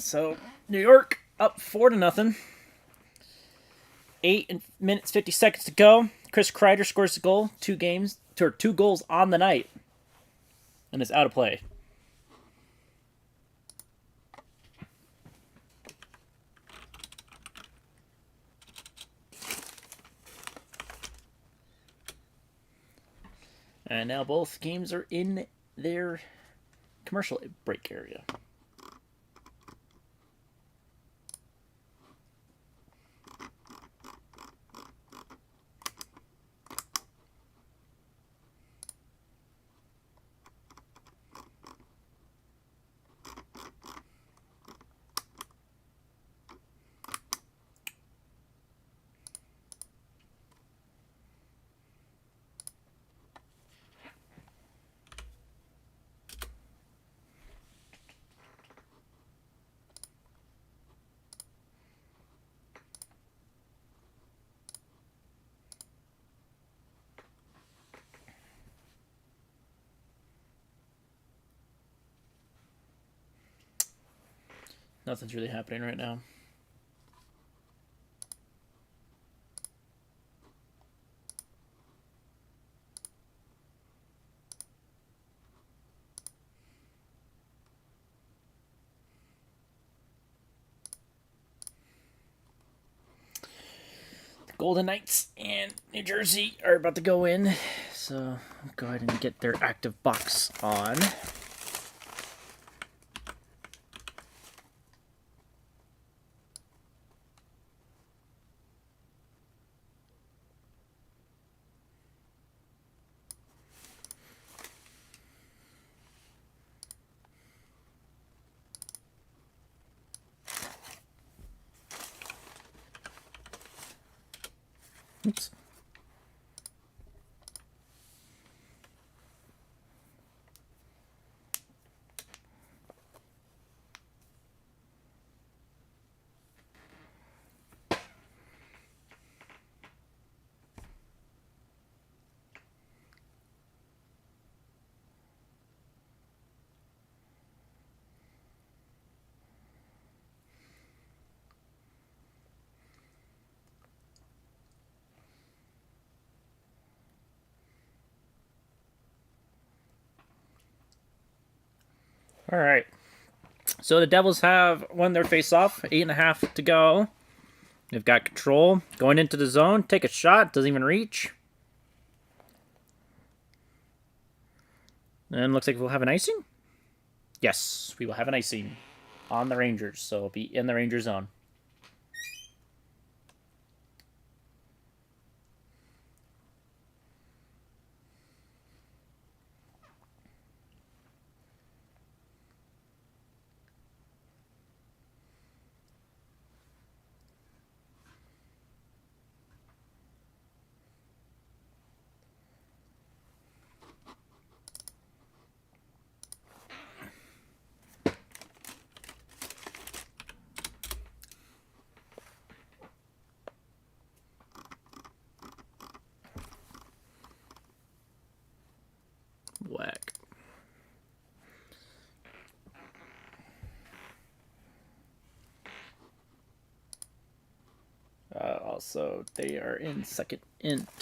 So New York up 4-0. 8 minutes 50 seconds to go. Chris Kreider scores a goal. Two goals on the night, and is out of play. And now both games are in their commercial break area. Nothing's really happening right now. The Golden Knights and New Jersey are about to go in, so I'll go ahead and get their active box on. Oops. All right. So the Devils have won their face-off. 8.5 to go. They've got control. Going into the zone. Take a shot. Doesn't even reach. And looks like we'll have an icing. Yes, we will have an icing on the Rangers. So it'll be in the Ranger zone. Whack. Also, they are in second intermission.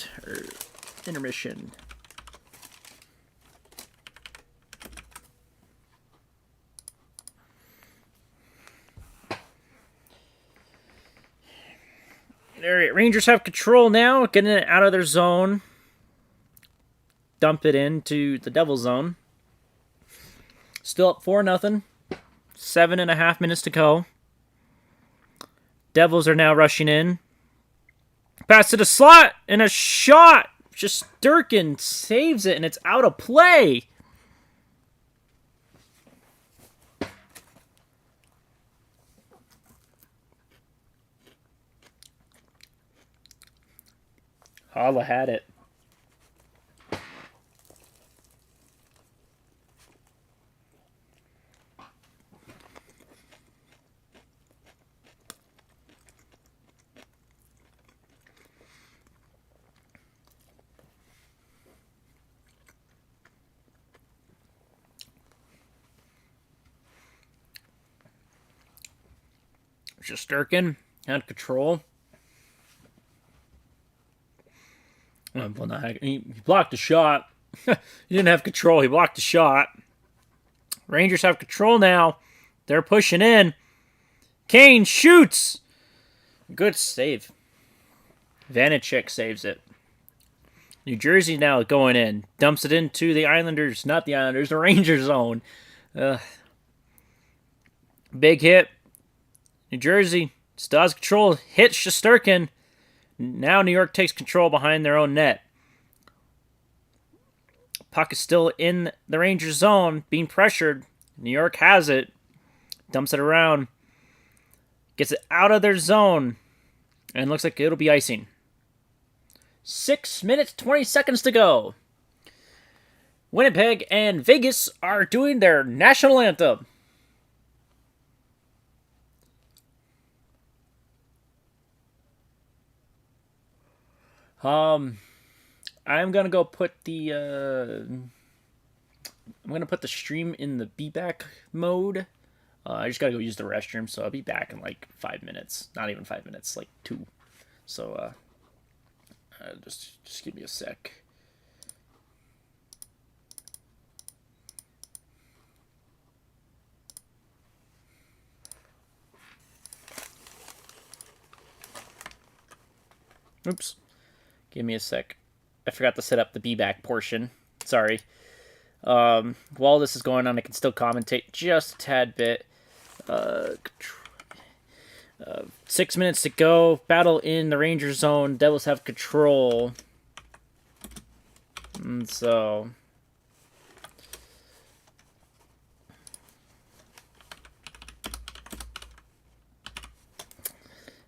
All right, Rangers have control now, getting it out of their zone. Dump it into the Devil zone. Still up 4-0. 7.5 minutes to go. Devils are now rushing in. Pass to the slot and a shot. Just Durkin saves it and it's out of play. Holla had it. Just Durkin had control. Well, no, he blocked the shot. He didn't have control. He blocked the shot. Rangers have control now. They're pushing in. Kane shoots. Good save. Vanacek saves it. New Jersey now going in. Dumps it into the Islanders. Not the Islanders. The Rangers zone. Big hit. New Jersey still has control. Hits Shesterkin. Now New York takes control behind their own net. Puck is still in the Rangers zone, being pressured. New York has it. Dumps it around. Gets it out of their zone. And looks like it'll be icing. 6 minutes, 20 seconds to go. Winnipeg and Vegas are doing their national anthem. I'm gonna go put the I'm gonna put the stream in the be back mode. I just gotta go use the restroom, so I'll be back in like 5 minutes. Not even 5 minutes, like 2. So just give me a sec. Oops. Give me a sec. I forgot to set up the be back portion. Sorry. While this is going on, I can still commentate just a tad bit. 6 minutes to go. Battle in the Ranger zone. Devils have control. And so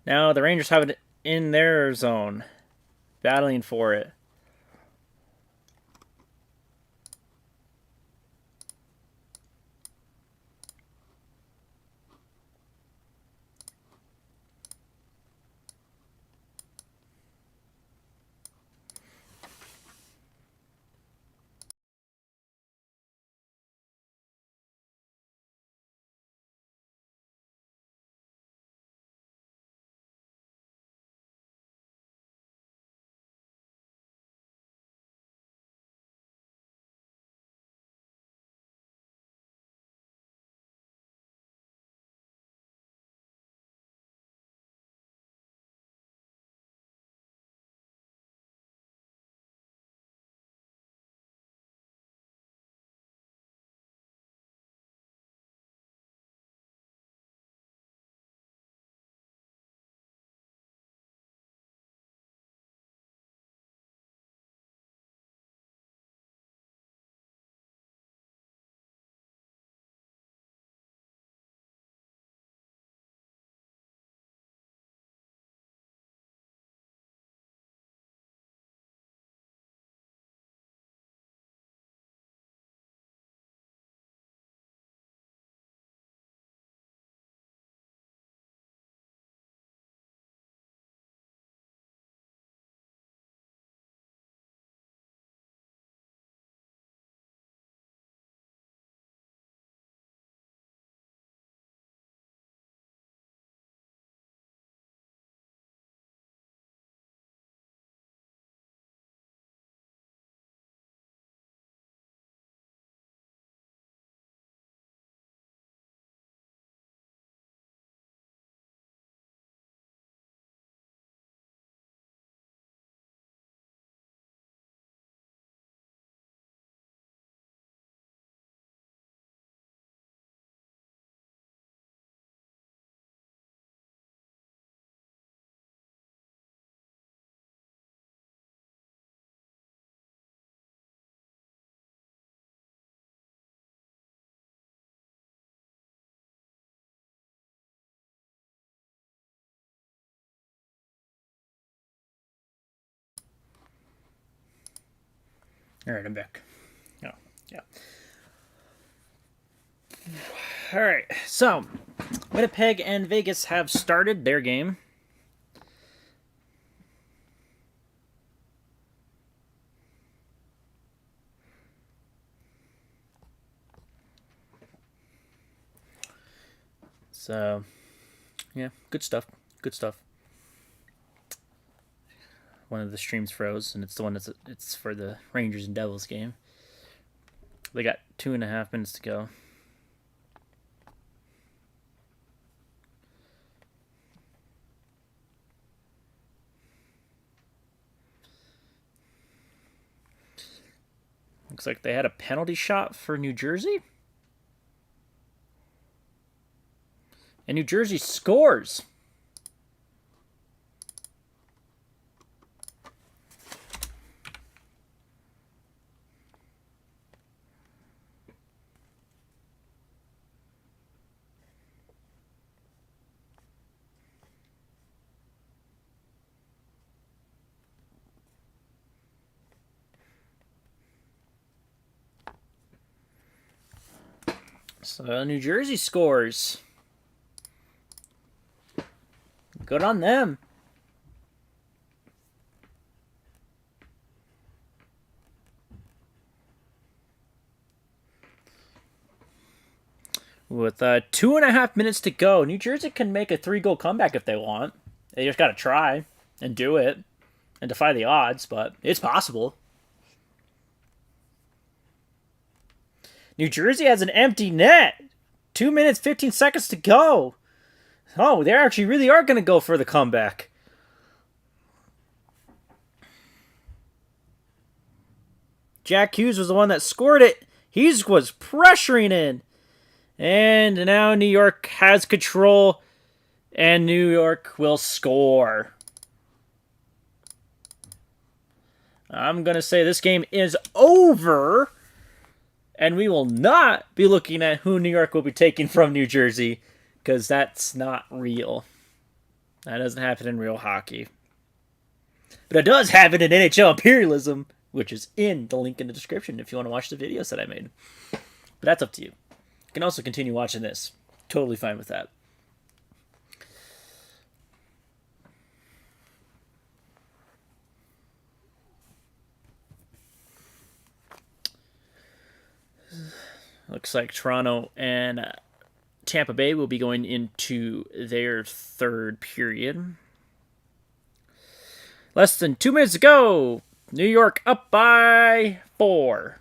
now the Rangers have it in their zone. Battling for it. All right, I'm back. Oh, yeah. All right, so Winnipeg and Vegas have started their game. So, yeah, good stuff. Good stuff. One of the streams froze, and it's the one it's for the Rangers and Devils game. They got 2.5 minutes to go. Looks like they had a penalty shot for New Jersey. And New Jersey scores. So New Jersey scores. Good on them. With 2.5 minutes to go, New Jersey can make a 3-goal comeback if they want. They just got to try and do it and defy the odds, but it's possible. New Jersey has an empty net. 2 minutes, 15 seconds to go. Oh, they actually really are going to go for the comeback. Jack Hughes was the one that scored it. He was pressuring in. And now New York has control. And New York will score. I'm going to say this game is over. And we will not be looking at who New York will be taking from New Jersey. Because that's not real. That doesn't happen in real hockey. But it does happen in NHL Imperialism. Which is in the link in the description if you want to watch the videos that I made. But that's up to you. You can also continue watching this. Totally fine with that. Looks like Toronto and Tampa Bay will be going into their third period. Less than 2 minutes to go. New York up by 4.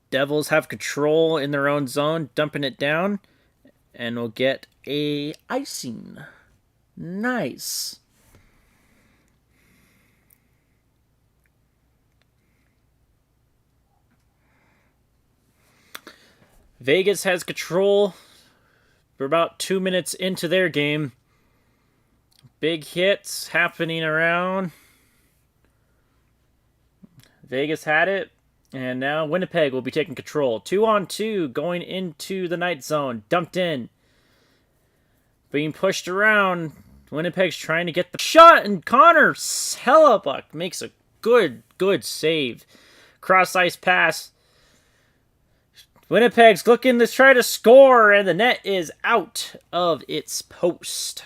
Devils have control in their own zone, dumping it down, and will get a icing. Nice. Vegas has control. We're about 2 minutes into their game. Big hits happening around. Vegas had it. And now Winnipeg will be taking control. 2-on-2 going into the night zone. Dumped in. Being pushed around. Winnipeg's trying to get the shot. And Connor Hellebuck makes a good save. Cross-ice pass. Winnipeg's looking to try to score, and the net is out of its post.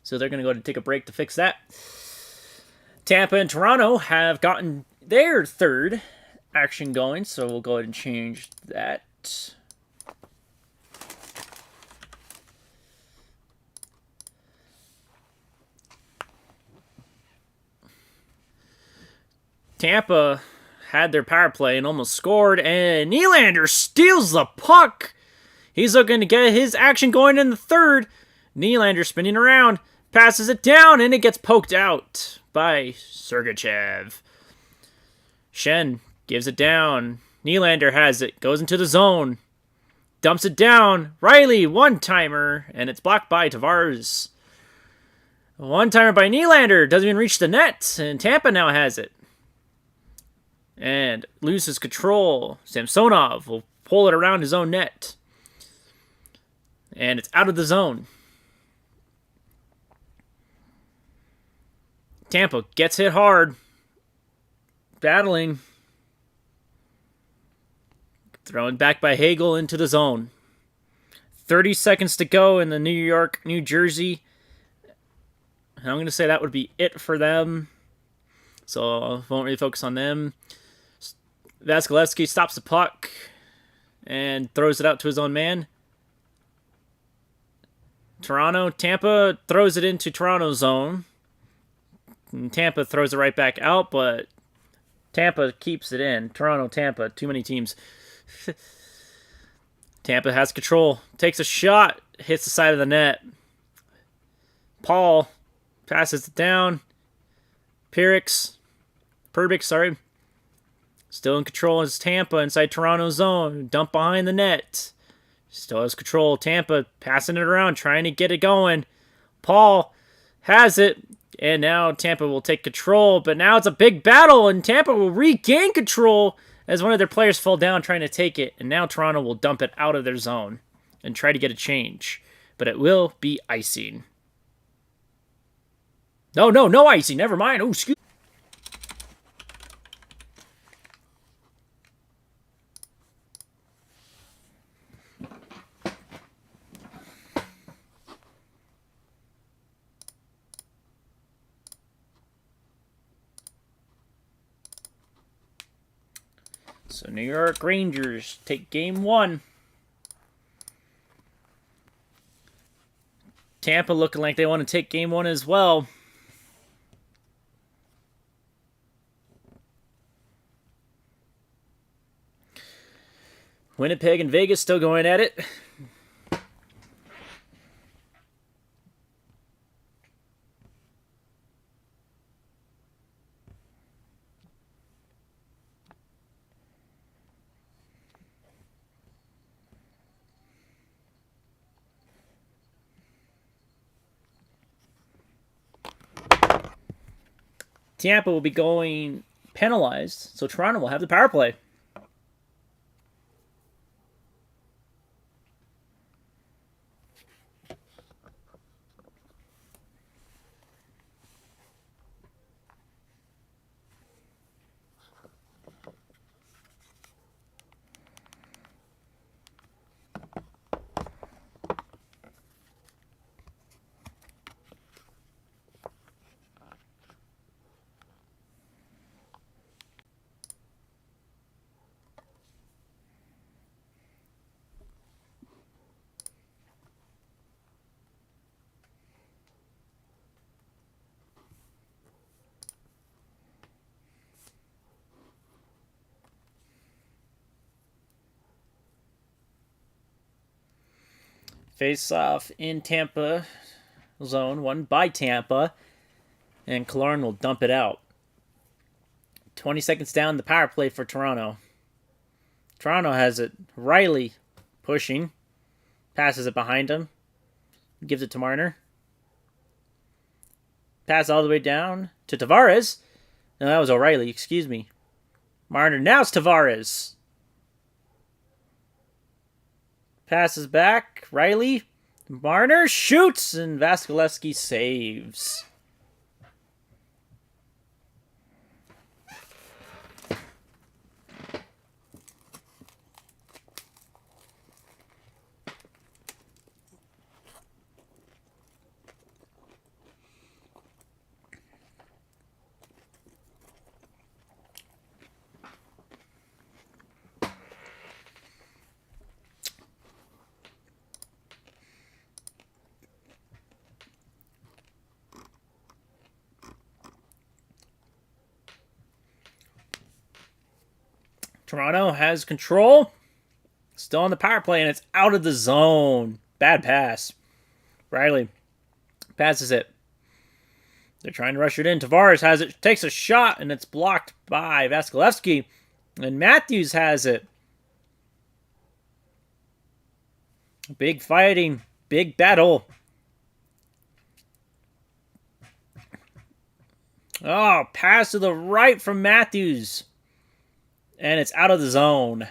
So they're going to go to take a break to fix that. Tampa and Toronto have gotten their third action going, so we'll go ahead and change that. Tampa had their power play and almost scored, and Nylander steals the puck. He's looking to get his action going in the third. Nylander spinning around, passes it down, and it gets poked out by Sergachev. Shen gives it down. Nylander has it, goes into the zone, dumps it down. Riley, one-timer, and it's blocked by Tavares. One-timer by Nylander, doesn't even reach the net, and Tampa now has it. And loses control. Samsonov will pull it around his own net. And it's out of the zone. Tampa gets hit hard. Battling. Thrown back by Hagel into the zone. 30 seconds to go in the New York, New Jersey. And I'm going to say that would be it for them. So I won't really focus on them. Vasilevsky stops the puck and throws it out to his own man. Tampa throws it into Toronto's zone. And Tampa throws it right back out, but Tampa keeps it in. Tampa, too many teams. Tampa has control. Takes a shot. Hits the side of the net. Paul passes it down. Perbix, still in control is Tampa inside Toronto's zone. Dump behind the net. Still has control. Tampa passing it around, trying to get it going. Paul has it, and now Tampa will take control, but now it's a big battle, and Tampa will regain control as one of their players fell down trying to take it, and now Toronto will dump it out of their zone and try to get a change, but it will be icing. No icing. Never mind. Oh, excuse. So New York Rangers take game 1. Tampa looking like they want to take game 1 as well. Winnipeg and Vegas still going at it. Tampa will be going penalized, so Toronto will have the power play. Face off in Tampa zone, won by Tampa, and Killorn will dump it out. 20 seconds down the power play for Toronto. Toronto has it. Riley pushing. Passes it behind him. Gives it to Marner. Pass all the way down to Tavares. No, that was O'Reilly. Excuse me. Marner. Now it's Tavares. Passes back. Riley. Marner shoots. And Vasilevsky saves. Toronto has control. Still on the power play, and it's out of the zone. Bad pass. Riley passes it. They're trying to rush it in. Tavares has it. Takes a shot, and it's blocked by Vasilevsky. And Matthews has it. Big fighting. Big battle. Oh, pass to the right from Matthews. And it's out of the zone.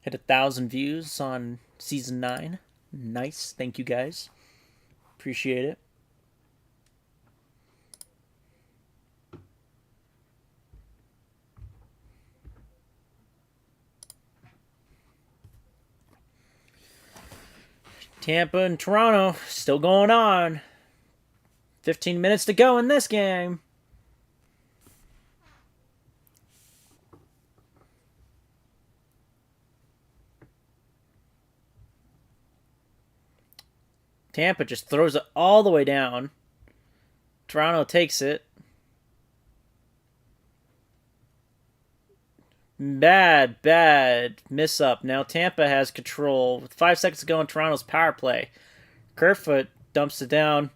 Hit 1,000 views on season 9. Nice. Thank you guys. Appreciate it. Tampa and Toronto still going on. 15 minutes to go in this game. Tampa just throws it all the way down. Toronto takes it. Bad miss up. Now Tampa has control. With 5 seconds to go in Toronto's power play. Kerfoot dumps it down.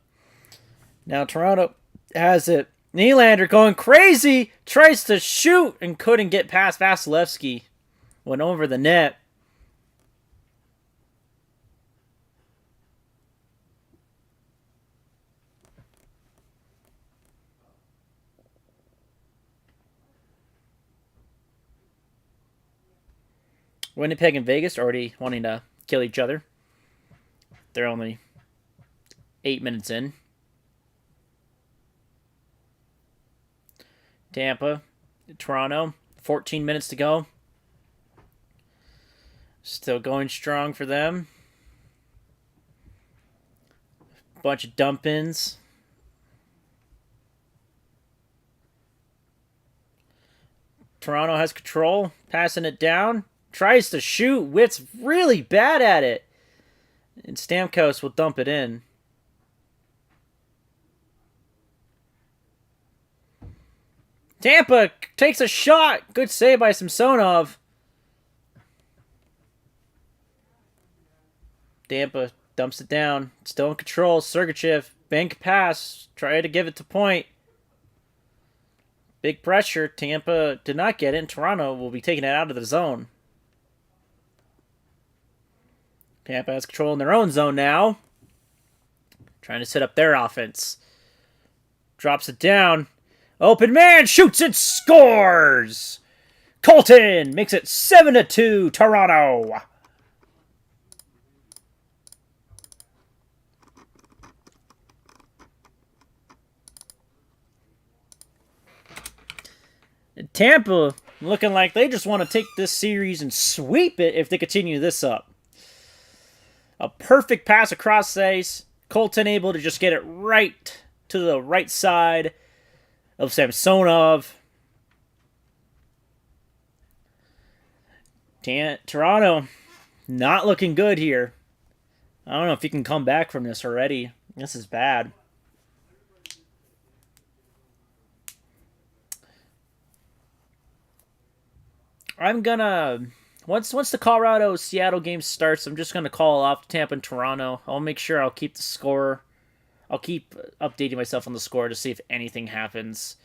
Now Toronto has it. Nylander going crazy. Tries to shoot and couldn't get past Vasilevsky. Went over the net. Winnipeg and Vegas are already wanting to kill each other. They're only 8 minutes in. Tampa, Toronto, 14 minutes to go. Still going strong for them. Bunch of dump-ins. Toronto has control, passing it down. Tries to shoot. Witt's really bad at it. And Stamkos will dump it in. Tampa takes a shot. Good save by Samsonov. Tampa dumps it down. Still in control. Sergachev. Bank pass. Try to give it to point. Big pressure. Tampa did not get it. And Toronto will be taking it out of the zone. Tampa has control in their own zone now. Trying to set up their offense. Drops it down. Open man, shoots it, scores! Colton makes it 7-2, Toronto. And Tampa looking like they just want to take this series and sweep it if they continue this up. A perfect pass across ice. Colton able to just get it right to the right side of Samsonov. Toronto not looking good here. I don't know if you can come back from this already. This is bad. I'm gonna... Once the Colorado-Seattle game starts, I'm just going to call off Tampa and Toronto. I'll make sure I'll keep the score. I'll keep updating myself on the score to see if anything happens.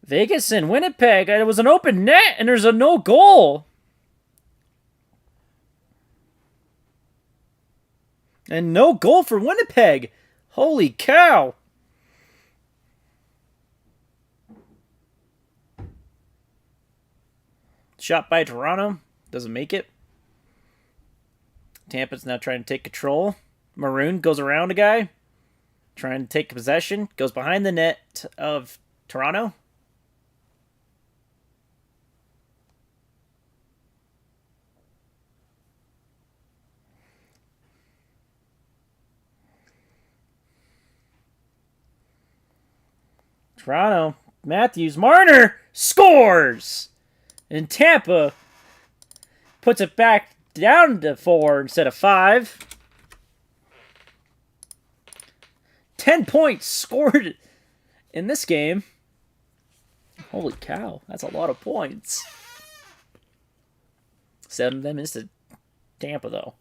Vegas and Winnipeg. It was an open net, and there's a no goal. And no goal for Winnipeg. Holy cow. Shot by Toronto. Doesn't make it. Tampa's now trying to take control. Maroon goes around a guy. Trying to take possession. Goes behind the net of Toronto. Toronto. Matthews. Marner scores! And Tampa puts it back down to 4 instead of 5. 10 points scored in this game. Holy cow, that's a lot of points. 7 of them is to Tampa, though.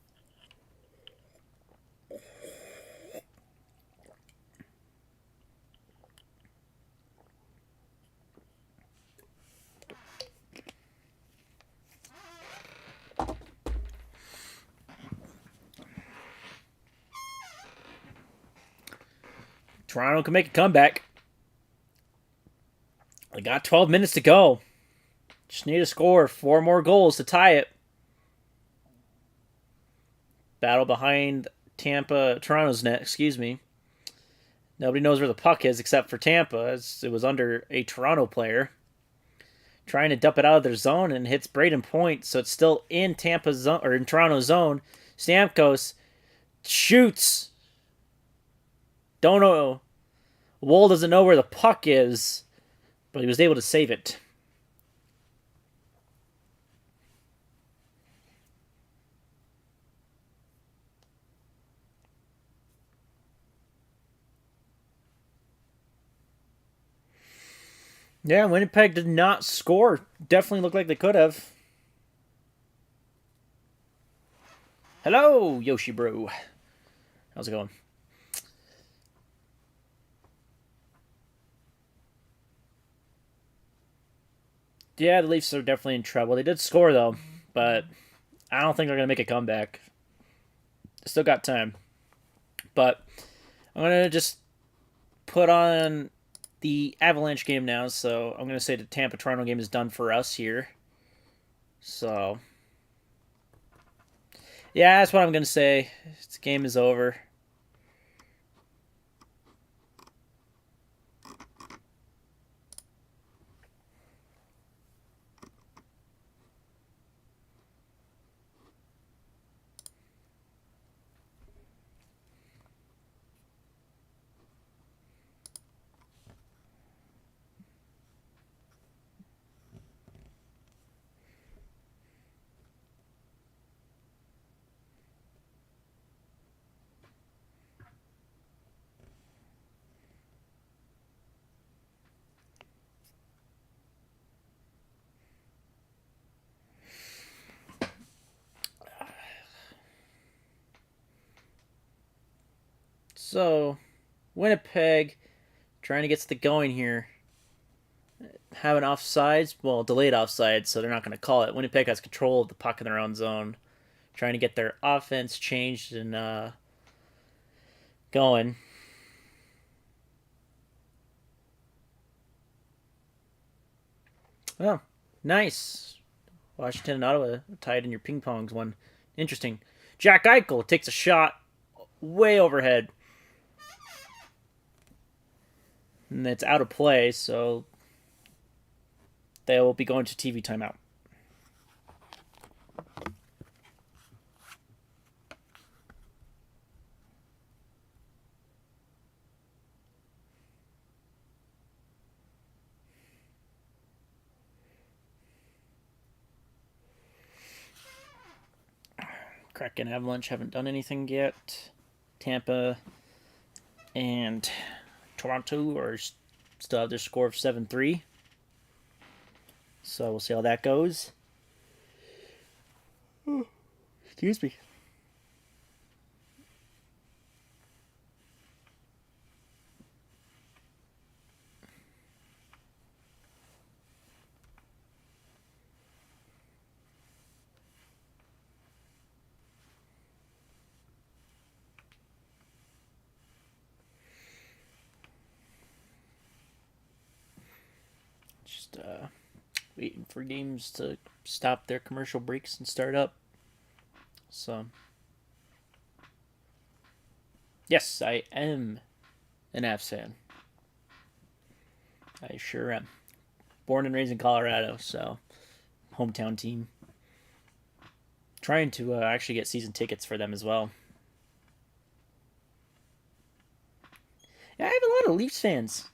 Toronto can make a comeback. got 12 minutes to go. Just need to score 4 more goals to tie it. Battle behind Toronto's net, excuse me. Nobody knows where the puck is except for Tampa, as it was under a Toronto player. Trying to dump it out of their zone and hits Braden Point, so it's still in Tampa's zone or in Toronto's zone. Stamkos shoots. Don't know. Woll doesn't know where the puck is, but he was able to save it. Yeah, Winnipeg did not score. Definitely looked like they could have. Hello, Yoshi Bro. How's it going? Yeah, the Leafs are definitely in trouble. They did score, though, but I don't think they're going to make a comeback. Still got time. But I'm going to just put on the Avalanche game now, so I'm going to say the Tampa-Toronto game is done for us here. So, yeah, that's what I'm going to say. This game is over. So, Winnipeg trying to get the going here. Having offsides, well, delayed offsides, so they're not going to call it. Winnipeg has control of the puck in their own zone, trying to get their offense changed and going. Oh, nice. Washington and Ottawa tied in your ping pongs one. Interesting. Jack Eichel takes a shot way overhead. And it's out of play, so they will be going to TV timeout. Kraken Avalanche haven't done anything yet. Tampa and Toronto are still have their score of 7-3. So we'll see how that goes. Excuse me. Just waiting for games to stop their commercial breaks and start up. So, yes, I am an Avs fan. I sure am. Born and raised in Colorado, so hometown team. Trying to actually get season tickets for them as well. Yeah, I have a lot of Leafs fans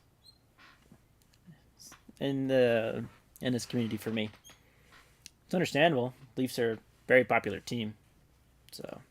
in this community for me. It's understandable. Leafs are a very popular team, so.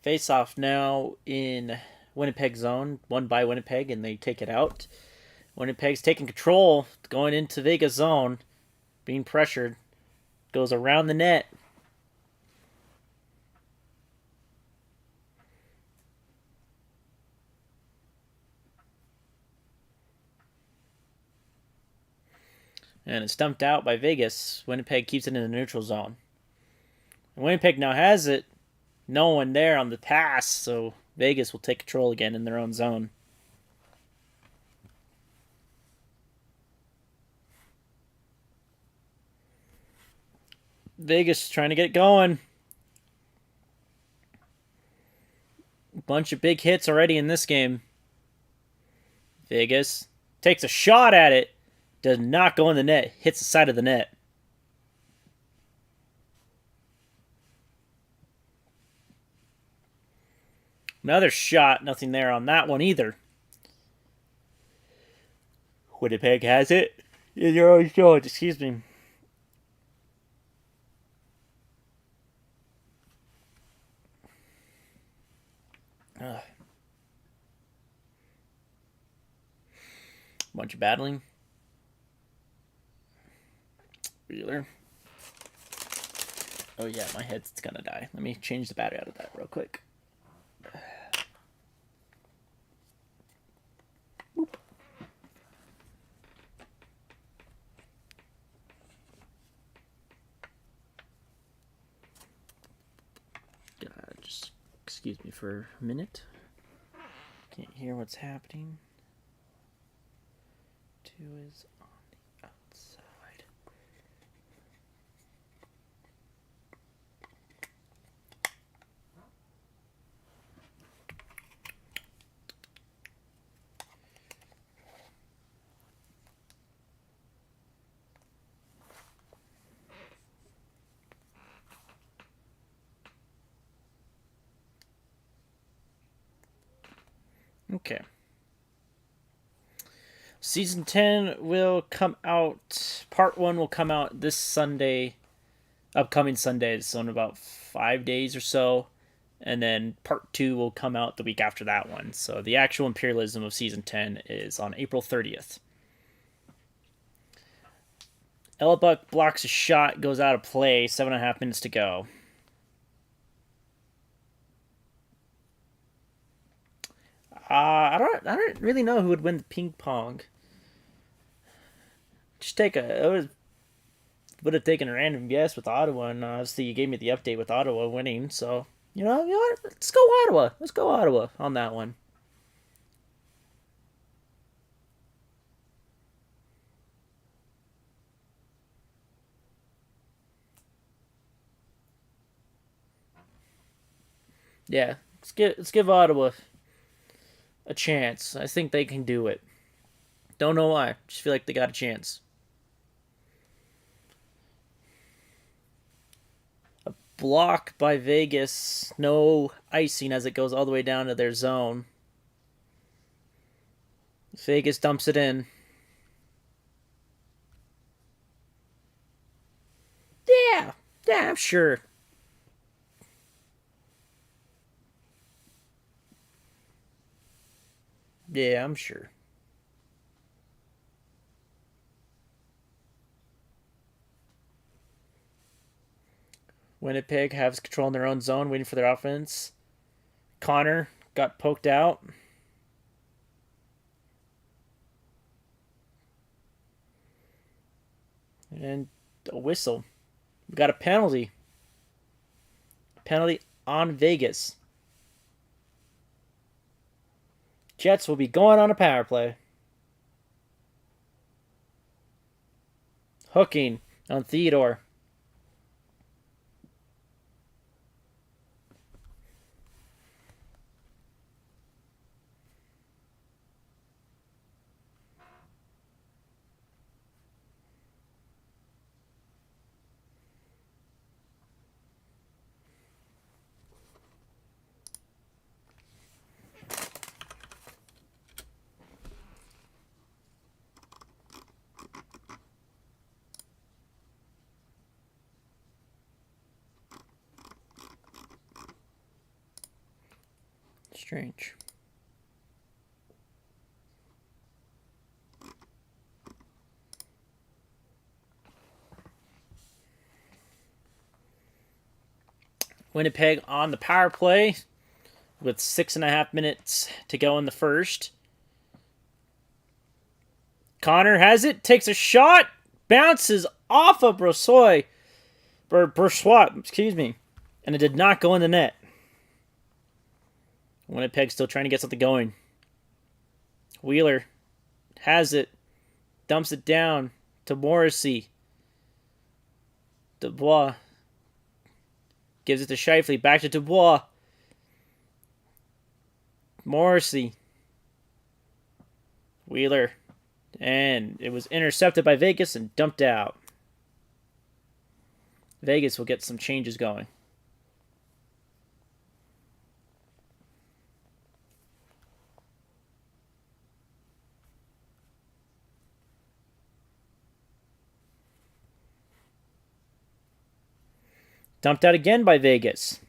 Face off now in Winnipeg zone, won by Winnipeg, and they take it out. Winnipeg's taking control, going into Vegas zone, being pressured, goes around the net. And it's dumped out by Vegas. Winnipeg keeps it in the neutral zone. And Winnipeg now has it. No one there on the pass, so Vegas will take control again in their own zone. Vegas trying to get it going. Bunch of big hits already in this game. Vegas takes a shot at it. Does not go in the net. Hits the side of the net. Another shot. Nothing there on that one either. Winnipeg has it in their own zone. Excuse me. Bunch of battling. Reeler. Oh yeah, my head's gonna die. Let me change the battery out of that real quick. Boop. Just excuse me for a minute. Can't hear what's happening. 2 is on the outside. Okay. Season 10 will come out, part 1 will come out this Sunday, upcoming Sunday, so in about 5 days or so, and then part 2 will come out the week after that one. So the actual Imperialism of Season 10 is on April 30th. Ellebuck blocks a shot, goes out of play, 7.5 minutes to go. I don't really know who would win the ping pong. Just take would have taken a random guess with Ottawa, and obviously you gave me the update with Ottawa winning. So you know what? Let's go Ottawa. Let's go Ottawa on that one. Yeah, let's give Ottawa a chance. I think they can do it. Don't know why. Just feel like they got a chance. A block by Vegas. No icing as it goes all the way down to their zone. Vegas dumps it in. Yeah, I'm sure. Yeah, I'm sure. Winnipeg has control in their own zone, waiting for their offense. Connor got poked out. And a whistle. We got a penalty. Penalty on Vegas. Jets will be going on a power play. Hooking on Theodore. Strange. Winnipeg on the power play with 6.5 minutes to go in the first. Connor has it, takes a shot, bounces off of Brossoit, excuse me, and it did not go in the net. Winnipeg still trying to get something going. Wheeler has it, dumps it down to Morrissey. Dubois gives it to Scheifele, back to Dubois. Morrissey. Wheeler. And it was intercepted by Vegas and dumped out. Vegas will get some changes going. Dumped out again by Vegas.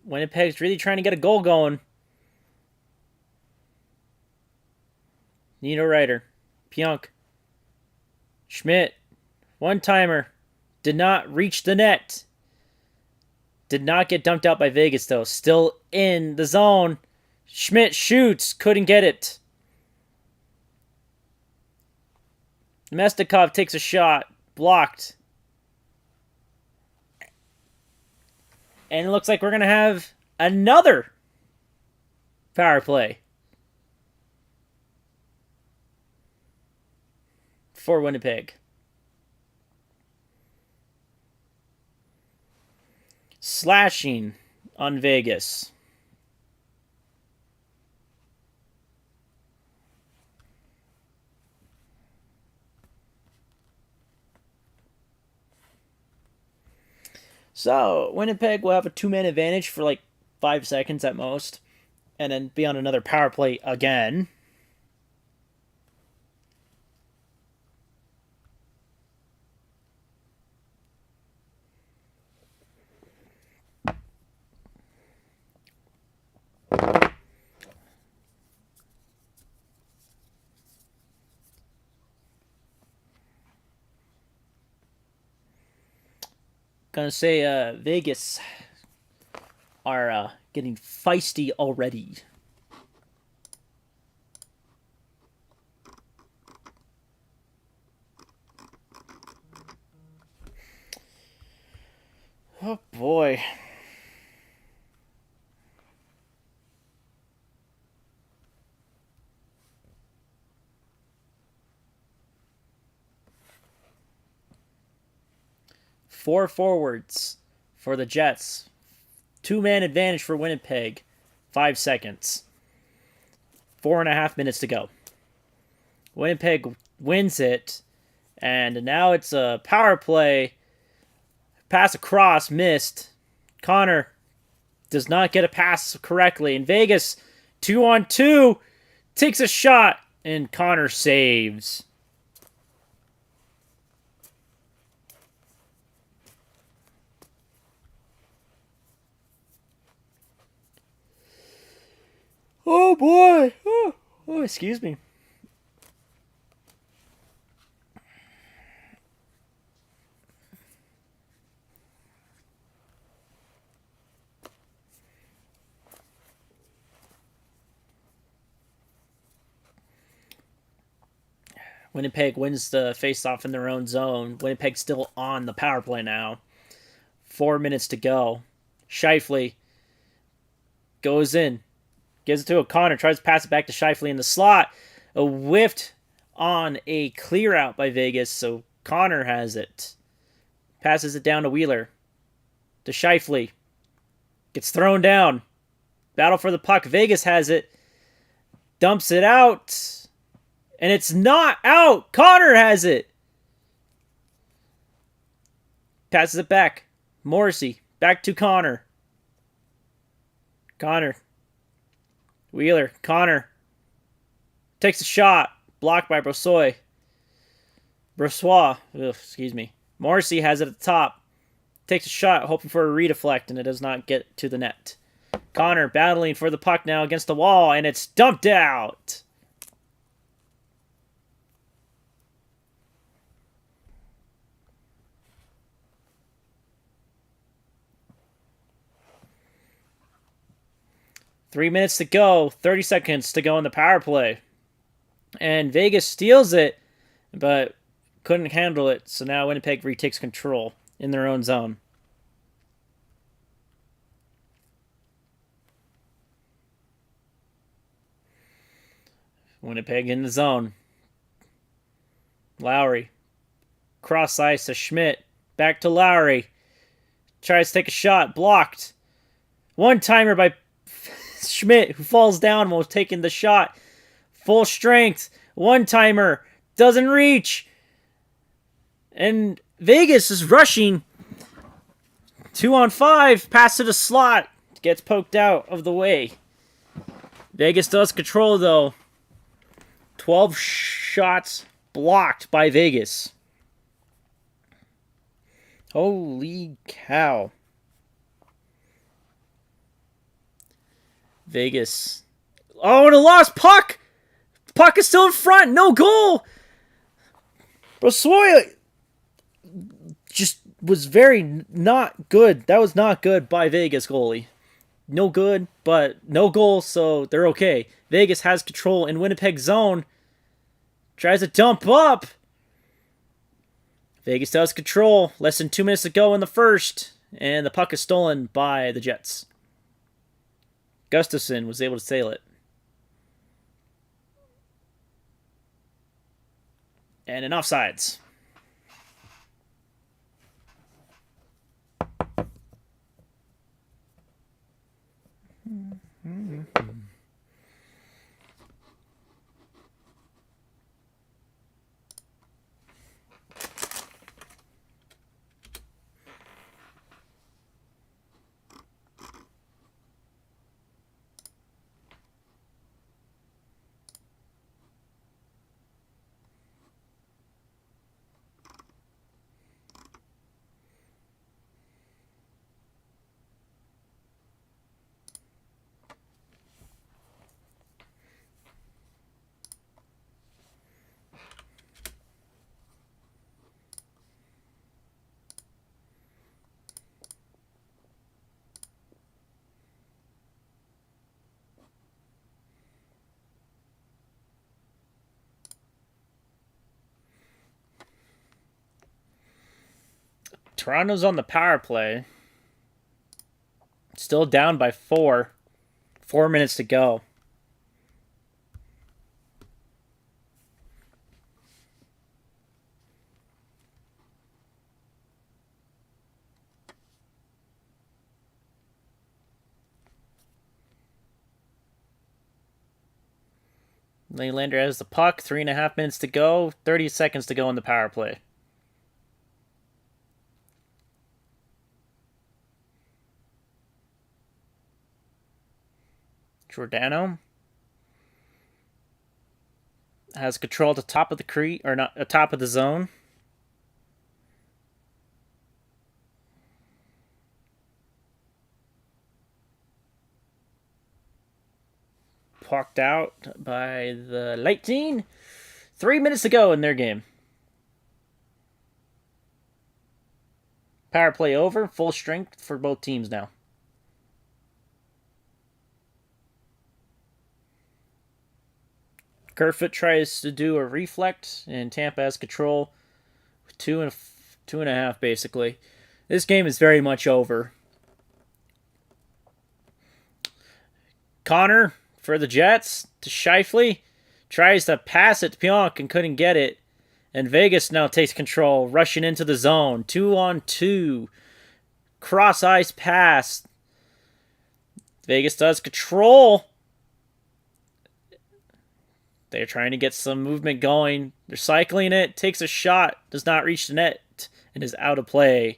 Winnipeg's really trying to get a goal going. Nino Ryder. Pionk. Schmidt. One-timer. Did not reach the net. Did not get dumped out by Vegas, though. Still in the zone. Schmidt shoots. Couldn't get it. Mestikov takes a shot. Blocked. And it looks like we're going to have another power play for Winnipeg. Slashing on Vegas. So, Winnipeg will have a 2-man advantage for like 5 seconds at most, and then be on another power play again. Gonna say Vegas are getting feisty already. Oh boy. Four forwards for the Jets. 2-man advantage for Winnipeg. 5 seconds. 4.5 minutes to go. Winnipeg wins it. And now it's a power play. Pass across, missed. Connor does not get a pass correctly. And Vegas, 2-on-2, takes a shot. And Connor saves. Oh boy! Oh, excuse me. Winnipeg wins the faceoff in their own zone. Winnipeg still on the power play now. 4 minutes to go. Scheifele goes in. Gives it to O'Connor. Tries to pass it back to Scheifele in the slot. A whiffed on a clear out by Vegas. So Connor has it. Passes it down to Wheeler. To Scheifele. Gets thrown down. Battle for the puck. Vegas has it. Dumps it out. And it's not out. Connor has it. Passes it back. Morrissey. Back to Connor. Connor. Wheeler. Connor. Takes a shot. Blocked by Brossois. Excuse me. Morrissey has it at the top. Takes a shot, hoping for a redeflect, and it does not get to the net. Connor battling for the puck now against the wall, and it's dumped out. Three minutes to go, 30 seconds to go in the power play. And Vegas steals it, but couldn't handle it, so now Winnipeg retakes control in their own zone. Winnipeg in the zone. Lowry. Cross ice to Schmidt. Back to Lowry. Tries to take a shot. Blocked. One-timer by Schmidt, who falls down while taking the shot. Full strength. One-timer. Doesn't reach. And Vegas is rushing. 2-on-5. Pass to the slot. Gets poked out of the way. Vegas does control, though. 12 shots blocked by Vegas. Holy cow. Vegas. Oh, and a lost puck! Puck is still in front. No goal! Brossois just was very not good. That was not good by Vegas goalie. No good, but no goal, so they're okay. Vegas has control in Winnipeg zone. Tries to dump up. Vegas does control. Less than 2 minutes to go in the first. And the puck is stolen by the Jets. Gustafson was able to sail it. And an offsides. Toronto's on the power play. Still down by 4. 4 minutes to go. Nylander has the puck. 3.5 minutes to go. 30 seconds to go in the power play. Giordano has control at the top of the or not, top of the zone. Pucked out by the Lightning. 3 minutes to go in their game. Power play over. Full strength for both teams now. Kerfoot tries to do a reflect, and Tampa has control. 2.5 basically. This game is very much over. Connor for the Jets to Scheifele. Tries to pass it to Pionk and couldn't get it. And Vegas now takes control, rushing into the zone. 2-on-2. Cross ice pass. Vegas does control. They're trying to get some movement going. They're cycling it. Takes a shot. Does not reach the net. And is out of play.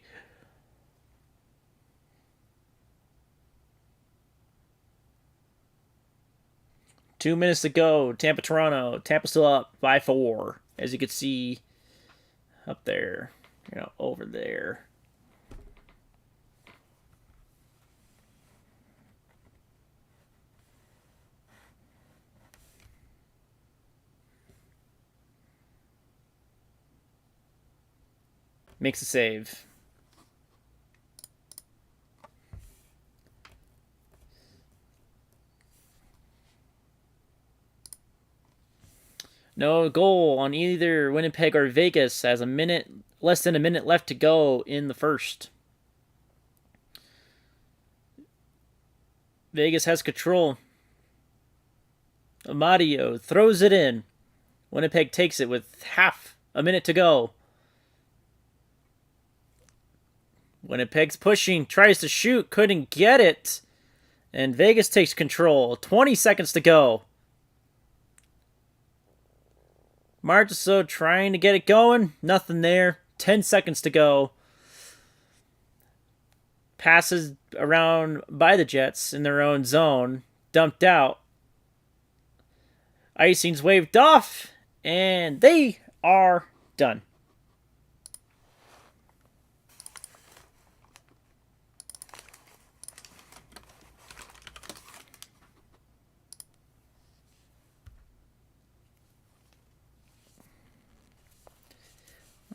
Two minutes to go. Tampa, Toronto. Tampa still up by 4. As you can see up there. Over there. Makes a save. No goal on either Winnipeg or Vegas as less than a minute left to go in the first. Vegas has control. Amadio throws it in. Winnipeg takes it with half a minute to go. Winnipeg's pushing, tries to shoot, couldn't get it. And Vegas takes control. 20 seconds to go. Marchessault trying to get it going. Nothing there. 10 seconds to go. Passes around by the Jets in their own zone. Dumped out. Icing's waved off. And they are done.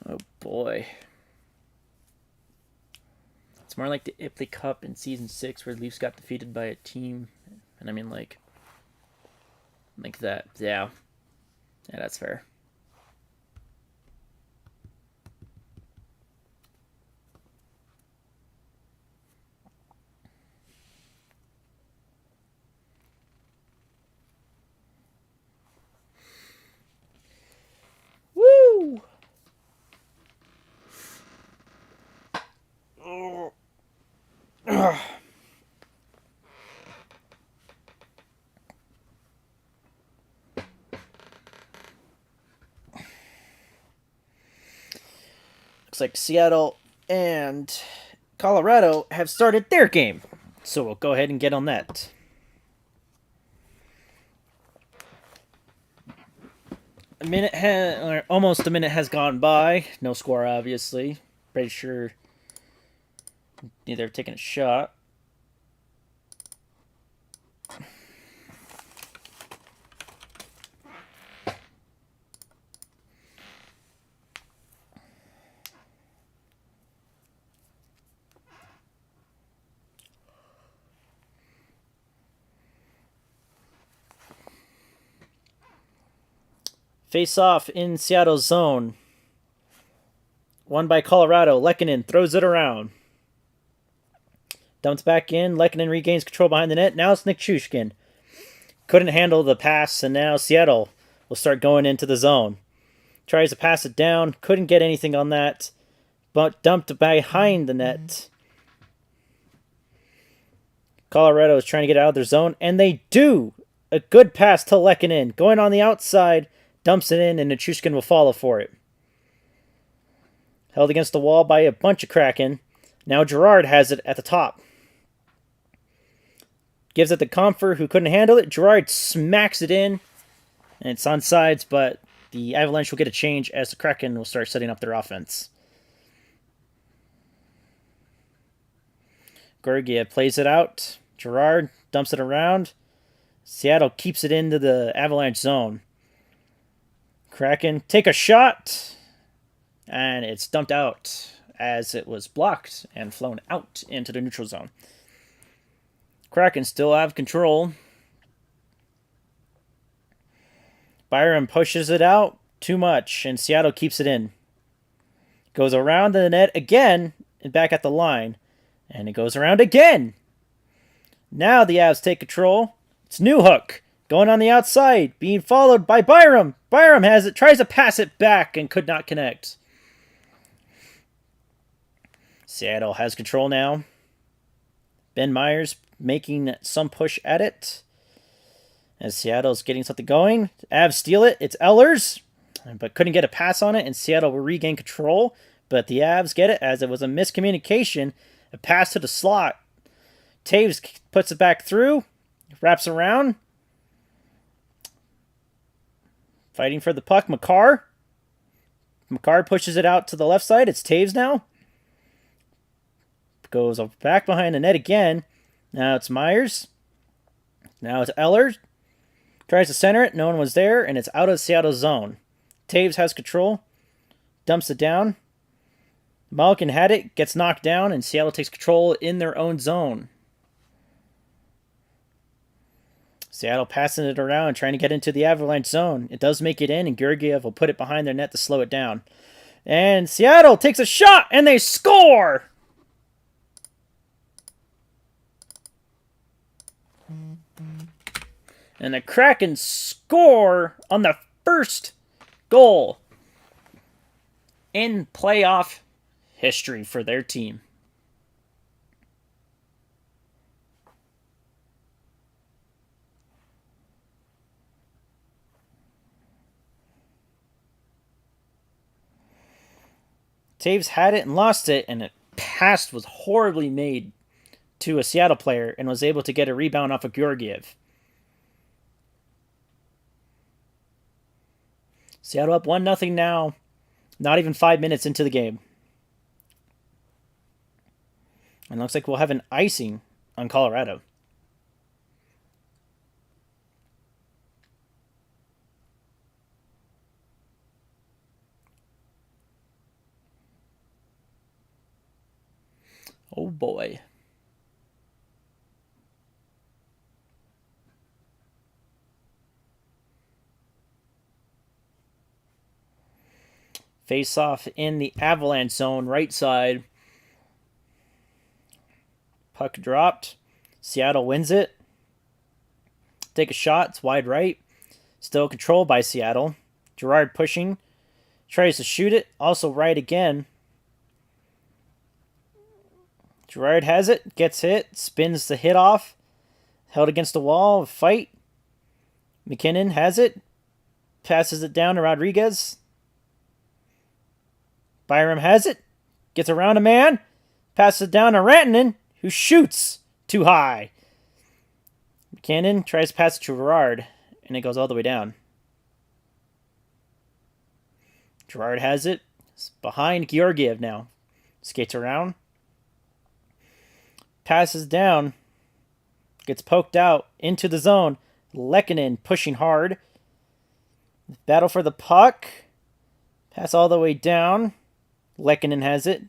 Oh boy. It's more like the Imperialism Cup in Season 6 where the Leafs got defeated by a team. And I mean like that. Yeah. Yeah, that's fair. Woo! Looks like Seattle and Colorado have started their game. So we'll go ahead and get on that. Almost a minute has gone by. No score, obviously. Pretty sure neither have taken a shot. Face off in Seattle's zone. Won by Colorado. Lehkonen throws it around. Dumped back in. Lehkonen regains control behind the net. Now it's Nichushkin. Couldn't handle the pass, and now Seattle will start going into the zone. Tries to pass it down. Couldn't get anything on that, but dumped behind the net. Colorado is trying to get out of their zone, and they do. A good pass to Lehkonen. Going on the outside. Dumps it in, and Nichushkin will follow for it. Held against the wall by a bunch of Kraken. Now Gerard has it at the top. Gives it to Comfer, who couldn't handle it. Gerard smacks it in, and it's on sides, but the Avalanche will get a change as the Kraken will start setting up their offense. Georgiev plays it out. Gerard dumps it around. Seattle keeps it into the Avalanche zone. Kraken take a shot, and it's dumped out as it was blocked and flown out into the neutral zone. Kraken still have control. Byram pushes it out too much, and Seattle keeps it in. Goes around the net again and back at the line, and it goes around again. Now the Avs take control. It's Newhook. Going on the outside, being followed by Byram. Byram has it, tries to pass it back, and could not connect. Seattle has control now. Ben Myers making some push at it. As Seattle's getting something going, Avs steal it. It's Ehlers, but couldn't get a pass on it, and Seattle will regain control. But the Avs get it as it was a miscommunication. A pass to the slot. Taves puts it back through, wraps around. Fighting for the puck, Makar. Makar pushes it out to the left side. It's Taves now. Goes back behind the net again. Now it's Myers. Now it's Ehlers. Tries to center it. No one was there, and it's out of Seattle's zone. Taves has control. Dumps it down. Malkin had it. Gets knocked down, and Seattle takes control in their own zone. Seattle passing it around, trying to get into the Avalanche zone. It does make it in, and Georgiev will put it behind their net to slow it down. And Seattle takes a shot, and they score! And the Kraken score on the first goal in playoff history for their team. Taves had it and lost it, and a pass was horribly made to a Seattle player and was able to get a rebound off of Georgiev. Seattle up 1-0 now. Not even 5 minutes into the game. And looks like we'll have an icing on Colorado. Oh boy. Face off in the Avalanche zone, right side. Puck dropped. Seattle wins it. Take a shot. It's wide right. Still controlled by Seattle. Girard pushing. Tries to shoot it. Also right again. Girard has it. Gets hit. Spins the hit off. Held against the wall. Fight. McKinnon has it. Passes it down to Rodriguez. Byram has it. Gets around a man. Passes it down to Rantanen, who shoots too high. McKinnon tries to pass it to Girard, and it goes all the way down. Girard has it. It's behind Georgiev now. Skates around. Passes down. Gets poked out into the zone. Lehkonen pushing hard. Battle for the puck. Pass all the way down. Lehkonen has it.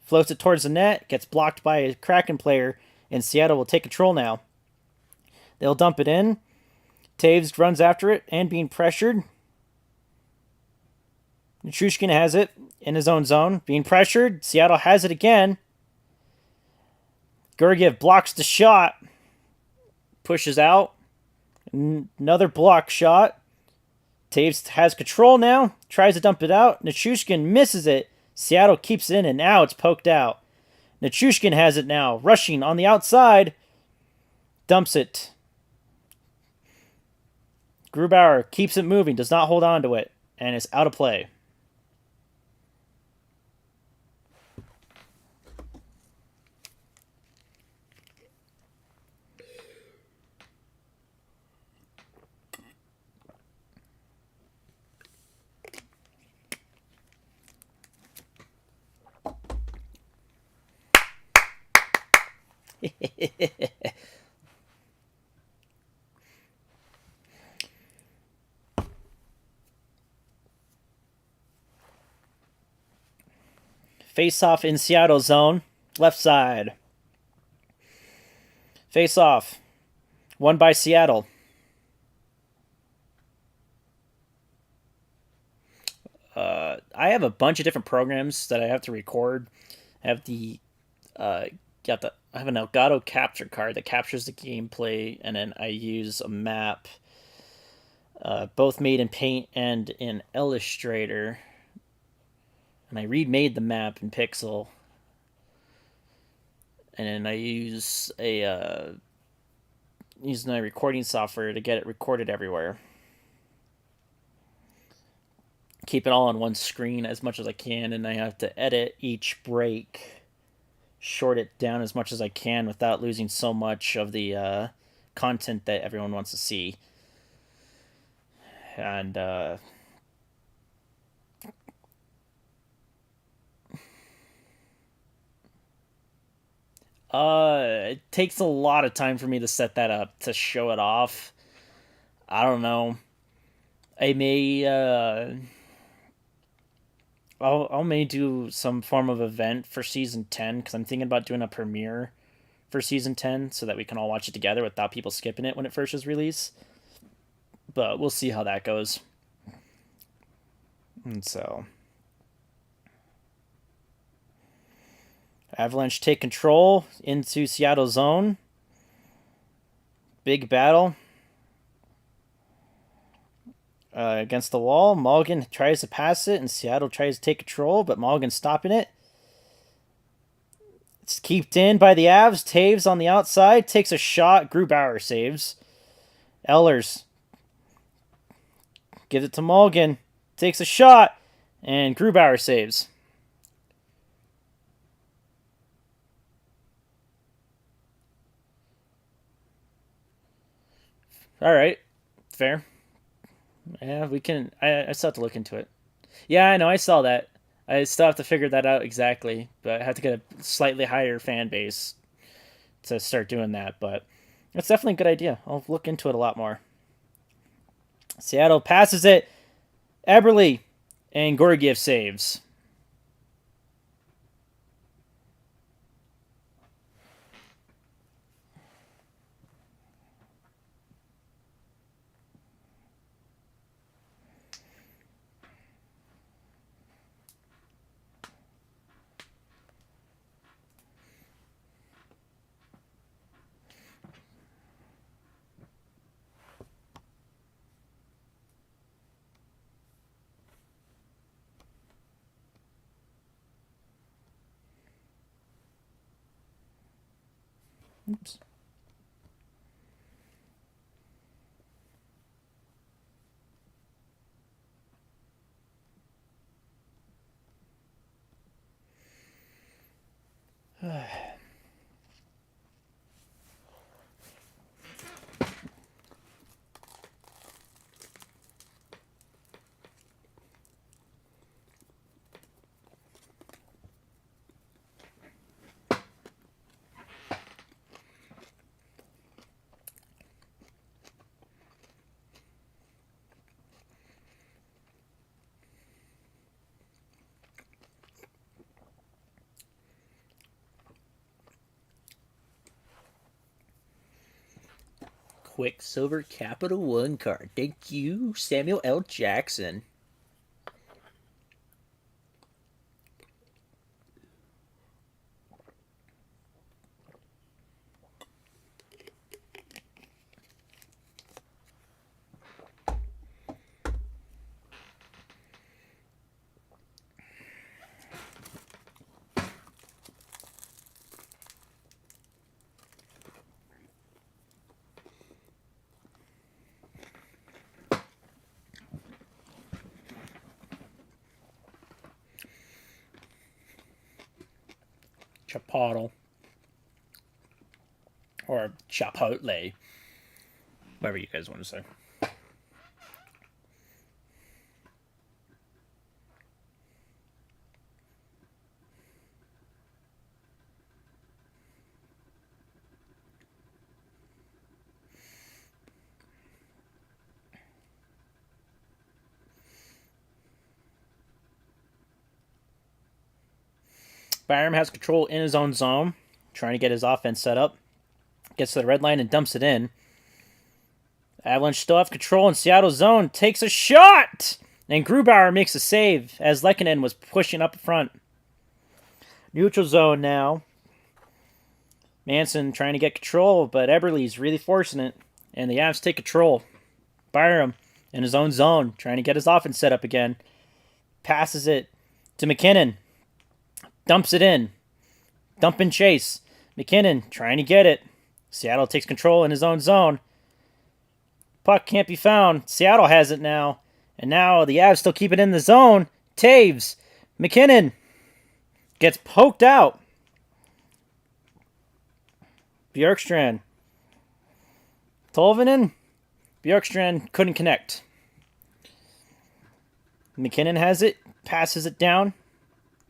Floats it towards the net. Gets blocked by a Kraken player. And Seattle will take control now. They'll dump it in. Taves runs after it and being pressured. Nichushkin has it in his own zone. Being pressured. Seattle has it again. Georgiev blocks the shot. Pushes out. Another block shot. Taves has control now. Tries to dump it out. Nichushkin misses it. Seattle keeps it in, and now it's poked out. Nichushkin has it now. Rushing on the outside. Dumps it. Grubauer keeps it moving. Does not hold on to it. And it's out of play. Face off in Seattle zone. Left side. Face off. Won by Seattle. I have a bunch of different programs that I have to record. I have I have an Elgato capture card that captures the gameplay, and then I use a map, both made in Paint and in Illustrator. And I remade the map in Pixel. And then I use a using my recording software to get it recorded everywhere. Keep it all on one screen as much as I can, and I have to edit each break, short it down as much as I can without losing so much of the content that everyone wants to see. And it takes a lot of time for me to set that up, to show it off. I don't know. I may I'll may do some form of event for season 10 because I'm thinking about doing a premiere for season 10 so that we can all watch it together without people skipping it when it first is released. But we'll see how that goes. And so Avalanche take control into Seattle zone. Big battle. Against the wall. Mulligan tries to pass it, and Seattle tries to take control, but Mulligan's stopping it. It's kept in by the Avs. Taves on the outside takes a shot. Grubauer saves. Ehlers gives it to Mulligan. Takes a shot, and Grubauer saves. All right, fair. Yeah, we can. I still have to look into it. Yeah, I know. I saw that. I still have to figure that out exactly, but I have to get a slightly higher fan base to start doing that. But it's definitely a good idea. I'll look into it a lot more. Seattle passes it. Eberle and Georgiev saves. Oops. Quicksilver Capital One card. Thank you, Samuel L. Jackson. Chipotle. Or Chipotle. Whatever you guys want to say. Byram has control in his own zone, trying to get his offense set up. Gets to the red line and dumps it in. Avalanche still have control in Seattle's zone. Takes a shot! And Grubauer makes a save as Lehkonen was pushing up front. Neutral zone now. Manson trying to get control, but Eberle's really forcing it. And the Avs take control. Byram in his own zone, trying to get his offense set up again. Passes it to McKinnon. Dumps it in. Dump and chase. McKinnon trying to get it. Seattle takes control in his own zone. Puck can't be found. Seattle has it now. And now the Avs still keep it in the zone. Taves. McKinnon gets poked out. Bjorkstrand. Tolvanen. Bjorkstrand couldn't connect. McKinnon has it. Passes it down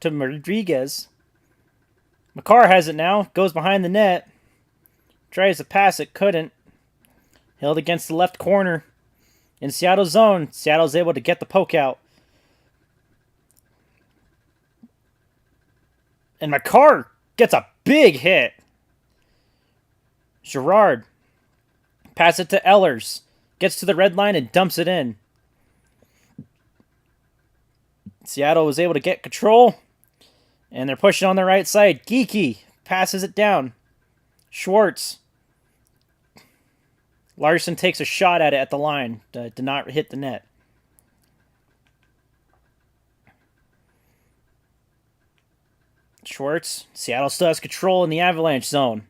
to Rodriguez. Makar has it now. Goes behind the net. Tries to pass it. Couldn't. Held against the left corner. In Seattle's zone. Seattle's able to get the poke out. And Makar gets a big hit. Girard. Pass it to Ehlers. Gets to the red line and dumps it in. Seattle was able to get control. And they're pushing on the right side. Geeky passes it down. Schwartz. Larson takes a shot at it at the line. Did not hit the net. Schwartz. Seattle still has control in the Avalanche zone.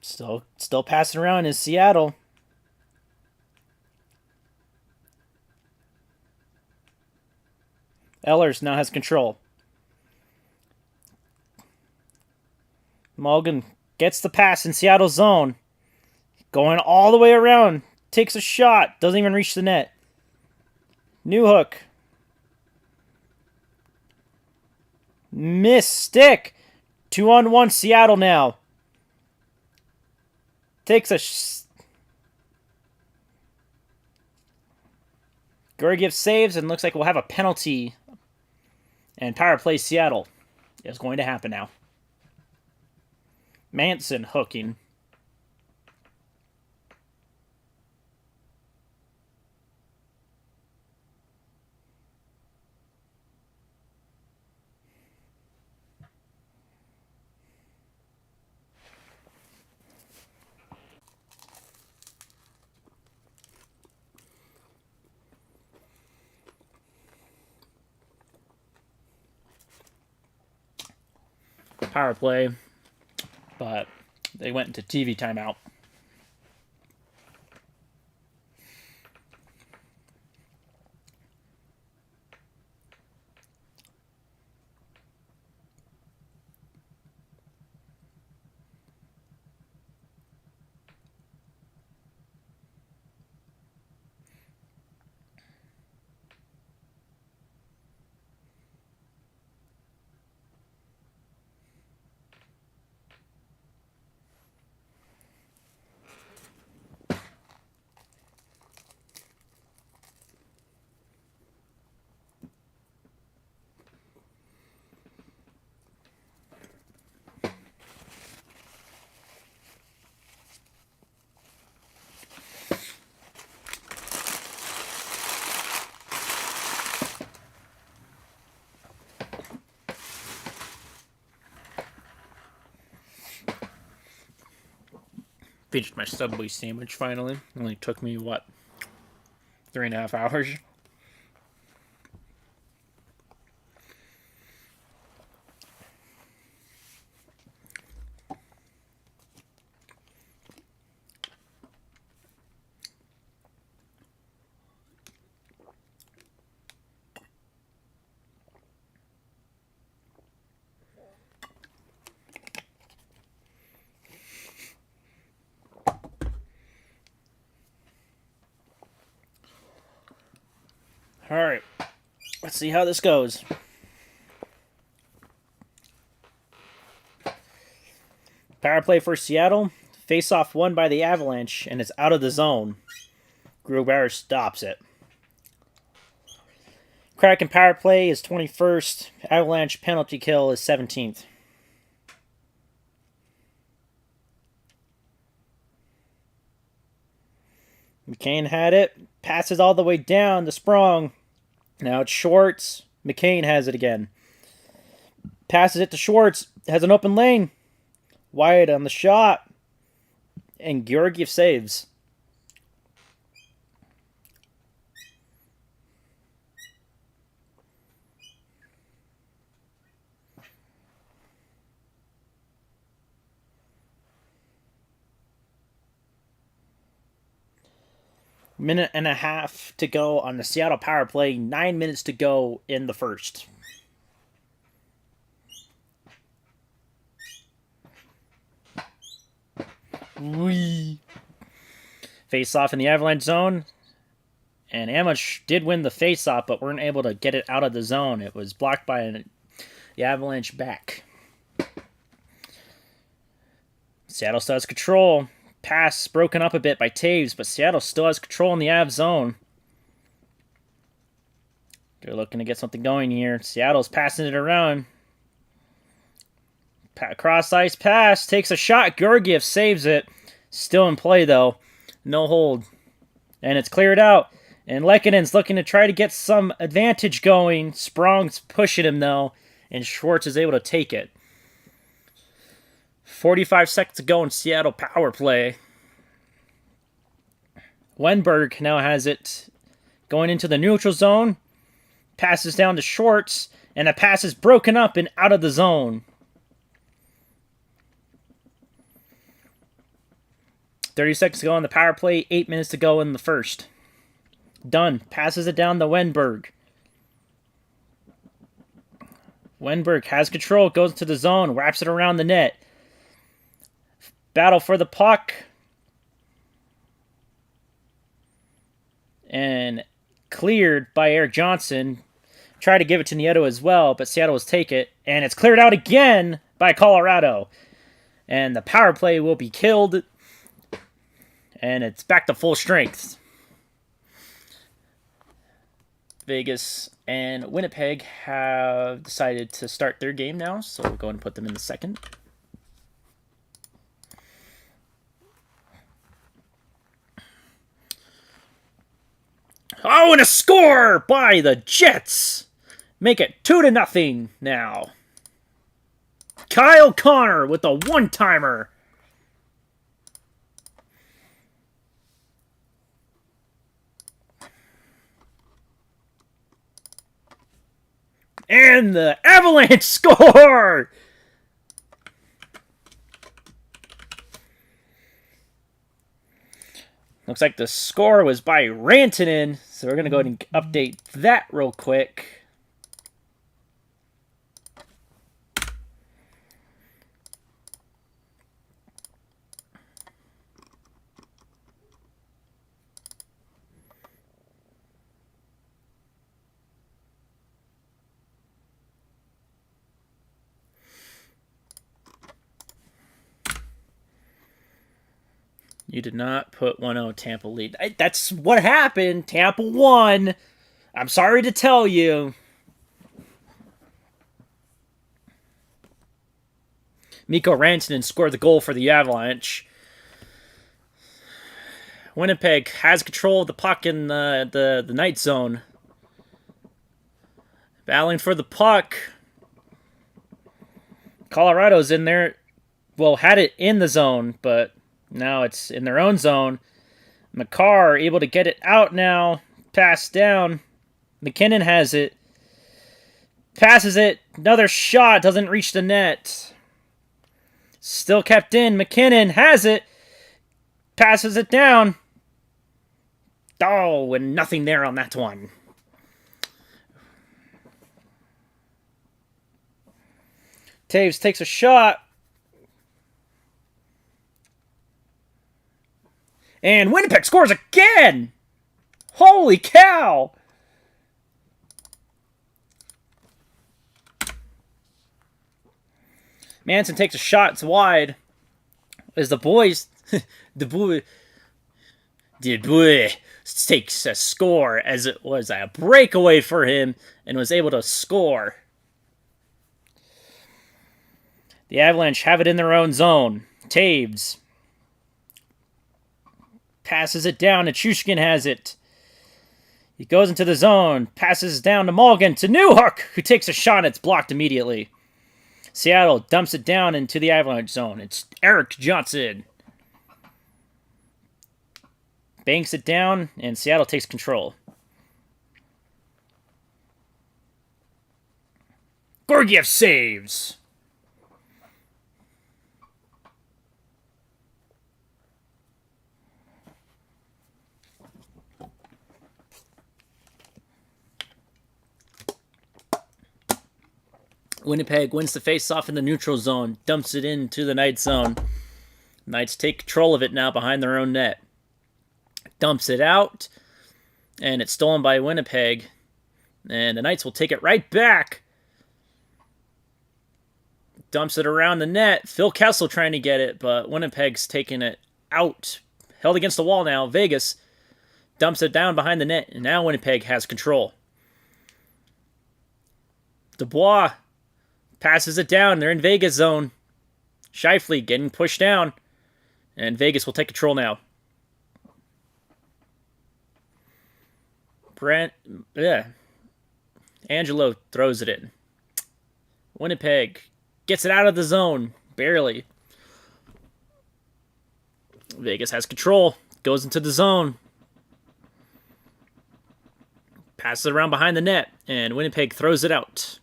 Still passing around in Seattle. Ehlers now has control. Mulligan gets the pass in Seattle's zone. Going all the way around. Takes a shot. Doesn't even reach the net. Newhook. Miss stick. 2-on-1 Seattle now. Takes a... Georgiev saves and looks like we'll have a penalty. And power play Seattle is going to happen now. Manson hooking. Power play, but they went into TV timeout. Finished my Subway sandwich finally. It only took me, 3.5 hours? Alright, let's see how this goes. Power play for Seattle. Face-off won by the Avalanche, and it's out of the zone. Grubauer stops it. Kraken power play is 21st. Avalanche penalty kill is 17th. McCain had it. Passes all the way down to Sprong. Now it's Schwartz. McCain has it again. Passes it to Schwartz. Has an open lane. Wyatt on the shot. And Georgiev saves. Minute and a half to go on the Seattle power play. 9 minutes to go in the first. Whee. Face off in the Avalanche zone. And Avalanche did win the face off, but weren't able to get it out of the zone. It was blocked by the Avalanche back. Seattle still has control. Pass broken up a bit by Taves, but Seattle still has control in the Av zone. They're looking to get something going here. Seattle's passing it around. Cross ice pass. Takes a shot. Georgiev saves it. Still in play, though. No hold. And it's cleared out. And Lekkonen's looking to try to get some advantage going. Sprong's pushing him, though. And Schwartz is able to take it. 45 seconds to go in Seattle power play. Wenberg now has it going into the neutral zone. Passes down to Schwartz. And the pass is broken up and out of the zone. 30 seconds to go on the power play. 8 minutes to go in the first. Dunn passes it down to Wenberg. Wenberg has control. Goes into the zone. Wraps it around the net. Battle for the puck. And cleared by Eric Johnson. Tried to give it to Nieto as well, but Seattle will take it. And it's cleared out again by Colorado. And the power play will be killed. And it's back to full strength. Vegas and Winnipeg have decided to start their game now, so we'll go and put them in the second. Oh, and a score by the Jets! Make it 2-0 now. Kyle Connor with a one-timer. And the Avalanche score! Looks like the score was by Rantanen, so we're going to go ahead and update that real quick. You did not put 1-0 Tampa lead. That's what happened. Tampa won. I'm sorry to tell you. Mikko Rantanen scored the goal for the Avalanche. Winnipeg has control of the puck in the night zone. Battling for the puck. Colorado's in there. Well, had it in the zone, but now it's in their own zone. McCarr able to get it out now. Pass down. McKinnon has it. Passes it. Another shot. Doesn't reach the net. Still kept in. McKinnon has it. Passes it down. Oh, and nothing there on that one. Taves takes a shot. And Winnipeg scores again! Holy cow! Manson takes a shot. It's wide. As the boys... the boy takes a score as it was a breakaway for him and was able to score. The Avalanche have it in their own zone. Taves passes it down, and Chushkin has it. He goes into the zone, passes down to Mulligan, to Newhook, who takes a shot, and it's blocked immediately. Seattle dumps it down into the Avalanche zone. It's Eric Johnson. Banks it down, and Seattle takes control. Georgiev saves. Winnipeg wins the face-off in the neutral zone, dumps it into the Knights zone. Knights take control of it now behind their own net. Dumps it out, and it's stolen by Winnipeg. And the Knights will take it right back. Dumps it around the net. Phil Kessel trying to get it, but Winnipeg's taking it out. Held against the wall now. Vegas dumps it down behind the net, and now Winnipeg has control. Dubois passes it down. They're in Vegas zone. Scheifele getting pushed down, and Vegas will take control now. Angelo throws it in. Winnipeg gets it out of the zone, barely. Vegas has control, goes into the zone. Passes it around behind the net, and Winnipeg throws it out.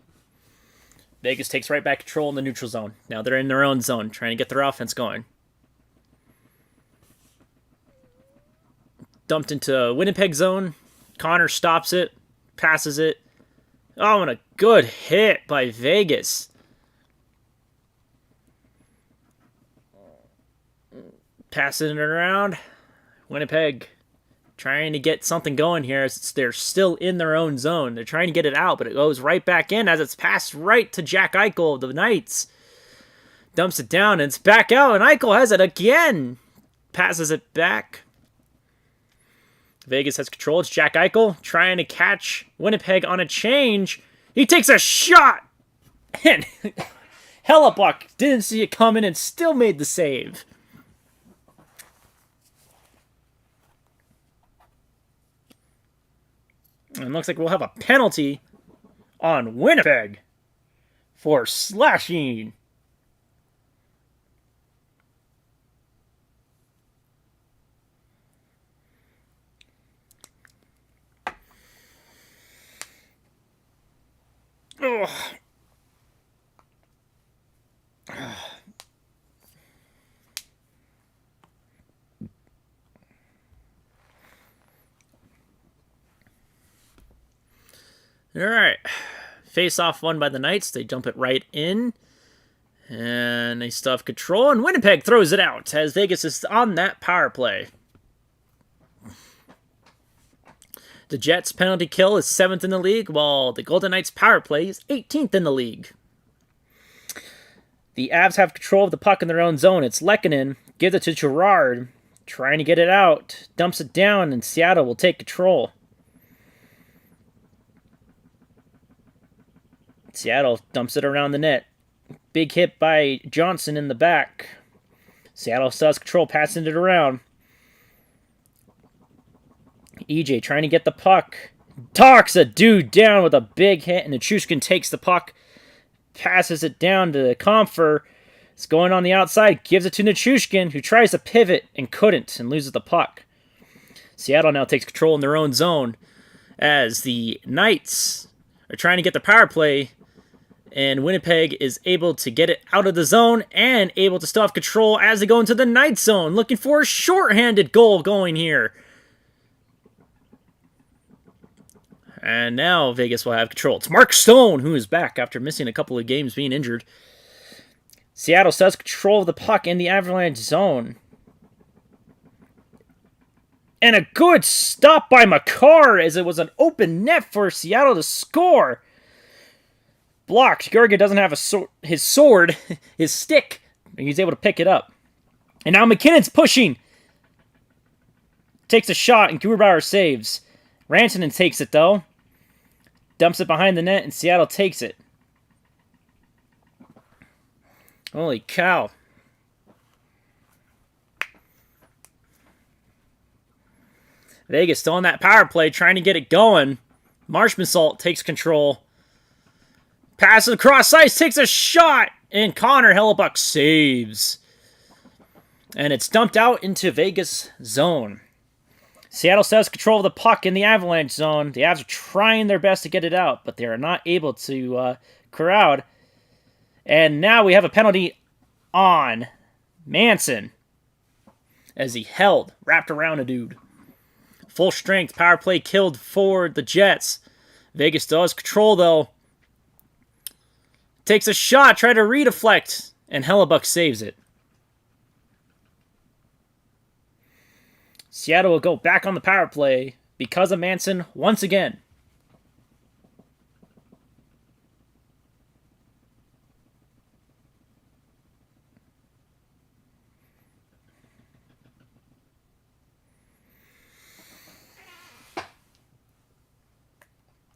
Vegas takes right back control in the neutral zone. Now they're in their own zone, trying to get their offense going. Dumped into Winnipeg zone. Connor stops it, passes it. Oh, and a good hit by Vegas. Passing it around. Winnipeg trying to get something going here as they're still in their own zone. They're trying to get it out, but it goes right back in as it's passed right to Jack Eichel of the Knights. Dumps it down, and it's back out, and Eichel has it again. Passes it back. Vegas has control. It's Jack Eichel trying to catch Winnipeg on a change. He takes a shot! And Hellebuck didn't see it coming and still made the save. And it looks like we'll have a penalty on Winnipeg for slashing. Ugh. All right. Face-off won by the Knights. They dump it right in. And they still have control. And Winnipeg throws it out as Vegas is on that power play. The Jets' penalty kill is 7th in the league, while the Golden Knights' power play is 18th in the league. The Avs have control of the puck in their own zone. It's Lehkonen. Gives it to Girard. Trying to get it out. Dumps it down, and Seattle will take control. Seattle dumps it around the net. Big hit by Johnson in the back. Seattle still has control, passing it around. EJ trying to get the puck. Talks a dude down with a big hit, and Nichushkin takes the puck. Passes it down to Comfer. It's going on the outside. Gives it to Nichushkin, who tries to pivot and couldn't and loses the puck. Seattle now takes control in their own zone as the Knights are trying to get the power play, and Winnipeg is able to get it out of the zone and able to still have control as they go into the Knights zone, looking for a shorthanded goal going here. And now Vegas will have control. It's Mark Stone who is back after missing a couple of games being injured. Seattle still has control of the puck in the Avalanche zone. And a good stop by Makar as it was an open net for Seattle to score. Blocked. Gerga doesn't have his sword, his stick, and he's able to pick it up. And now McKinnon's pushing. Takes a shot, and Grubauer saves. Rantanen takes it, though. Dumps it behind the net, and Seattle takes it. Holy cow. Vegas still on that power play, trying to get it going. Marshmansault takes control. Passes across ice, takes a shot, and Connor Hellebuck saves. And it's dumped out into Vegas zone. Seattle still has control of the puck in the Avalanche zone. The Avs are trying their best to get it out, but they are not able to corral. And now we have a penalty on Manson as he wrapped around a dude. Full strength power play killed for the Jets. Vegas still has control, though. takes a shot, try to redeflect, and Hellebuck saves it. Seattle will go back on the power play because of Manson once again.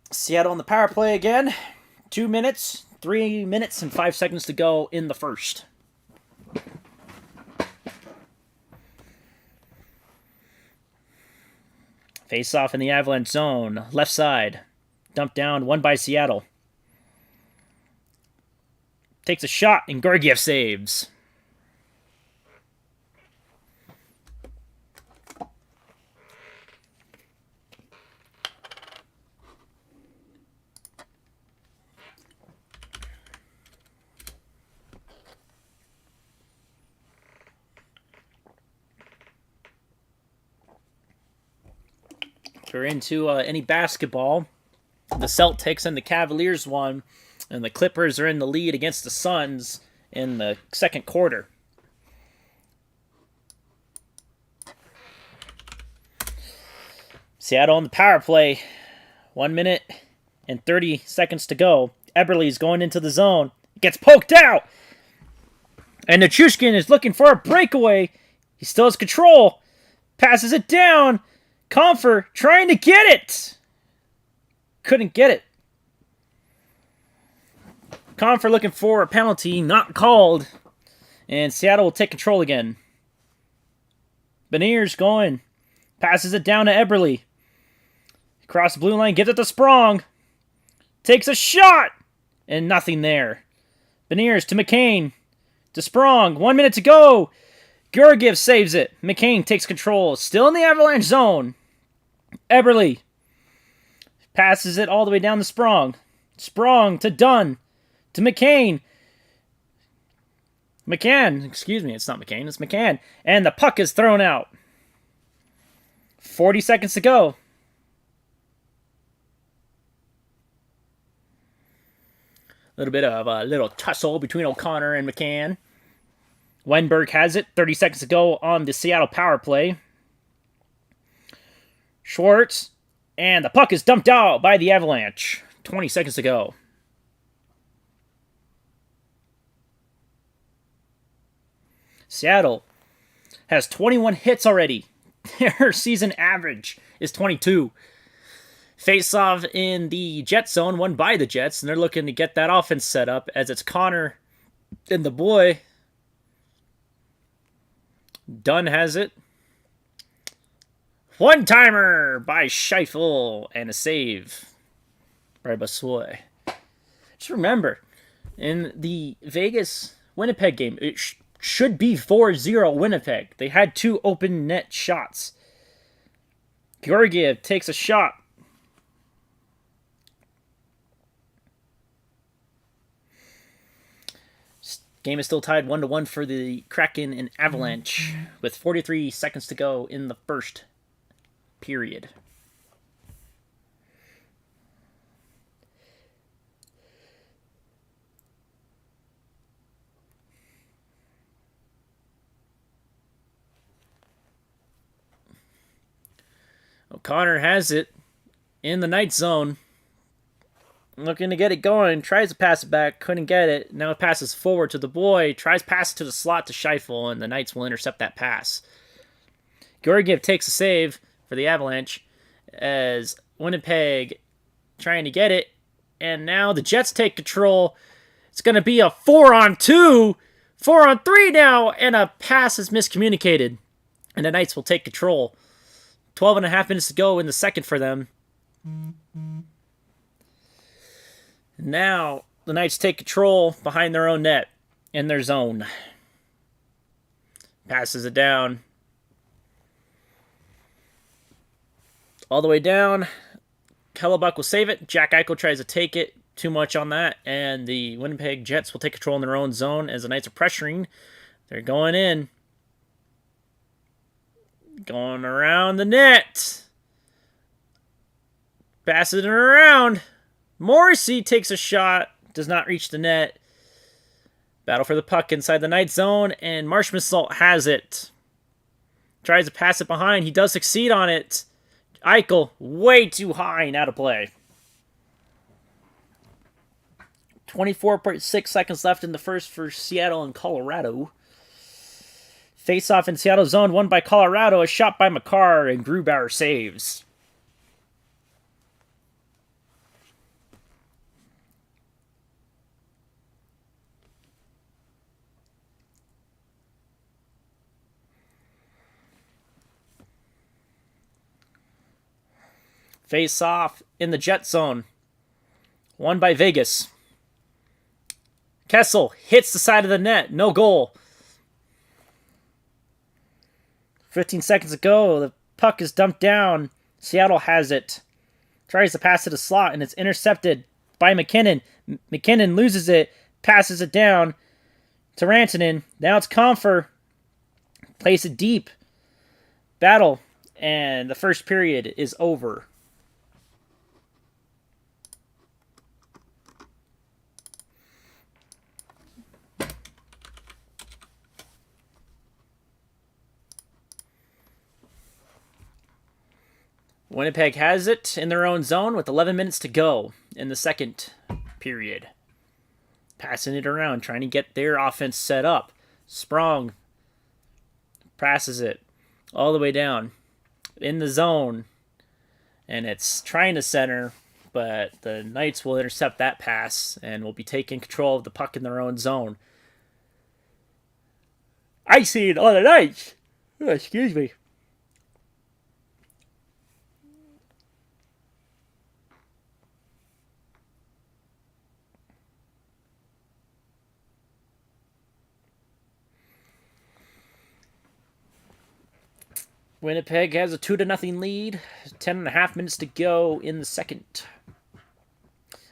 Seattle on the power play again. 2 minutes, 3 minutes, and 5 seconds to go in the first. Face off in the Avalanche zone. Left side. Dumped down. Won by Seattle. Takes a shot and Georgiev saves. If we're into any basketball, the Celtics and the Cavaliers won, and the Clippers are in the lead against the Suns in the second quarter. Seattle on the power play. 1 minute and 30 seconds to go. Eberle's going into the zone. Gets poked out. And Nichushkin is looking for a breakaway. He still has control. Passes it down. Comfer trying to get it. Couldn't get it. Comfer looking for a penalty. Not called. And Seattle will take control again. Beniers going. Passes it down to Eberle. Across the blue line. Gives it to Sprong. Takes a shot. And nothing there. Beniers to McCain. To Sprong. 1 minute to go. Georgiev saves it. McCain takes control. Still in the Avalanche zone. Eberle passes it all the way down to Sprong. Sprong to Dunn. To McCain. McCann. Excuse me, it's not McCain, it's McCann. And the puck is thrown out. 40 seconds to go. A little bit of a little tussle between O'Connor and McCann. Weinberg has it. 30 seconds to go on the Seattle power play. Schwartz. And the puck is dumped out by the Avalanche. 20 seconds to go. Seattle has 21 hits already. Their season average is 22. Face-off in the Jet zone, won by the Jets, and they're looking to get that offense set up as it's Connor and the boy. Dunn has it. One-timer by Scheifele and a save by Basoy. Just remember, in the Vegas-Winnipeg game, it should be 4-0 Winnipeg. They had 2 open net shots. Georgiev takes a shot. Game is still tied 1-1 for the Kraken and Avalanche with 43 seconds to go in the first period. O'Connor has it in the night zone. Looking to get it going. Tries to pass it back. Couldn't get it. Now it passes forward to the boy. Tries to pass it to the slot to Scheifele, and the Knights will intercept that pass. Georgiev takes a save for the Avalanche as Winnipeg trying to get it. And now the Jets take control. It's going to be a 4-on-2. 4-on-3 now. And a pass is miscommunicated. And the Knights will take control. 12 and a half minutes to go in the second for them. Now, the Knights take control behind their own net in their zone. Passes it down. All the way down. Hellebuck will save it. Jack Eichel tries to take it. Too much on that. And the Winnipeg Jets will take control in their own zone as the Knights are pressuring. They're going in. Going around the net. Passes it around. Morrissey takes a shot. Does not reach the net. Battle for the puck inside the Knight zone, and Marshmassault has it. Tries to pass it behind. He does succeed on it. Eichel, way too high and out of play. 24.6 seconds left in the first for Seattle and Colorado. Face-off in Seattle zone, won by Colorado. A shot by Makar, and Grubauer saves. Face-off in the Jet zone, won by Vegas. Kessel hits the side of the net. No goal. 15 seconds ago, the puck is dumped down. Seattle has it. Tries to pass it a slot, and it's intercepted by McKinnon. McKinnon loses it, passes it down to Rantanen. Now it's Compher. Plays it deep. Battle, and the first period is over. Winnipeg has it in their own zone with 11 minutes to go in the second period. Passing it around, trying to get their offense set up. Sprong passes it all the way down in the zone. And it's trying to center, but the Knights will intercept that pass and will be taking control of the puck in their own zone. I see it on the Knights. Oh, excuse me. Winnipeg has a 2-0 lead. 10.5 minutes to go in the second.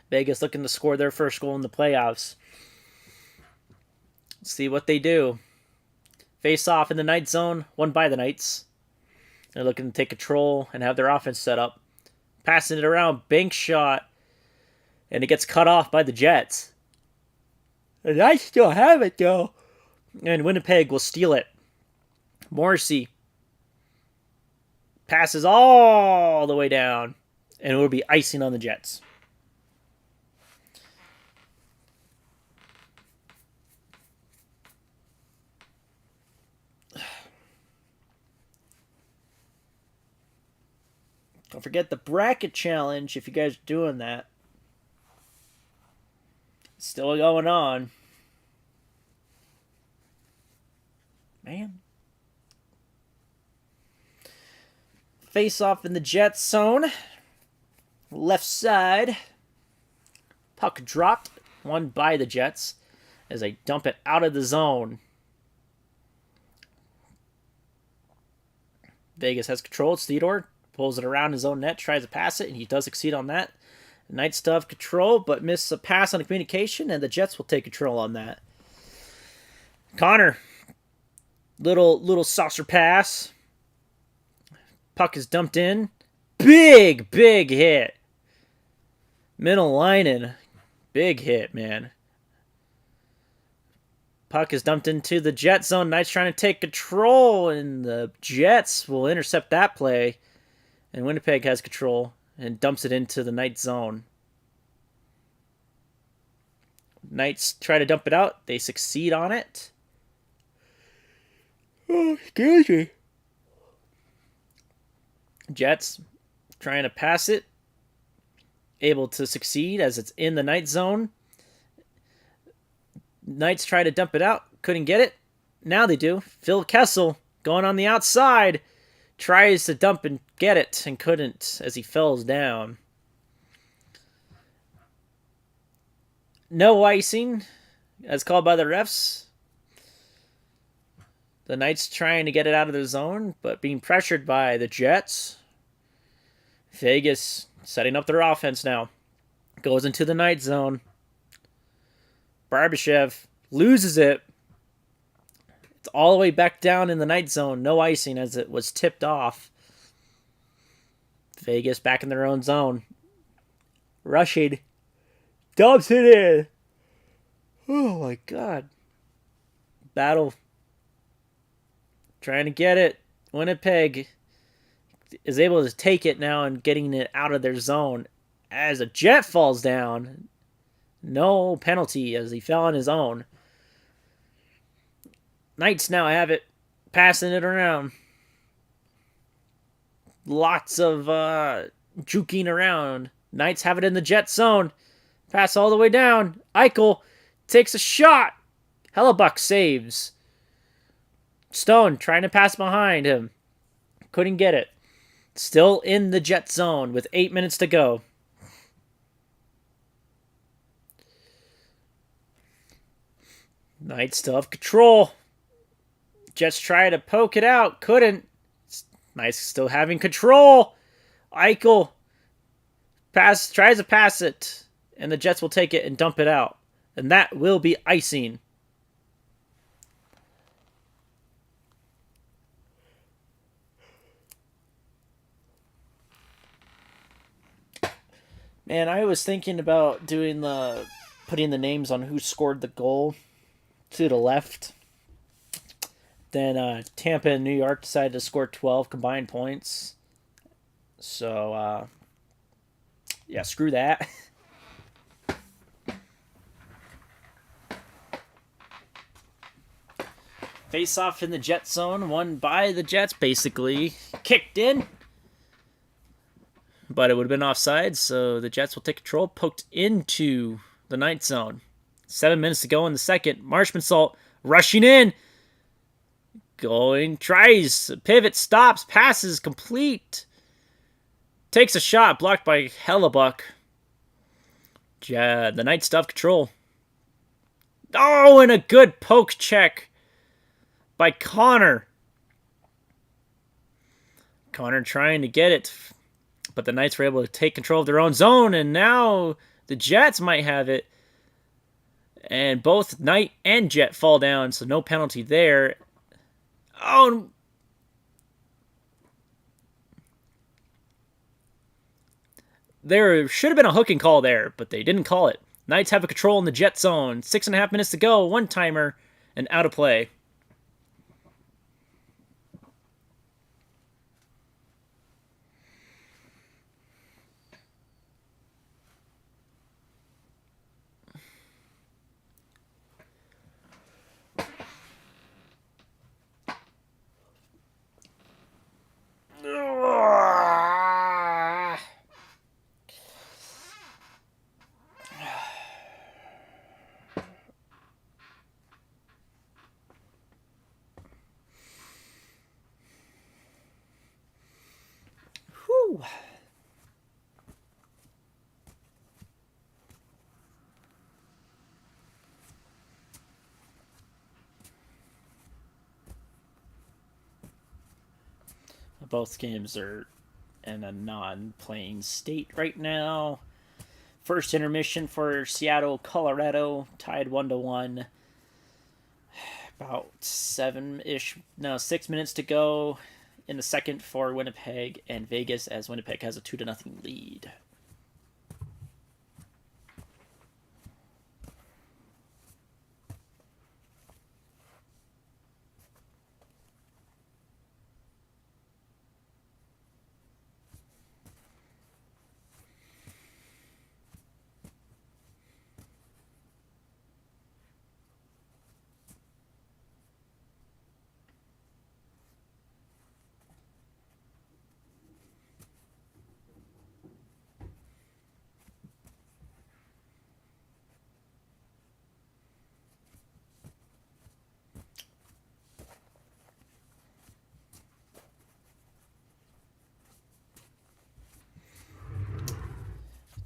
Vegas looking to score their first goal in the playoffs. Let's see what they do. Face off in the Knight zone, won by the Knights. They're looking to take control and have their offense set up. Passing it around, bank shot. And it gets cut off by the Jets. The Knights still have it though. And Winnipeg will steal it. Morrissey passes all the way down, and it will be icing on the Jets. Don't forget the bracket challenge if you guys are doing that. It's still going on. Man. Face off in the Jets zone. Left side. Puck dropped. Won by the Jets as they dump it out of the zone. Vegas has control. Theodore pulls it around his own net. Tries to pass it, and he does succeed on that. The Knights still have control, but miss a pass on the communication, and the Jets will take control on that. Connor. Little saucer pass. Puck is dumped in. Big hit. Middle lining. Big hit, man. Puck is dumped into the Jet zone. Knights trying to take control, and the Jets will intercept that play. And Winnipeg has control and dumps it into the Knight zone. Knights try to dump it out. They succeed on it. Oh, excuse me. Jets trying to pass it. Able to succeed as it's in the Knight zone. Knights try to dump it out. Couldn't get it. Now they do. Phil Kessel going on the outside. Tries to dump and get it and couldn't as he falls down. No icing as called by the refs. The Knights trying to get it out of the zone, but being pressured by the Jets. Vegas setting up their offense now. Goes into the Knight zone. Barbashev loses it. It's all the way back down in the Knight zone. No icing as it was tipped off. Vegas back in their own zone. Rushing. Dumps it in. Oh my God. Battle. Trying to get it. Winnipeg is able to take it now and getting it out of their zone as a Jet falls down. No penalty as he fell on his own. Knights now have it, passing it around. Lots of juking around. Knights have it in the Jet zone. Pass all the way down. Eichel takes a shot. Hellebuck saves. Stone trying to pass behind him. Couldn't get it. Still in the Jet zone with 8 minutes to go. Knights still have control. Jets try to poke it out. Couldn't. Knights still having control. Eichel tries to pass it. And the Jets will take it and dump it out. And that will be icing. Man, I was thinking about putting the names on who scored the goal to the left. Then Tampa and New York decided to score 12 combined points. So, yeah, screw that. Face off in the Jet zone, won by the Jets, basically. Kicked in. But it would have been offside, so the Jets will take control. Poked into the Knight zone. 7 minutes to go in the second. Marshmansault rushing in. Going, tries, pivot, stops, passes, complete. Takes a shot, blocked by Hellebuck. The Knights still have control. Oh, and a good poke check by Connor. Connor trying to get it, but the Knights were able to take control of their own zone, and now the Jets might have it. And both Knight and Jet fall down, so no penalty there. Oh, there should have been a hooking call there, but they didn't call it. Knights have a control in the Jet zone. 6.5 minutes to go. One timer and out of play. Whew. Both games are in a non-playing state right now. First intermission for Seattle, Colorado, tied 1-1. About 6 minutes to go in the second for Winnipeg and Vegas, as Winnipeg has a 2-0 lead.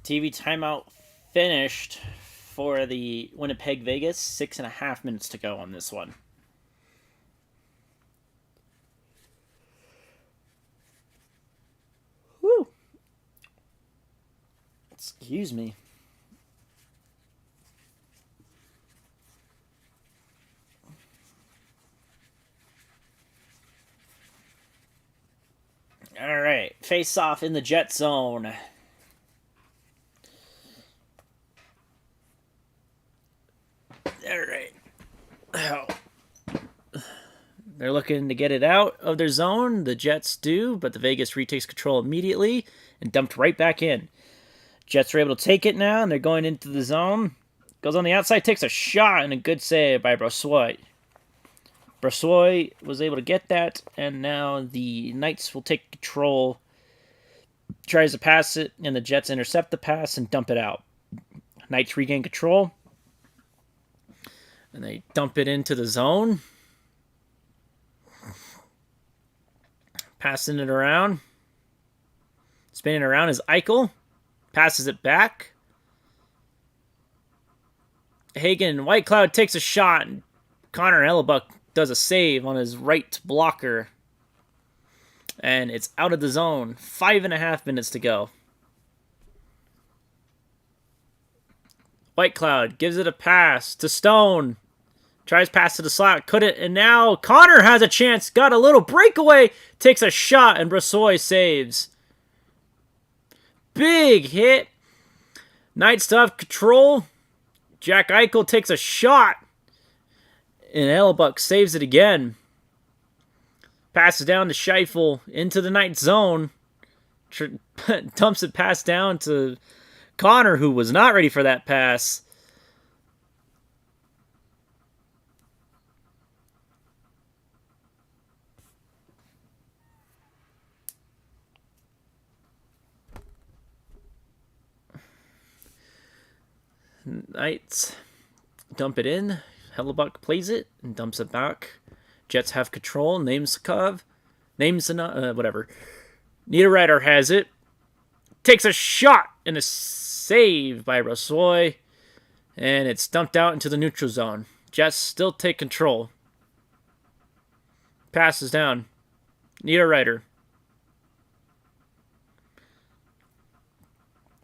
TV timeout finished for the Winnipeg Vegas. 6.5 minutes to go on this one. Whew. Excuse me. All right, face off in the Jet zone. All right. Oh. They're looking to get it out of their zone. The Jets do, but the Vegas retakes control immediately and dumped right back in. Jets are able to take it now, and they're going into the zone. Goes on the outside, takes a shot, and a good save by Brossoit. Brossoit was able to get that, and now the Knights will take control. Tries to pass it, and the Jets intercept the pass and dump it out. Knights regain control, and they dump it into the zone. Passing it around. Spinning around is Eichel. Passes it back. Hagen, Whitecloud takes a shot, and Connor Hellebuck does a save on his right blocker. And it's out of the zone. 5.5 minutes to go. Whitecloud gives it a pass to Stone. Tries pass to the slot, couldn't, and now Connor has a chance. Got a little breakaway, takes a shot, and Brossoit saves. Big hit. Knights still have control. Jack Eichel takes a shot, and Hellebuck saves it again. Passes down to Scheifele into the Knights zone. Dumps it pass down to Connor, who was not ready for that pass. Knights dump it in. Hellebuck plays it and dumps it back. Jets have control. Whatever. Niederreiter has it. Takes a shot and a save by Brossoit. And it's dumped out into the neutral zone. Jets still take control. Passes down. Niederreiter.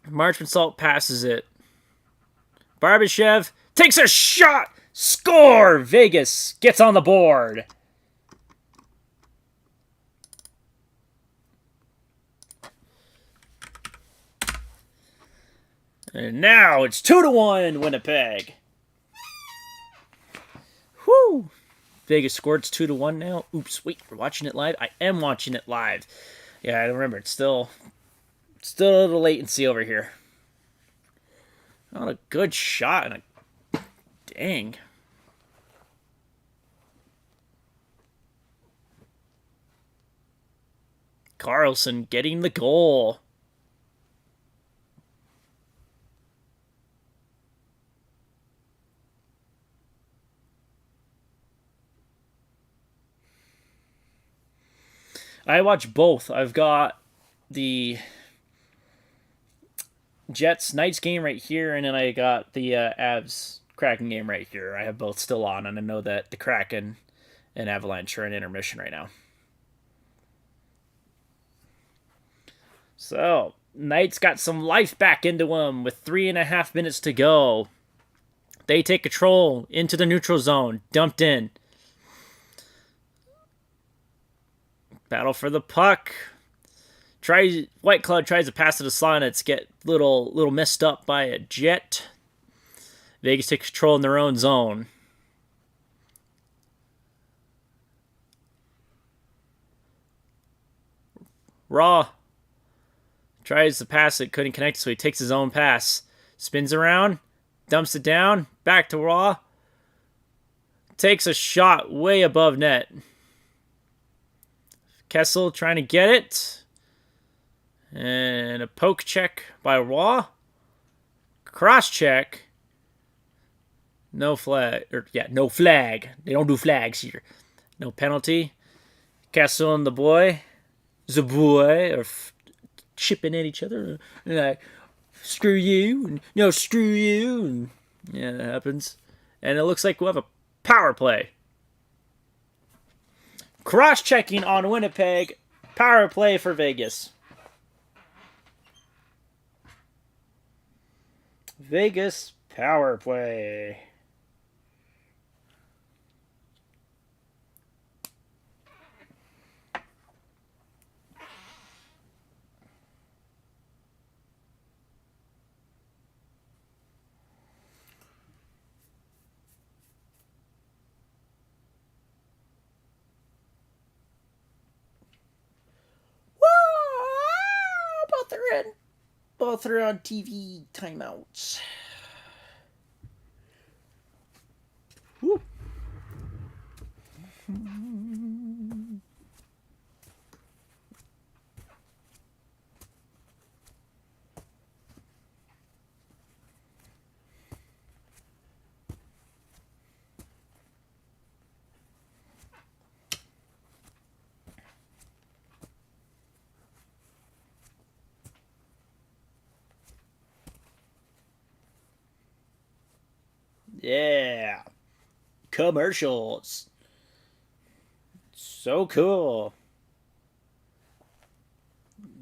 Marchment passes it. Barbashev takes a shot. Score! Vegas gets on the board. And now it's 2-1 Winnipeg. Whew. Vegas scored. It's 2-1 now. Oops, wait, we're watching it live? I am watching it live. Yeah, I remember. It's still a little latency over here. Not a good shot. And dang. Carlson getting the goal. I watch both. I've got the Jets Knights game right here, and then I got the Avs Kraken game right here. I have both still on, and I know that the Kraken and Avalanche are in intermission right now. So, Knights got some life back into them with 3.5 minutes to go. They take control into the neutral zone. Dumped in. Battle for the puck. Whitecloud tries to pass to the slot, and it's get little messed up by a Jet. Vegas takes control in their own zone. Raw tries to pass it, couldn't connect, so he takes his own pass. Spins around, dumps it down, back to Raw. Takes a shot way above net. Kessel trying to get it. And a poke check by Raw. Cross check. No flag. No flag. They don't do flags here. No penalty. Kessel and the boy are chipping at each other. Like, screw you. And, no, screw you. And, yeah, that happens. And it looks like we'll have a power play. Cross-checking on Winnipeg. Power play for Vegas. Vegas power play. they're on TV timeouts. Woo. Yeah. Commercials. So cool.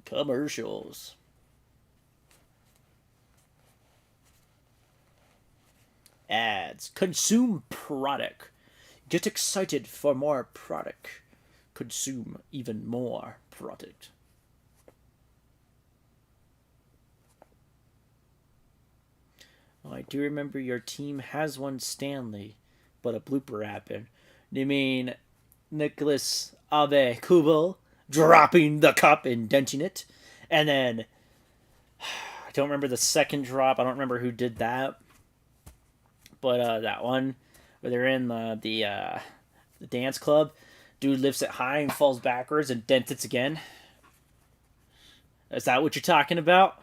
Commercials. Ads. Consume product. Get excited for more product. Consume even more product. Oh, I do remember your team has won Stanley, but a blooper happened. You mean Nicholas Abe Kubel dropping the cup and denting it? And then, I don't remember the second drop. I don't remember who did that. But that one where they're in the dance club. Dude lifts it high and falls backwards and dents it again. Is that what you're talking about?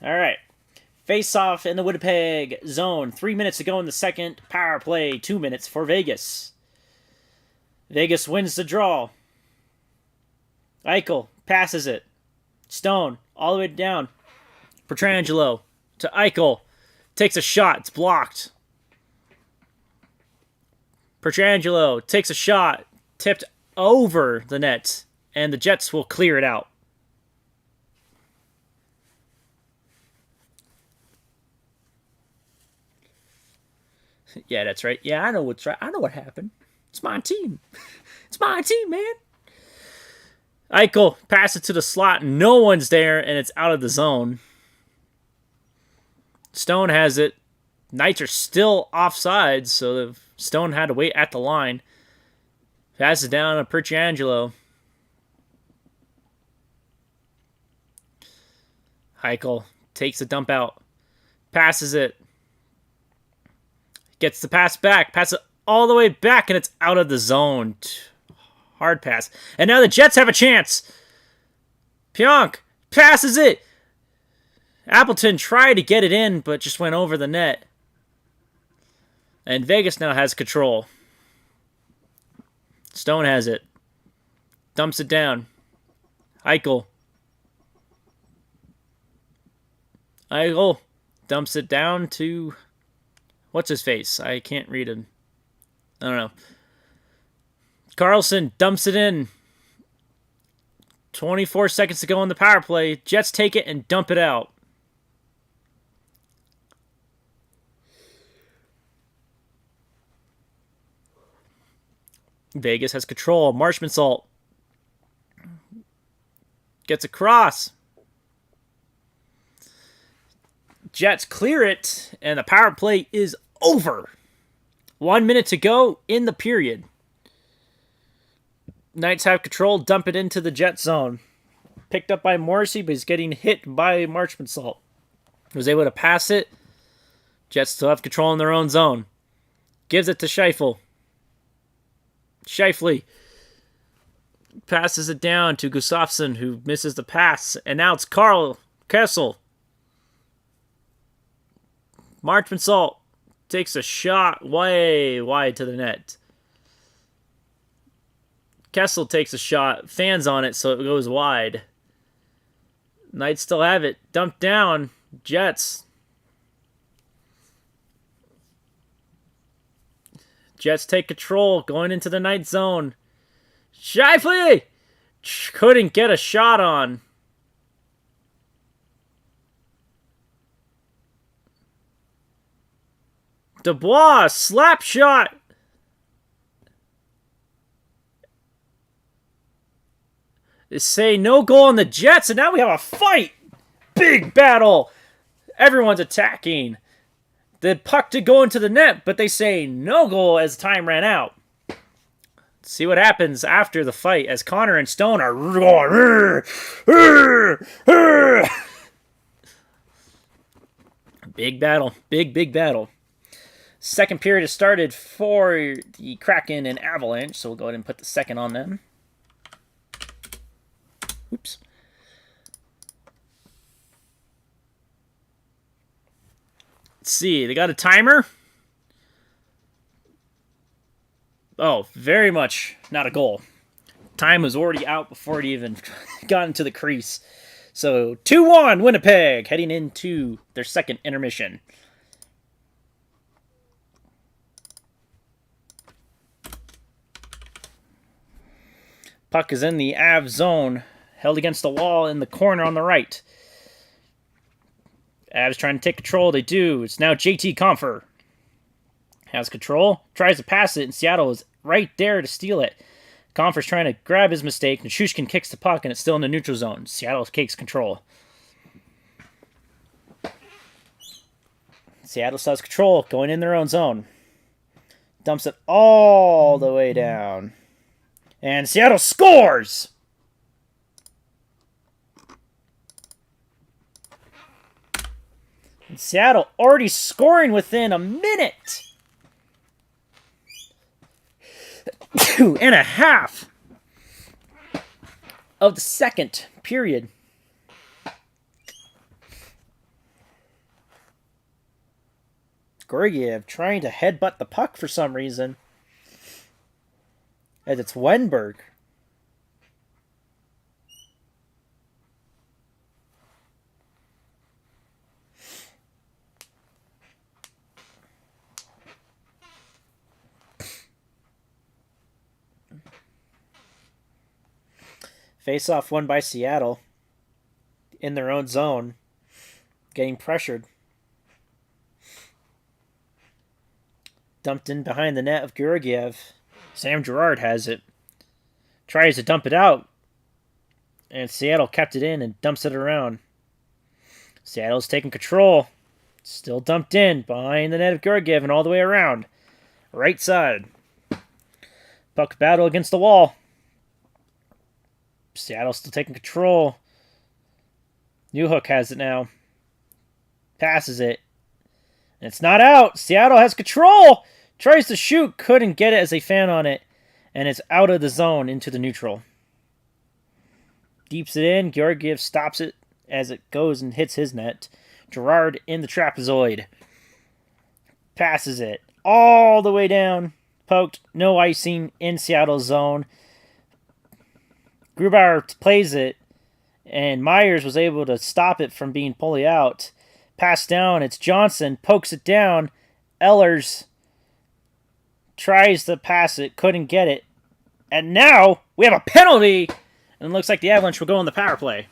All right. Face off in the Winnipeg zone. 3 minutes to go in the second. Power play. 2 minutes for Vegas. Vegas wins the draw. Eichel passes it. Stone all the way down. Pietrangelo to Eichel. Takes a shot. It's blocked. Pietrangelo takes a shot. Tipped over the net. And the Jets will clear it out. Yeah, that's right. Yeah, I know what's right. I know what happened. It's my team. It's my team, man. Eichel passes it to the slot. No one's there, and it's out of the zone. Stone has it. Knights are still offsides, so Stone had to wait at the line. Passes down to Pietrangelo. Eichel takes the dump out. Passes it. Gets the pass back. Passes it all the way back, and it's out of the zone. Hard pass. And now the Jets have a chance. Pionk passes it. Appleton tried to get it in, but just went over the net. And Vegas now has control. Stone has it. Dumps it down. Eichel. Eichel dumps it down to... What's his face? I can't read him. I don't know. Carlson dumps it in. 24 seconds to go on the power play. Jets take it and dump it out. Vegas has control. Marshmansault gets across. Jets clear it, and the power play is over. 1 minute to go in the period. Knights have control, dump it into the Jet zone. Picked up by Morrissey, but he's getting hit by Marshmansault. Was able to pass it. Jets still have control in their own zone. Gives it to Scheifele. Scheifele passes it down to Gustafsson, who misses the pass. And now it's Carl Kessel. Marshmansault takes a shot way wide to the net. Kessel takes a shot, fans on it, so it goes wide. Knights still have it. Dumped down. Jets. Jets take control, going into the Knight zone. Scheifele couldn't get a shot on. Dubois, slap shot. They say no goal on the Jets, and now we have a fight. Big battle. Everyone's attacking. The puck did go into the net, but they say no goal as time ran out. Let's see what happens after the fight as Connor and Stone are going. Big battle. Big battle. Second period has started for the Kraken and Avalanche, so we'll go ahead and put the second on them. Oops. Let's see, they got a timer. Oh, very much not a goal. Time was already out before it even got into the crease. So 2-1 Winnipeg heading into their second intermission. Puck is in the Av zone, held against the wall in the corner on the right. Avs trying to take control. They do. It's now JT Compher. Has control. Tries to pass it, and Seattle is right there to steal it. Compher's trying to grab his mistake. Nichushkin kicks the puck, and it's still in the neutral zone. Seattle takes control. Seattle still has control, going in their own zone. Dumps it all the way down. And Seattle scores! And Seattle already scoring within a minute. 2.5 of the second period. Georgiev trying to headbutt the puck for some reason. As it's Wenberg. Face-off won by Seattle. In their own zone. Getting pressured. Dumped in behind the net of Georgiev. Sam Girard has it. Tries to dump it out. And Seattle kept it in and dumps it around. Seattle's taking control. Still dumped in behind the net of Georgiev and all the way around. Right side. Puck battle against the wall. Seattle still taking control. Newhook has it now. Passes it. And it's not out. Seattle has control. Tries to shoot. Couldn't get it as they fan on it. And it's out of the zone into the neutral. Deeps it in. Georgiev stops it as it goes and hits his net. Girard in the trapezoid. Passes it all the way down. Poked. No icing in Seattle's zone. Grubauer plays it, and Myers was able to stop it from being pulled out. Pass down, it's Johnson, pokes it down. Ehlers tries to pass it, couldn't get it. And now, we have a penalty! And it looks like the Avalanche will go on the power play.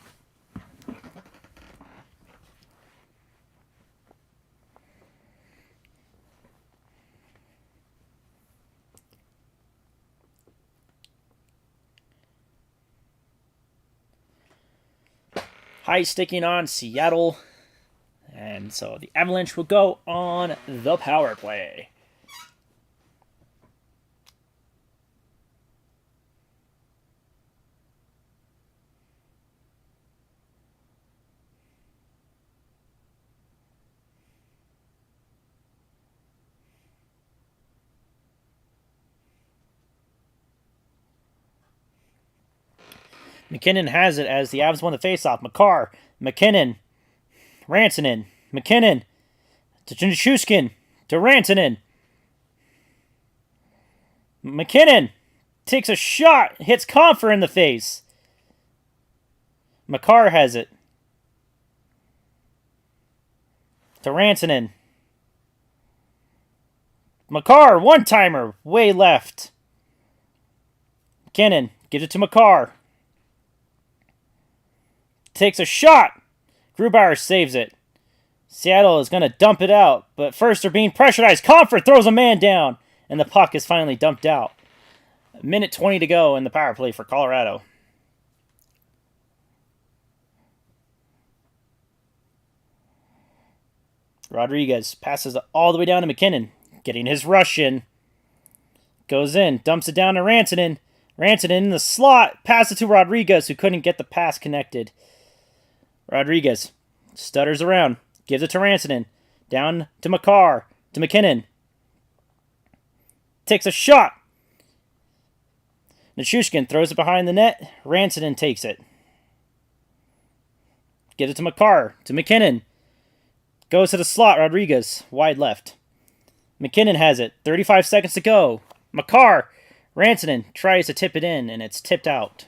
High sticking on Seattle. And so the Avalanche will go on the power play. McKinnon has it as the Avs won the faceoff. Makar, McKinnon, Rantanen, McKinnon, to Nichushkin, to Rantanen. McKinnon takes a shot, hits Compher in the face. Makar has it. To Rantanen. Makar, one-timer, way left. McKinnon gives it to Makar. Takes a shot. Grubauer saves it. Seattle is going to dump it out, but first they're being pressurized. Compher throws a man down, and the puck is finally dumped out. 1:20 to go in the power play for Colorado. Rodriguez passes it all the way down to McKinnon. Getting his rush in. Goes in. Dumps it down to Rantanen. Rantanen in the slot. Passes to Rodriguez, who couldn't get the pass connected. Rodriguez stutters around. Gives it to Rantanen. Down to Makar. To McKinnon. Takes a shot. Nichushkin throws it behind the net. Rantanen takes it. Gives it to Makar. To McKinnon. Goes to the slot. Rodriguez. Wide left. McKinnon has it. 35 seconds to go. Makar. Rantanen tries to tip it in, and it's tipped out.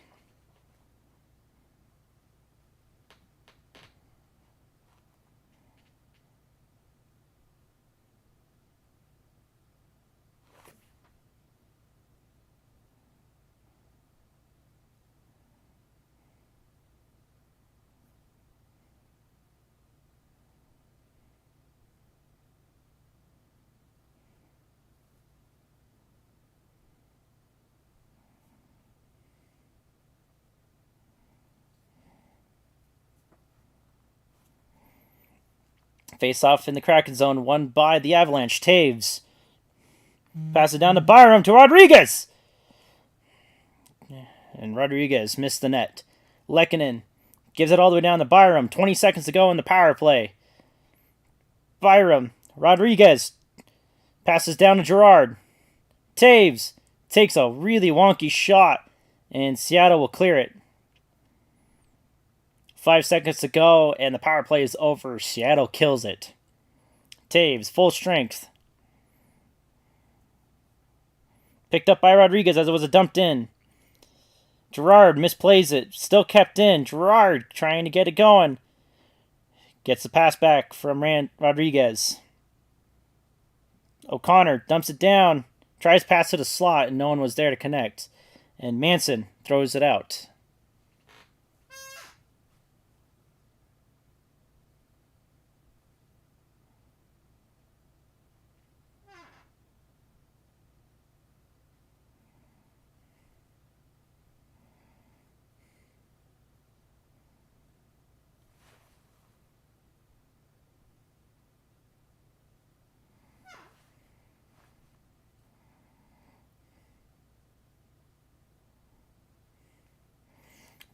Face off in the Kraken zone, won by the Avalanche. Taves. Pass it down to Byram to Rodriguez. And Rodriguez missed the net. Lehkonen gives it all the way down to Byram. 20 seconds to go in the power play. Byram. Rodriguez. Passes down to Gerard. Taves takes a really wonky shot, and Seattle will clear it. 5 seconds to go, and the power play is over. Seattle kills it. Taves, full strength. Picked up by Rodriguez as it was dumped in. Gerard misplays it. Still kept in. Gerard trying to get it going. Gets the pass back from Rodriguez. O'Connor dumps it down. Tries to pass to the slot, and no one was there to connect. And Manson throws it out.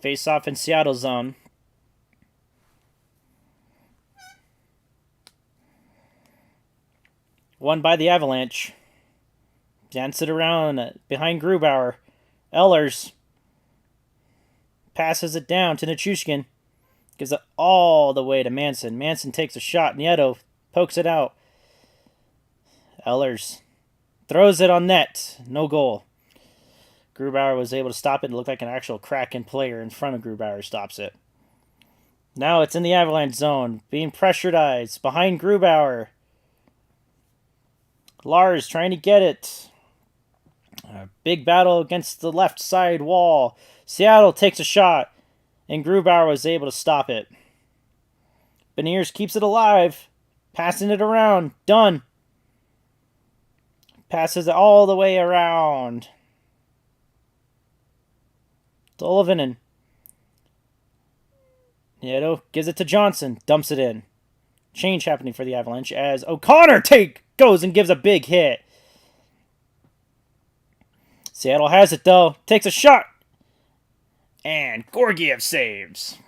Face off in Seattle zone. Won by the Avalanche. Dance it around behind Grubauer. Ehlers passes it down to Nichushkin. Gives it all the way to Manson. Manson takes a shot. Nieto pokes it out. Ehlers throws it on net. No goal. Grubauer was able to stop it. It looked like an actual Kraken player in front of Grubauer stops it. Now it's in the Avalanche zone. Being pressurized. Behind Grubauer. Lars trying to get it. A big battle against the left side wall. Seattle takes a shot, and Grubauer was able to stop it. Beniers keeps it alive. Passing it around. Done. Passes it all the way around. Tolvanen. Nieto gives it to Johnson. Dumps it in. Change happening for the Avalanche as O'Connor goes and gives a big hit. Seattle has it though. Takes a shot. And Georgiev saves.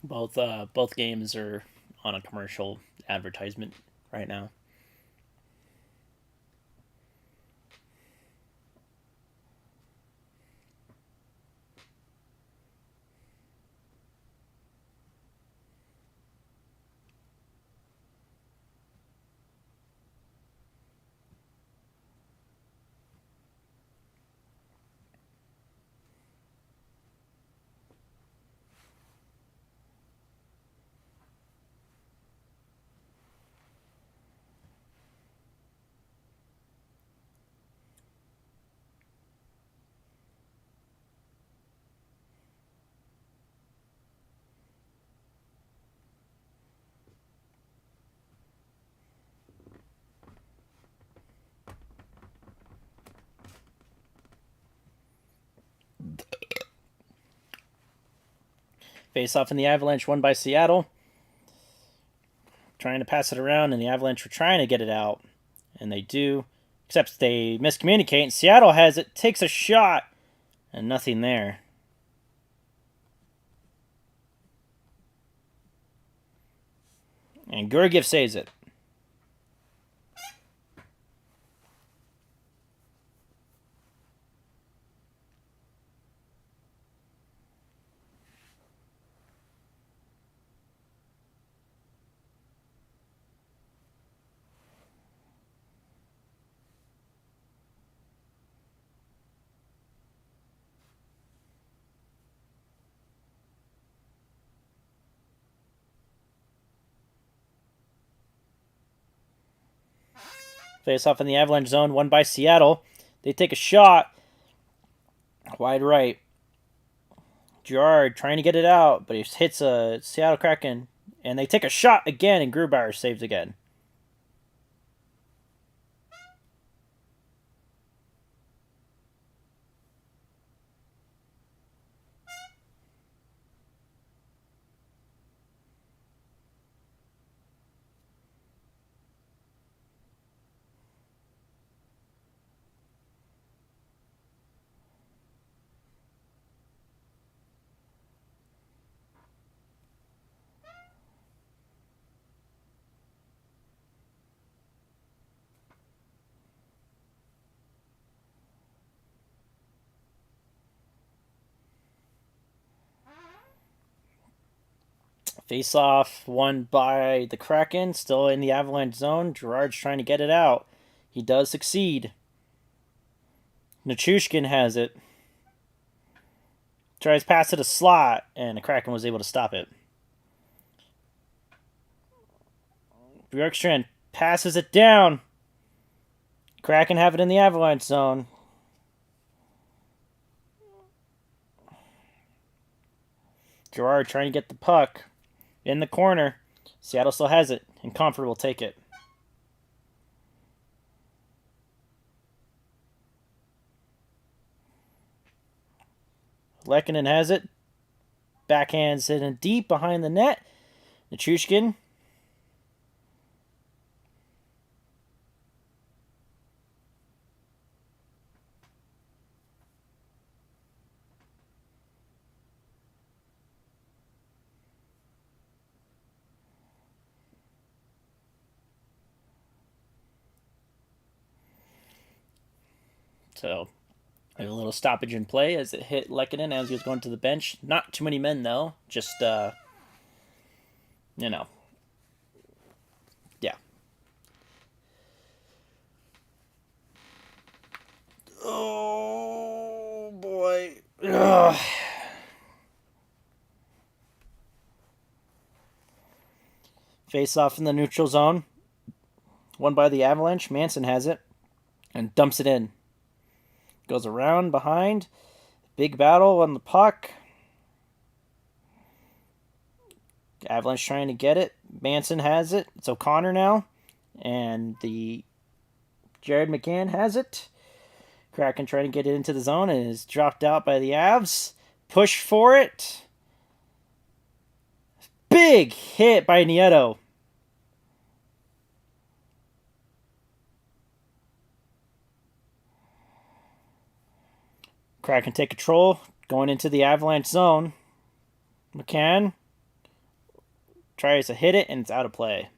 Both games are on a commercial advertisement right now. Face off in the Avalanche won by Seattle. Trying to pass it around, and the Avalanche were trying to get it out. And they do. Except they miscommunicate, and Seattle has it, takes a shot, and nothing there. And Georgiev saves it. Face off in the Avalanche zone, won by Seattle. They take a shot. Wide right. Girard trying to get it out, but he hits a Seattle Kraken. And they take a shot again, and Grubauer saves again. Face off won by the Kraken, still in the Avalanche zone. Girard's trying to get it out. He does succeed. Nichushkin has it. Tries pass it a slot, and the Kraken was able to stop it. Bjorkstrand passes it down. Kraken have it in the Avalanche zone. Girard trying to get the puck in the corner. Seattle still has it, and Comfort will take it. Lehkonen has it. Backhands it in deep behind the net. Nichushkin. So, a little stoppage in play as it hit Lehkonen as he was going to the bench. Not too many men, though. Just, you know. Yeah. Oh, boy. Ugh. Face off in the neutral zone. Won by the Avalanche. Manson has it and dumps it in. Goes around behind. Big battle on the puck. Avalanche trying to get it. Manson has it. It's O'Connor now. And the Jared McCann has it. Kraken trying to get it into the zone and is dropped out by the Avs. Push for it. Big hit by Nieto. Kraken take control. Going into the Avalanche zone. McCann Tries to hit it, and it's out of play.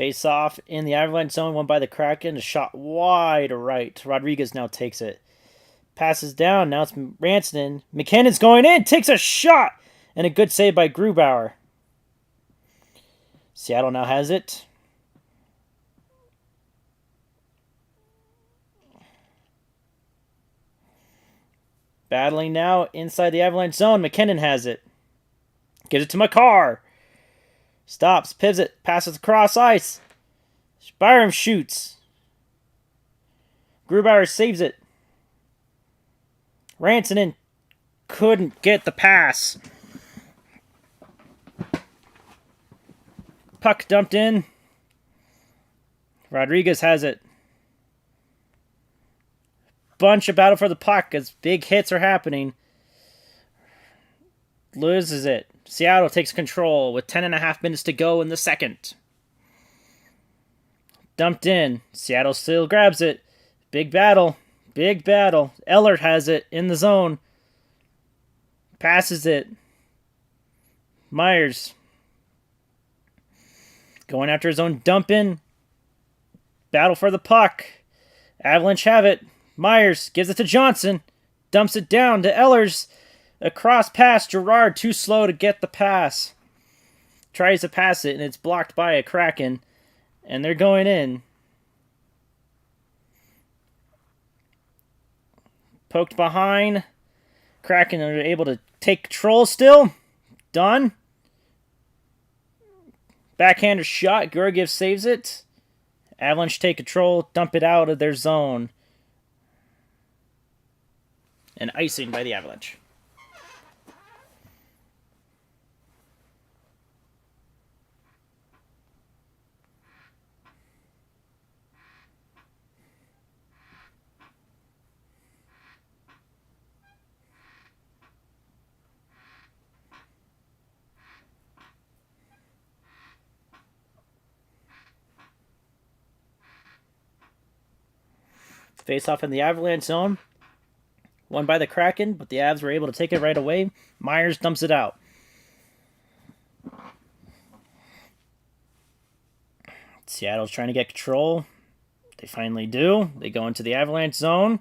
Face off in the Avalanche zone, won by the Kraken. A shot wide right. Rodriguez now takes it. Passes down. Now it's Rantanen. McKinnon's going in. Takes a shot. And a good save by Grubauer. Seattle now has it. Battling now inside the Avalanche zone. McKinnon has it. Gives it to Makar. Stops, pivot, passes across ice. Byram shoots. Grubauer saves it. Rantanen couldn't get the pass. Puck dumped in. Rodriguez has it. Bunch of battle for the puck as big hits are happening. Loses it. Seattle takes control with 10.5 minutes to go in the second. Dumped in. Seattle still grabs it. Big battle. Big battle. Ellert has it in the zone. Passes it. Myers. Going after his own dump in. Battle for the puck. Avalanche have it. Myers gives it to Johnson. Dumps it down to Ehlers. Across pass, Gerard too slow to get the pass. Tries to pass it, and it's blocked by a Kraken. And they're going in. Poked behind. Kraken are able to take control still. Done. Backhander shot. Georgiev saves it. Avalanche take control. Dump it out of their zone. And icing by the Avalanche. Face off in the Avalanche zone. Won by the Kraken, but the Avs were able to take it right away. Myers dumps it out. Seattle's trying to get control. They finally do. They go into the Avalanche zone.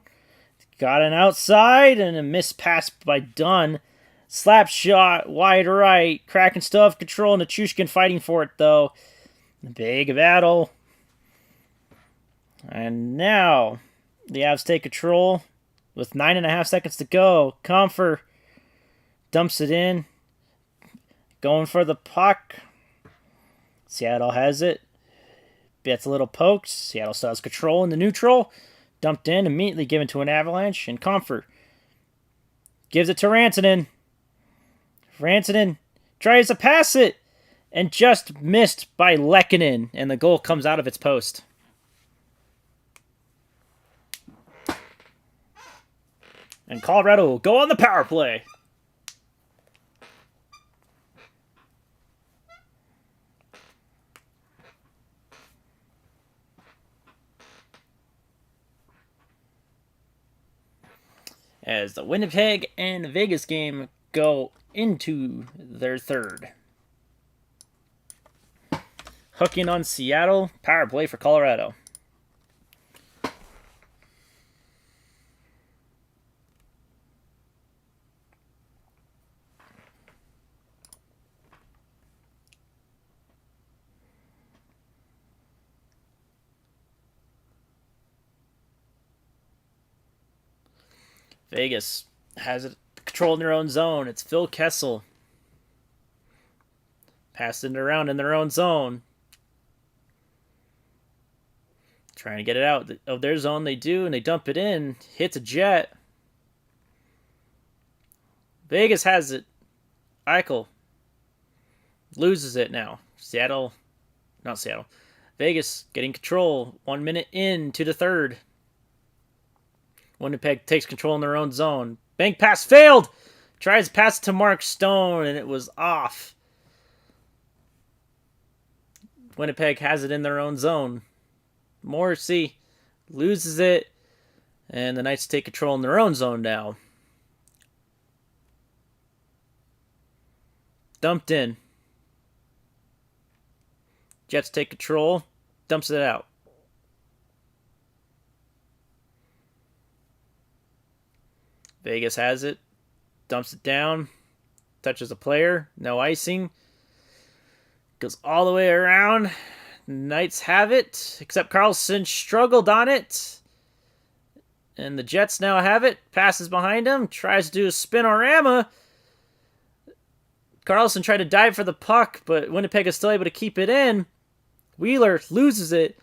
Got an outside and a missed pass by Dunn. Slap shot wide right. Kraken still have control. Nichushkin fighting for it though. Big battle. And now the Avs take control with 9.5 seconds to go. Comfer dumps it in. Going for the puck. Seattle has it. Gets a little poked. Seattle still has control in the neutral. Dumped in, immediately given to an Avalanche. And Comfer gives it to Rantanen. Rantanen tries to pass it. And just missed by Lehkonen. And the goal comes out of its post. And Colorado will go on the power play. As the Winnipeg and Vegas game go into their third. Hooking on Seattle. Power play for Colorado. Vegas has control in their own zone. It's Phil Kessel. Passing it around in their own zone. Trying to get it out of their zone. They do, and they dump it in. Hits a Jet. Vegas has it. Eichel loses it now. Vegas getting control. 1 minute into the third. Winnipeg takes control in their own zone. Bank pass failed. Tries to pass to Mark Stone, and it was off. Winnipeg has it in their own zone. Morrissey loses it, and the Knights take control in their own zone now. Dumped in. Jets take control, dumps it out. Vegas has it, dumps it down, touches a player, no icing. Goes all the way around. Knights have it, except Carlson struggled on it. And the Jets now have it. Passes behind him, tries to do a spinorama. Carlson tried to dive for the puck, but Winnipeg is still able to keep it in. Wheeler loses it.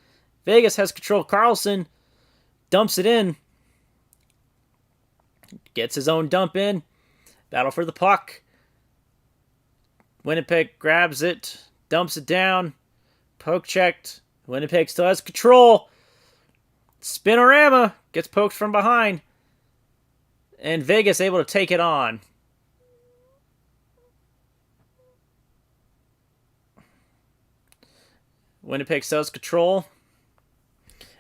Vegas has control. Carlson dumps it in. Gets his own dump in. Battle for the puck. Winnipeg grabs it. Dumps it down. Poke checked. Winnipeg still has control. Spinorama. Gets poked from behind. And Vegas able to take it on. Winnipeg still has control.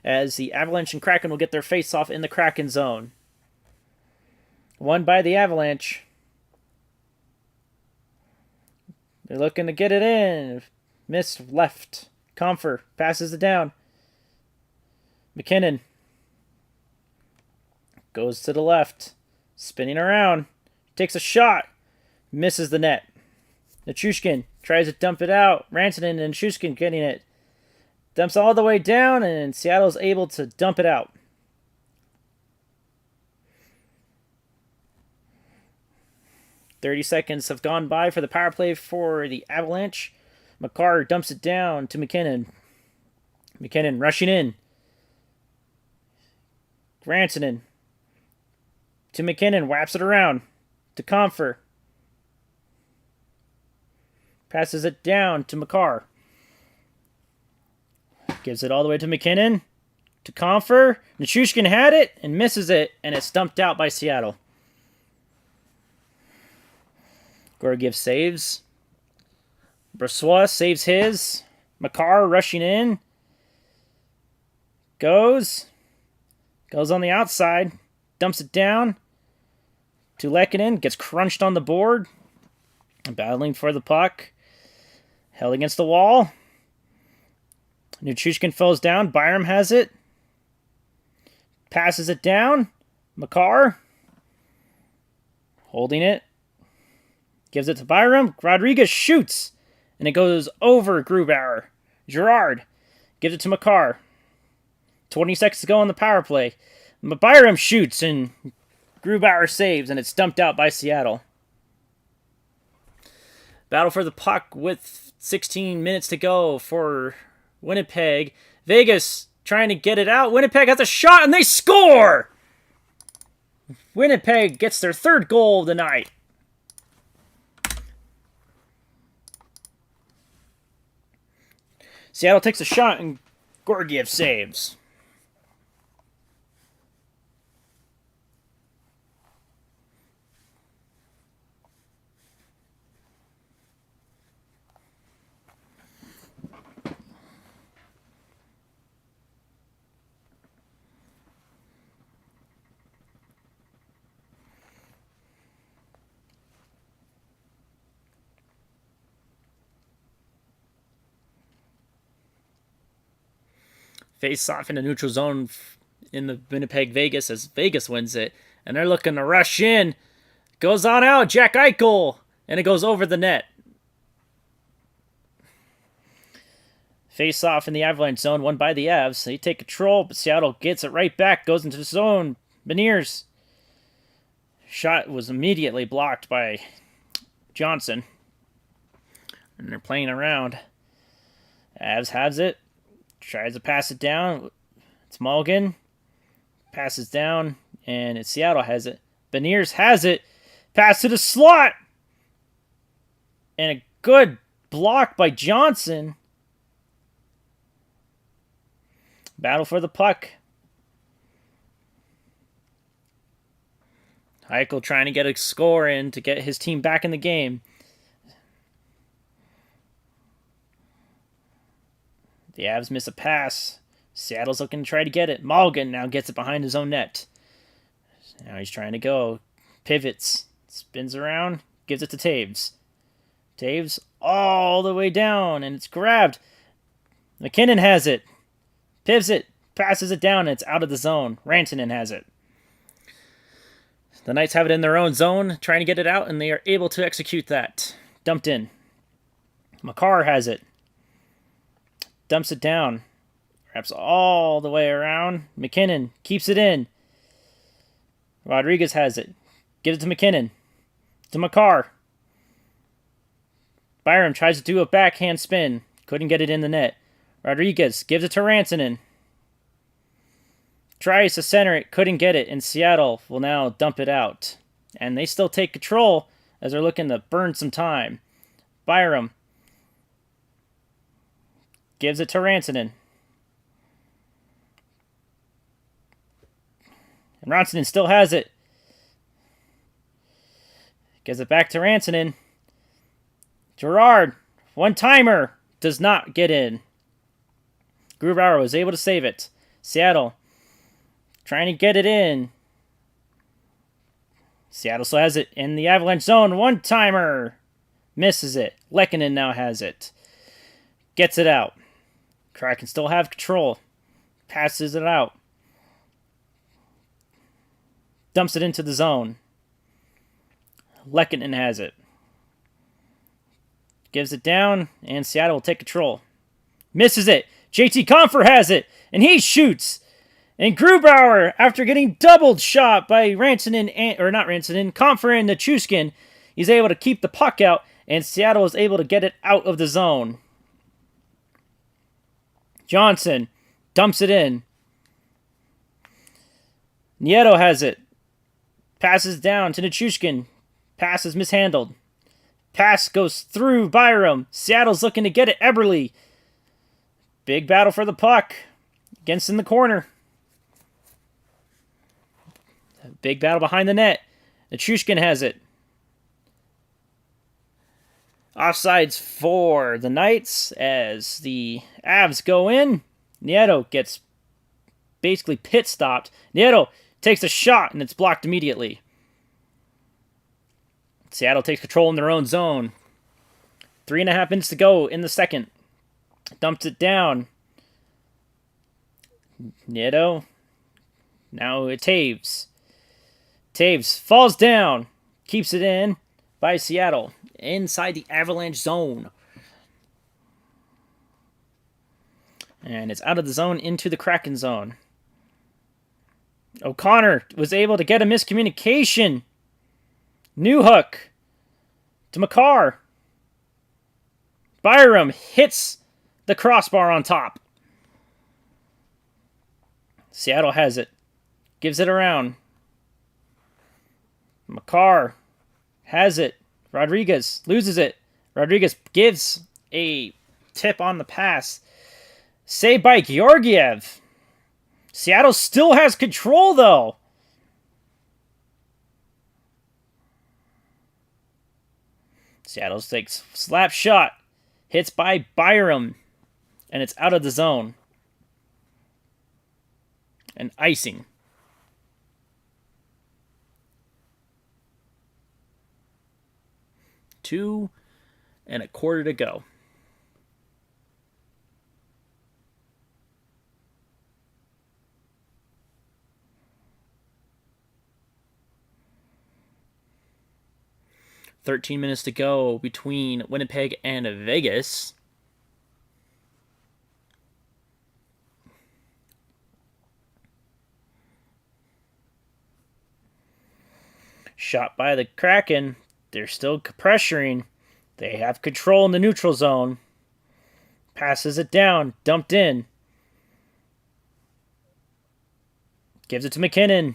As the Avalanche and Kraken will get their face-off in the Kraken zone. Won by the Avalanche. They're looking to get it in. Miss left. Comfer passes it down. McKinnon goes to the left. Spinning around. Takes a shot. Misses the net. Nichushkin tries to dump it out. Rantanen and Nichushkin getting it. Dumps all the way down, and Seattle's able to dump it out. .30 seconds have gone by for the power play for the Avalanche. Makar dumps it down to McKinnon. McKinnon rushing in. Rantanen to McKinnon. Whaps it around to Comfer. Passes it down to Makar. Gives it all the way to McKinnon. To Comfer. Nichushkin had it and misses it, and it's stumped out by Seattle. Gorgiev saves. Brossoit saves his. Makar rushing in. Goes on the outside. Dumps it down to Lehkonen. Gets crunched on the board. Battling for the puck. Held against the wall. Nichushkin falls down. Byram has it. Passes it down. Makar. Holding it. Gives it to Byram. Rodriguez shoots. And it goes over Grubauer. Girard gives it to Makar. 20 seconds to go on the power play. Byram shoots and Grubauer saves, and it's dumped out by Seattle. Battle for the puck with 16 minutes to go for Winnipeg. Vegas trying to get it out. Winnipeg has a shot, and they score! Winnipeg gets their third goal of the night. Seattle takes a shot, and Gorgiev saves. Face off in the neutral zone in the Winnipeg Vegas as Vegas wins it. And they're looking to rush in. Goes on out, Jack Eichel. And it goes over the net. Face off in the Avalanche zone, won by the Avs. They take control, but Seattle gets it right back. Goes into the zone. Beniers Shot was immediately blocked by Johnson. And they're playing around. Avs has it. Tries to pass it down. It's Mulligan. Passes down. And it's Seattle has it. Beniers has it. Pass to the slot. And a good block by Johnson. Battle for the puck. Eichel trying to get a score in to get his team back in the game. The Avs miss a pass. Seattle's looking to try to get it. Mulligan now gets it behind his own net. Now he's trying to go. Pivots. Spins around. Gives it to Taves. Taves all the way down. And it's grabbed. McKinnon has it. Pivots it. Passes it down. And it's out of the zone. Rantanen has it. The Knights have it in their own zone. Trying to get it out. And they are able to execute that. Dumped in. Makar has it. Dumps it down. Wraps all the way around. McKinnon keeps it in. Rodriguez has it. Gives it to McKinnon. To Makar. Byram tries to do a backhand spin. Couldn't get it in the net. Rodriguez gives it to Rantanen. Tries to center it. Couldn't get it. And Seattle will now dump it out. And they still take control as they're looking to burn some time. Byram gives it to Rantanen. And Rantanen still has it. Gives it back to Rantanen. Gerard, one-timer, does not get in. Grubauer was able to save it. Seattle trying to get it in. Seattle still has it in the Avalanche zone. One-timer. Misses it. Lehkonen now has it. Gets it out. Kraken still have control. Passes it out. Dumps it into the zone. Lehkonen has it. Gives it down, and Seattle will take control. Misses it. JT Compher has it, and he shoots. And Grubauer, after getting doubled shot by Rantanen, or not Rantanen, Compher and Nichushkin, he's able to keep the puck out, and Seattle is able to get it out of the zone. Johnson dumps it in. Nieto has it. Passes down to Nichushkin. Pass is mishandled. Pass goes through Byram. Seattle's looking to get it. Eberle. Big battle for the puck. Against in the corner. Big battle behind the net. Nichushkin has it. Offsides for the Knights as the Avs go in. Nieto gets basically pit stopped. Nieto takes a shot and it's blocked immediately. Seattle takes control in their own zone. 3.5 minutes to go in the second. Dumps it down. Nieto. Now it's Taves. Taves falls down. Keeps it in by Seattle. Inside the Avalanche zone. And it's out of the zone into the Kraken zone. O'Connor was able to get a miscommunication. Newhook to Makar. Byram hits the crossbar on top. Seattle has it. Gives it around. Makar has it. Rodriguez loses it. Rodriguez gives a tip on the pass. Saved by Georgiev. Seattle still has control, though. Seattle takes slap shot. Hits by Byram. And it's out of the zone. And icing. Two and a quarter to go. "13 minutes to go between Winnipeg and Vegas. Shot by the Kraken. They're still pressuring. They have control in the neutral zone. Passes it down. Dumped in. Gives it to McKinnon.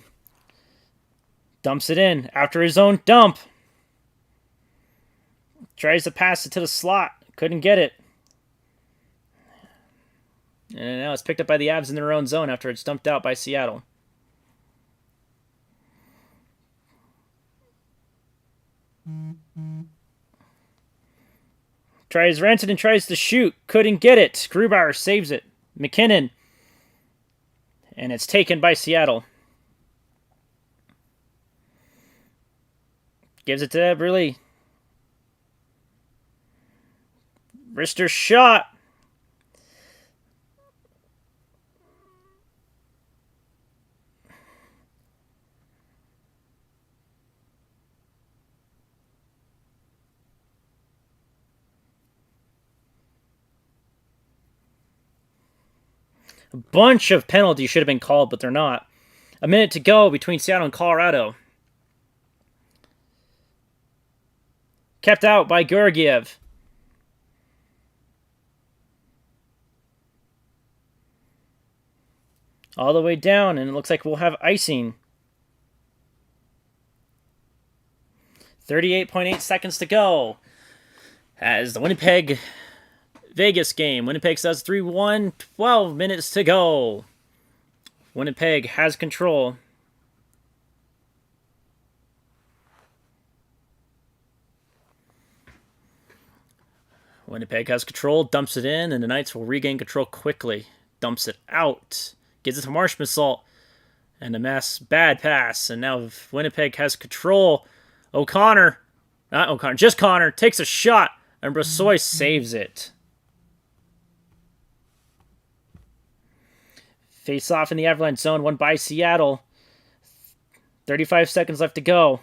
Dumps it in after his own dump. Tries to pass it to the slot. Couldn't get it. And now it's picked up by the Avs in their own zone after it's dumped out by Seattle. Rantanen tries to shoot. Couldn't get it. Grubauer saves it. McKinnon. And it's taken by Seattle. Gives it to Eberle. Wrister shot. A bunch of penalties should have been called, but they're not. A minute to go between Seattle and Colorado. Kept out by Georgiev. All the way down, and it looks like we'll have icing. 38.8 seconds to go. As the Winnipeg Vegas game. Winnipeg says 3-1, 12 minutes to go. Winnipeg has control. Winnipeg has control, dumps it in, and the Knights will regain control quickly. Dumps it out. Gives it to Marchmasalt. And a bad pass. And now Winnipeg has control. Just Connor takes a shot. And Brossoit saves it. Face off in the Avalanche zone, won by Seattle. 35 seconds left to go.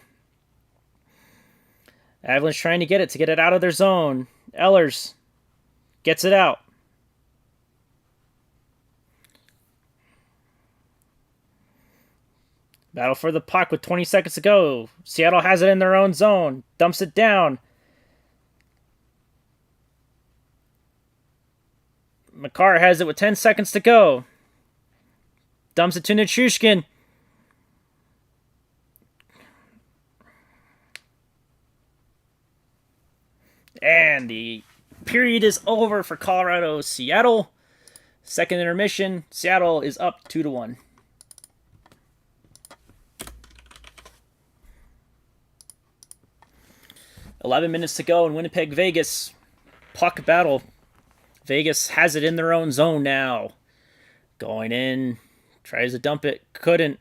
Avalanche trying to get it out of their zone. Ehlers gets it out. Battle for the puck with 20 seconds to go. Seattle has it in their own zone. Dumps it down. Makar has it with 10 seconds to go. Dumps it to Nichushkin. And the period is over for Colorado. Seattle. Second intermission. Seattle is up 2-1. $11 minutes to go in Winnipeg, Vegas. Puck battle. Vegas has it in their own zone now. Going in. Tries to dump it. Couldn't.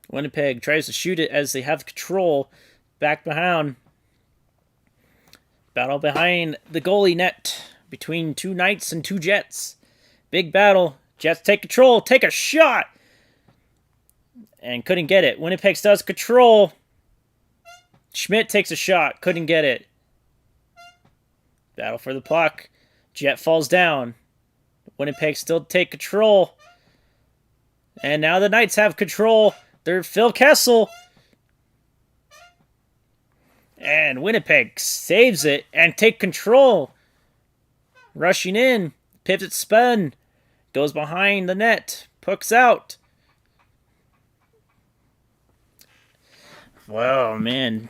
Winnipeg tries to shoot it as they have control. Back behind. Battle behind the goalie net between two Knights and two Jets. Big battle. Jets take control. Take a shot. And couldn't get it. Winnipeg does control. Schmidt takes a shot. Couldn't get it. Battle for the puck. Jet falls down. Winnipeg still take control. And now the Knights have control. They're Phil Kessel. And Winnipeg saves it and take control. Rushing in. Pivot spin. Goes behind the net. Pucks out. Well, man.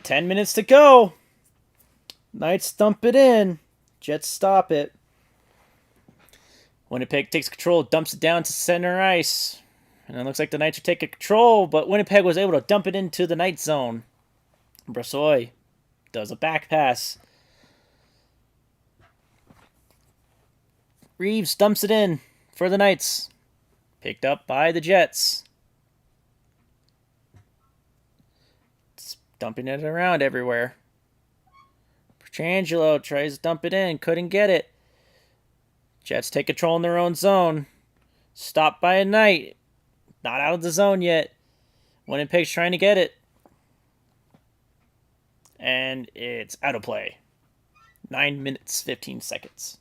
10 minutes to go. Knights dump it in. Jets stop it. Winnipeg takes control, dumps it down to center ice. And it looks like the Knights are taking control, but Winnipeg was able to dump it into the Knights zone. Brossoit does a back pass. Reeves dumps it in for the Knights. Picked up by the Jets. It's dumping it around everywhere. Petrangelo tries to dump it in. Couldn't get it. Jets take control in their own zone. Stopped by a Knight. Not out of the zone yet. Winnipeg's trying to get it. And it's out of play. 9 minutes, 15 seconds.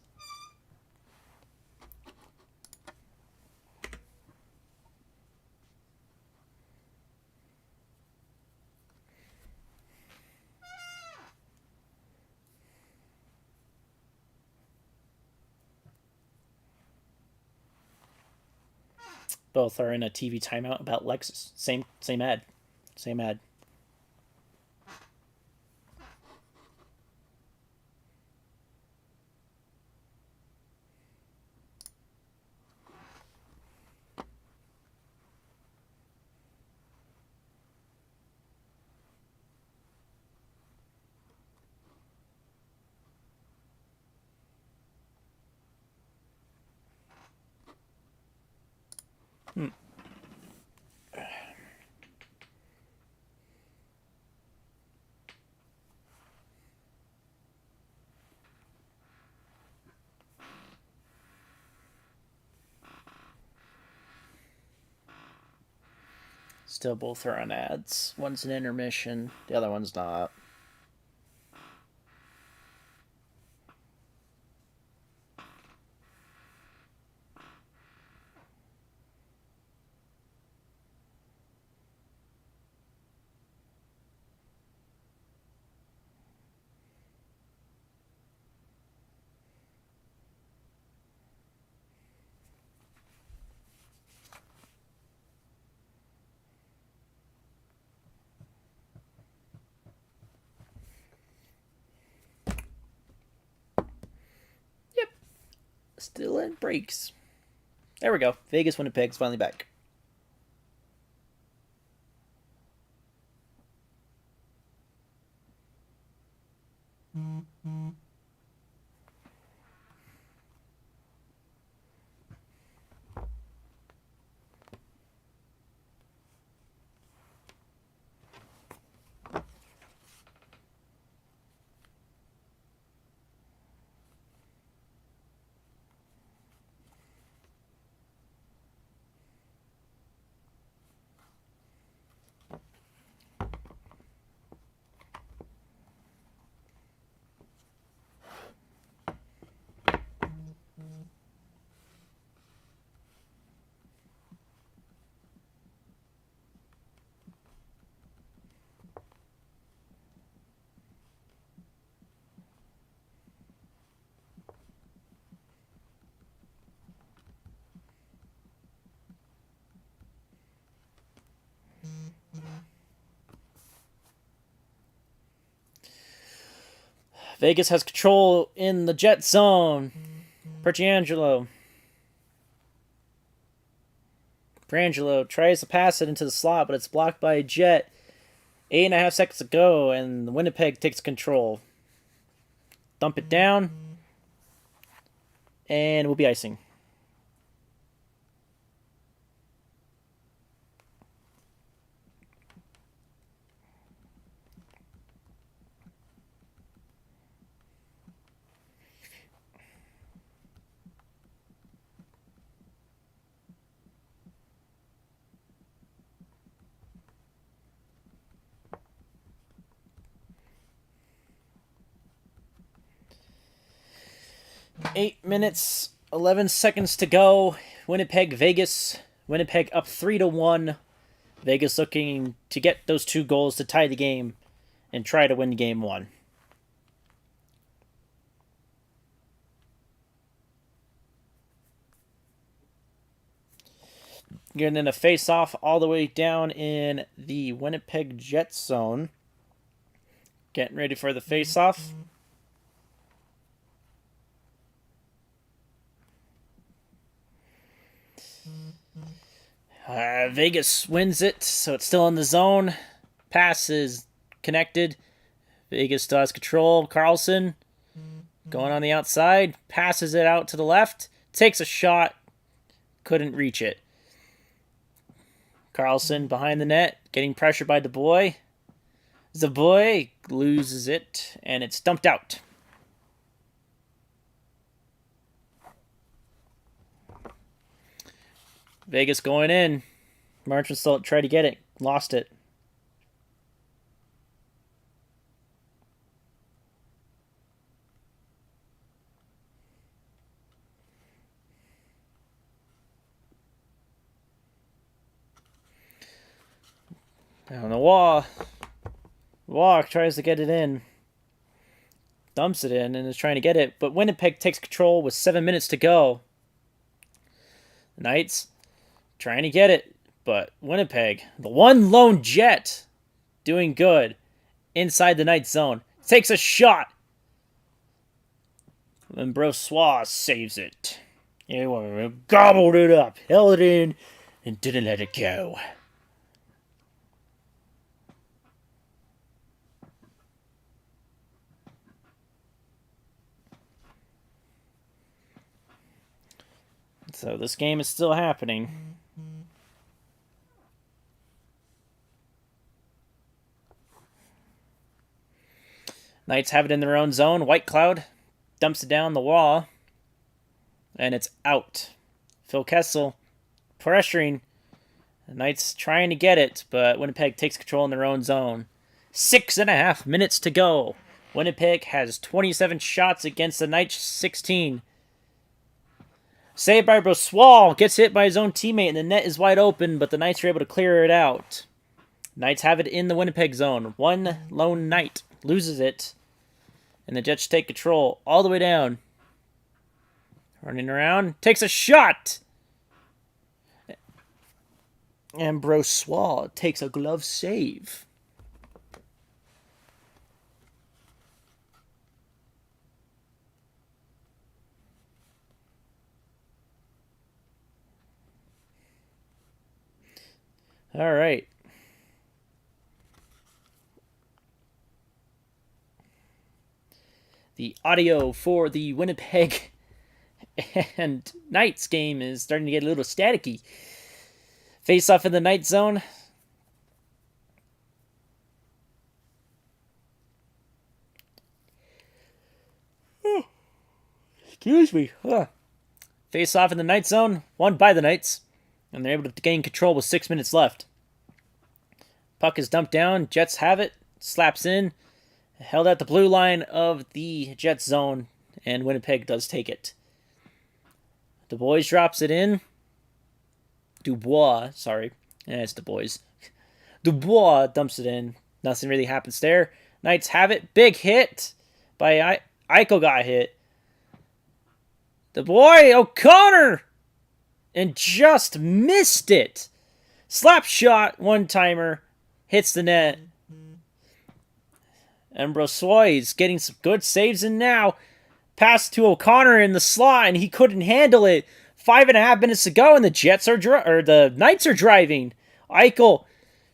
Both are in a TV timeout about Lexus. Same ad. Same ad. Still both are on ads. One's an intermission, the other one's not. Yep. Still in breaks. There we go. Vegas Winnipeg's finally back. Vegas has control in the jet zone. Perciangelo. Perangelo tries to pass it into the slot, but it's blocked by a jet. 8.5 seconds to go, and Winnipeg takes control. Dump it down, and we'll be icing. Eight minutes, 11 seconds to go. Winnipeg, Vegas. Winnipeg up 3-1. Vegas looking to get those 2 goals to tie the game and try to win game 1. Getting in a face-off all the way down in the Winnipeg Jet zone. Getting ready for the face-off. Vegas wins it, so it's still in the zone. Pass is connected. Vegas still has control. Carlson going on the outside. Passes it out to the left. Takes a shot. Couldn't reach it. Carlson behind the net. Getting pressured by the boy. Zaboy loses it, and it's dumped out. Vegas going in. Marchand still tried to get it. Lost it. Down the wall. Walk tries to get it in. Dumps it in and is trying to get it, but Winnipeg takes control with 7 minutes to go. The Knights trying to get it, but Winnipeg, the one lone Jet, doing good inside the Knights zone, takes a shot. And Brossois saves it. He gobbled it up, held it in, and didn't let it go. So this game is still happening. Knights have it in their own zone. White Cloud dumps it down the wall. And it's out. Phil Kessel pressuring. The Knights trying to get it, but Winnipeg takes control in their own zone. 6.5 minutes to go. Winnipeg has 27 shots against the Knights 16. Saved by Brossois, gets hit by his own teammate, and the net is wide open, but the Knights are able to clear it out. Knights have it in the Winnipeg zone. One lone Knight loses it, and the Jets take control all the way down. Running around, takes a shot! And Brossois takes a glove save. All right. The audio for the Winnipeg and Knights game is starting to get a little staticky. Face off in the Knight zone. Excuse me. Face off in the Knight zone. Won by the Knights. And they're able to gain control with 6 minutes left. Puck is dumped down. Jets have it. Slaps in. Held at the blue line of the Jets zone. And Winnipeg does take it. Dubois drops it in. Dubois dumps it in. Nothing really happens there. Knights have it. Big hit by Eichel got hit. The boy, O'Connor! And just missed it. Slap shot, one-timer. Hits the net. And Brossois is getting some good saves in now. Pass to O'Connor in the slot, and he couldn't handle it. 5.5 minutes to go, and the Knights are driving. Eichel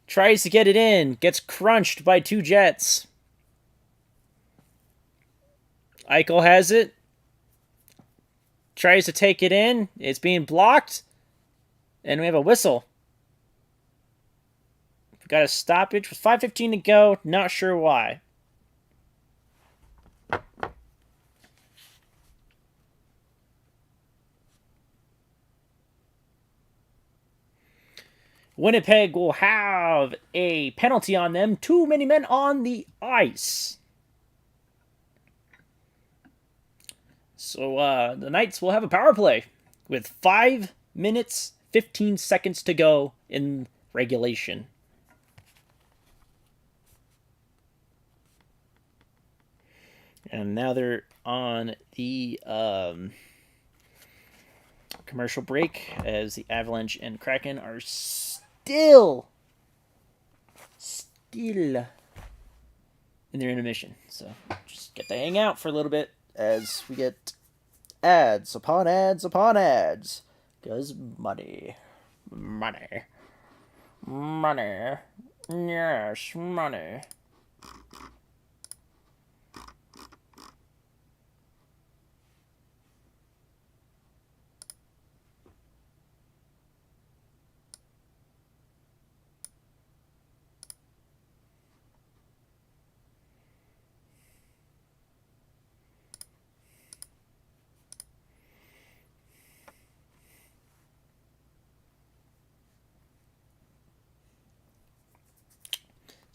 tries to get it in. Gets crunched by two Jets. Eichel has it. Tries to take it in. It's being blocked. And we have a whistle. We got a stoppage with 5:15 to go. Not sure why. Winnipeg will have a penalty on them. Too many men on the ice. So the Knights will have a power play with 5 minutes, 15 seconds to go in regulation. And now they're on the commercial break as the Avalanche and Kraken are still in their intermission. So just get to hang out for a little bit as we get ads upon ads upon ads. Because money. Yes, money.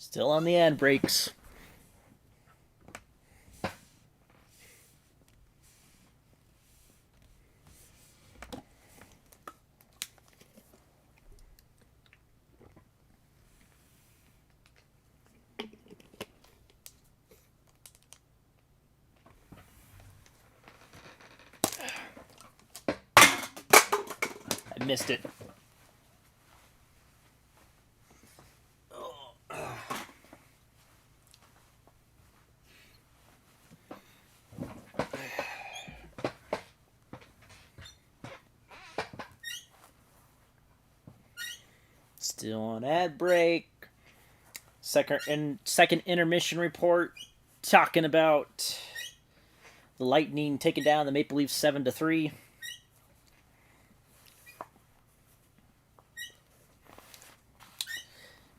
Still on the ad breaks. missed it. Still on ad break. Second intermission report talking about the Lightning taking down the Maple Leafs 7-3.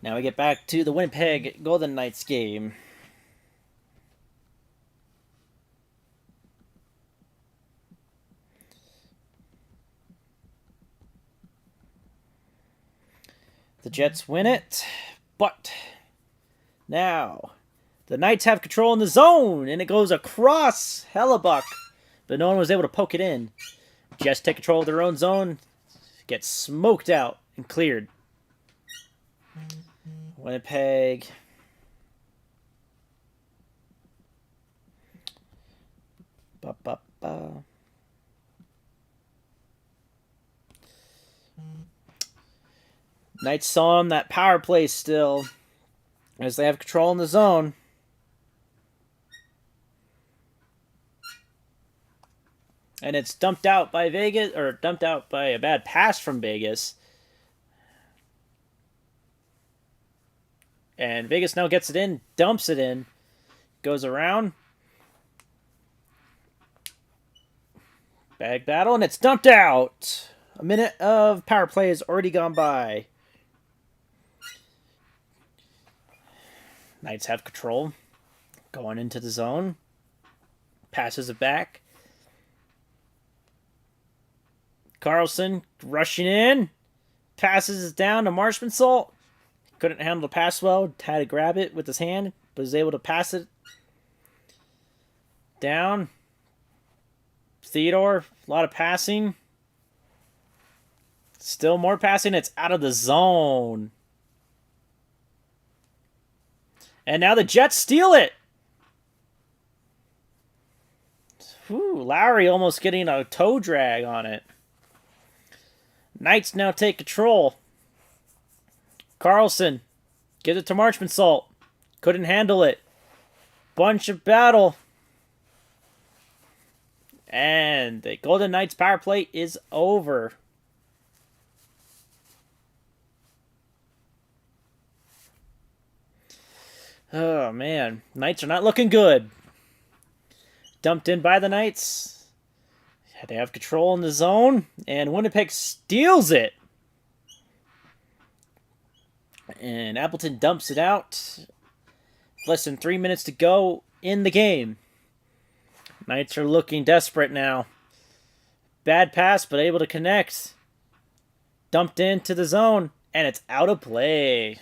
Now we get back to the Winnipeg Golden Knights game. The Jets win it, but now the Knights have control in the zone, and it goes across Hellebuck, but no one was able to poke it in. Jets take control of their own zone, get smoked out and cleared. Winnipeg. Knights saw him that power play still, as they have control in the zone. And it's dumped out by Vegas, or dumped out by a bad pass from Vegas. And Vegas now gets it in, dumps it in, goes around. Bag battle, and it's dumped out. A minute of power play has already gone by. Knights have control. Going into the zone. Passes it back. Carlson rushing in. Passes it down to Marshmansolt. Couldn't handle the pass well. Had to grab it with his hand. But was able to pass it down. Theodore. A lot of passing. Still more passing. It's out of the zone. And now the Jets steal it. Whew, Lowry almost getting a toe drag on it. Knights now take control. Carlson gives it to Marchmansolt. Couldn't handle it. Bunch of battle. And the Golden Knights power play is over. Oh, man. Knights are not looking good. Dumped in by the Knights. They have control in the zone. And Winnipeg steals it. And Appleton dumps it out. Less than 3 minutes to go in the game. Knights are looking desperate now. Bad pass, but able to connect. Dumped into the zone. And it's out of play.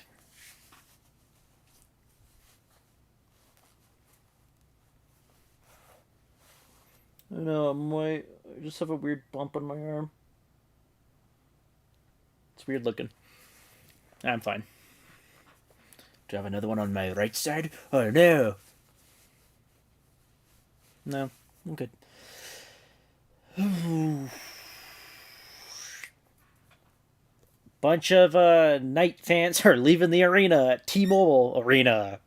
I know, I just have a weird bump on my arm. It's weird looking. I'm fine. Do I have another one on my right side? Oh, no. No, I'm good. Bunch of Knight fans are leaving the arena at T-Mobile Arena.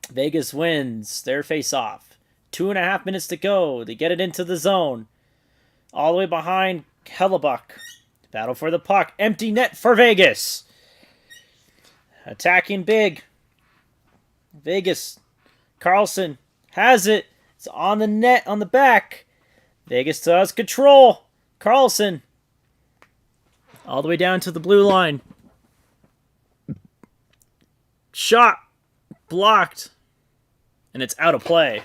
Vegas wins their face-off. 2.5 minutes to go. They get it into the zone. All the way behind Hellebuck. Battle for the puck. Empty net for Vegas. Attacking big. Vegas. Carlson has it. It's on the net on the back. Vegas still has control. Carlson. All the way down to the blue line. Shot. Blocked. And it's out of play.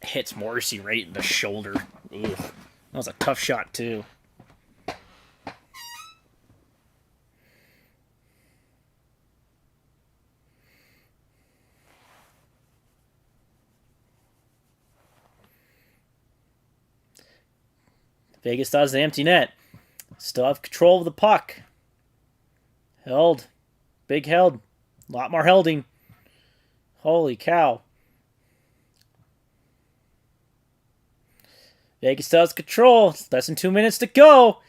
Hits Morrissey right in the shoulder. Ugh. That was a tough shot, too. Vegas does the empty net. Still have control of the puck. Held. Big held. A lot more helding. Holy cow. Vegas still has control. Less than 2 minutes to go.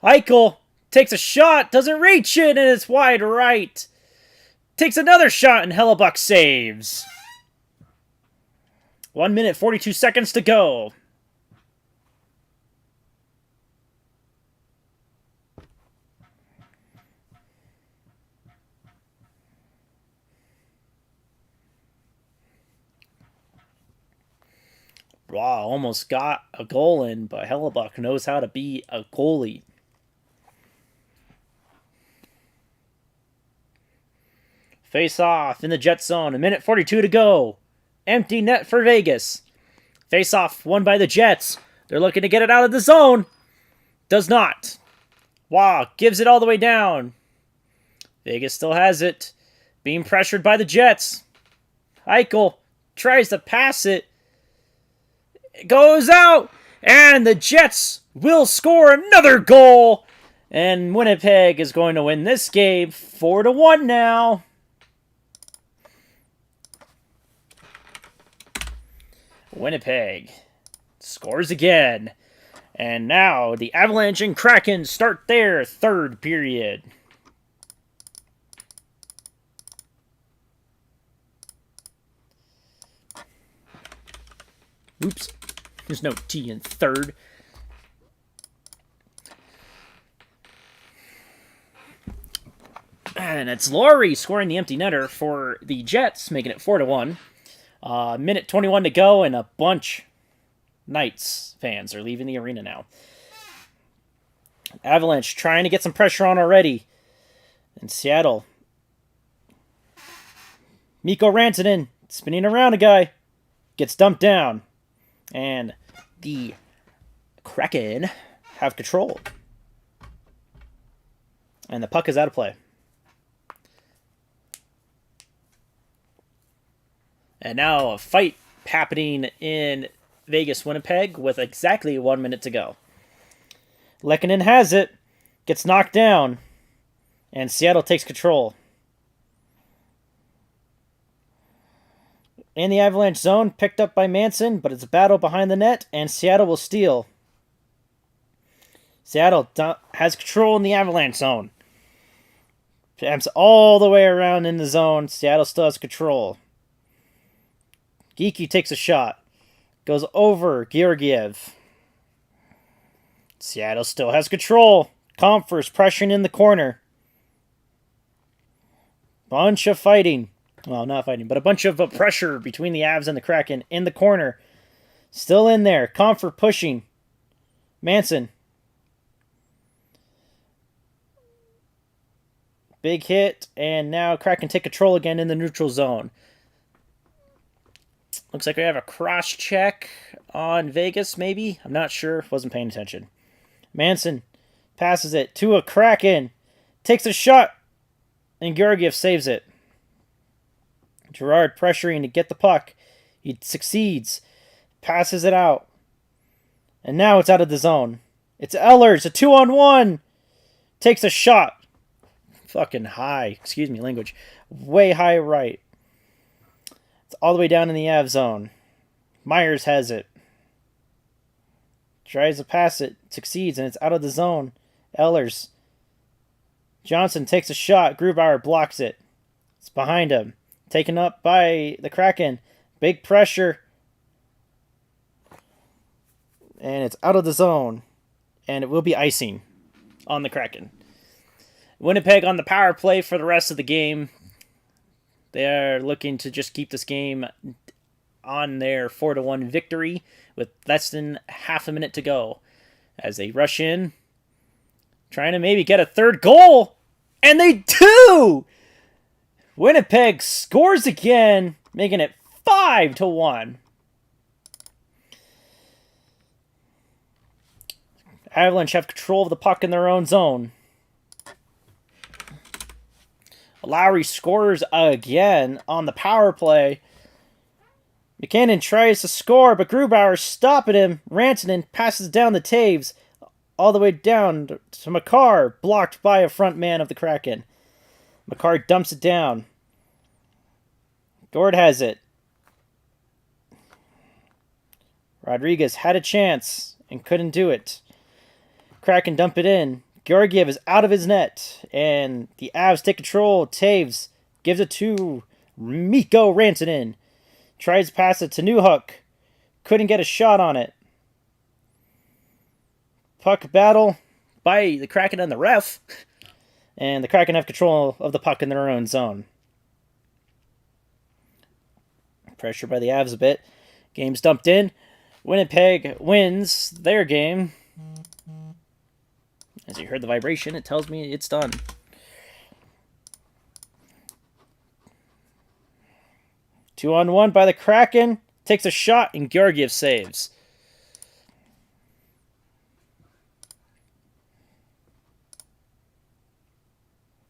Eichel takes a shot. Doesn't reach it, and it's wide right. Takes another shot, and Hellebuck saves. 1 minute, 42 seconds to go. Wow, almost got a goal in, but Hellebuck knows how to be a goalie. Face off in the Jet zone. 1 minute 42 to go. Empty net for Vegas. Face off won by the Jets. They're looking to get it out of the zone. Does not. Wow, gives it all the way down. Vegas still has it. Being pressured by the Jets. Eichel tries to pass it. It goes out. And the Jets will score another goal. And Winnipeg is going to win this game 4-1 now. Winnipeg scores again. And now the Avalanche and Kraken start their third period. Oops. There's no T in third. And it's Laurie scoring the empty netter for the Jets, making it 4-1. Minute 21 to go, and a bunch Knights fans are leaving the arena now. Avalanche trying to get some pressure on already. In Seattle. Mikko Rantanen spinning around a guy. Gets dumped down. And the Kraken have control. And the puck is out of play. And now a fight happening in Vegas-Winnipeg with exactly 1 minute to go. Lehkonen has it. Gets knocked down. And Seattle takes control. In the Avalanche zone, picked up by Manson, but it's a battle behind the net, and Seattle will steal. Seattle has control in the Avalanche zone. Jumps all the way around in the zone. Seattle still has control. Geeky takes a shot. Goes over Georgiev. Seattle still has control. Comfers pressuring in the corner. Bunch of fighting. Well, not fighting, but a bunch of pressure between the Avs and the Kraken in the corner. Still in there. Comfort pushing. Manson. Big hit, and now Kraken take control again in the neutral zone. Looks like we have a cross-check on Vegas, maybe? I'm not sure. Wasn't paying attention. Manson passes it to a Kraken. Takes a shot, and Georgiev saves it. Gerard pressuring to get the puck. He succeeds. Passes it out. And now it's out of the zone. It's Ehlers, a 2-on-1. Takes a shot. Fucking high. Excuse me, language. Way high right. It's all the way down in the Av zone. Myers has it. Tries to pass it. Succeeds, and it's out of the zone. Ehlers. Johnson takes a shot. Grubauer blocks it. It's behind him. Taken up by the Kraken. Big pressure. And it's out of the zone. And it will be icing on the Kraken. Winnipeg on the power play for the rest of the game. They are looking to just keep this game on their 4-1 victory with less than half a minute to go. As they rush in. Trying to maybe get a third goal. And they do! Winnipeg scores again, making it 5-1. Avalanche have control of the puck in their own zone. Lowry scores again on the power play. McKinnon tries to score, but Grubauer stopping him. Rantanen passes down the Taves. all the way down to Makar, blocked by a front man of the Kraken. Makar dumps it down. Gord has it. Rodriguez had a chance and couldn't do it. Kraken dump it in. Georgiev is out of his net, and the Avs take control. Taves gives it to Mikko Rantanen. Tries to pass it to Newhook. Couldn't get a shot on it. Puck battle by the Kraken and the ref. And the Kraken have control of the puck in their own zone. Pressure by the Avs a bit. Game's dumped in. Winnipeg wins their game. As you heard the vibration, it tells me it's done. Two-on-one by the Kraken. Takes a shot and Georgiev saves.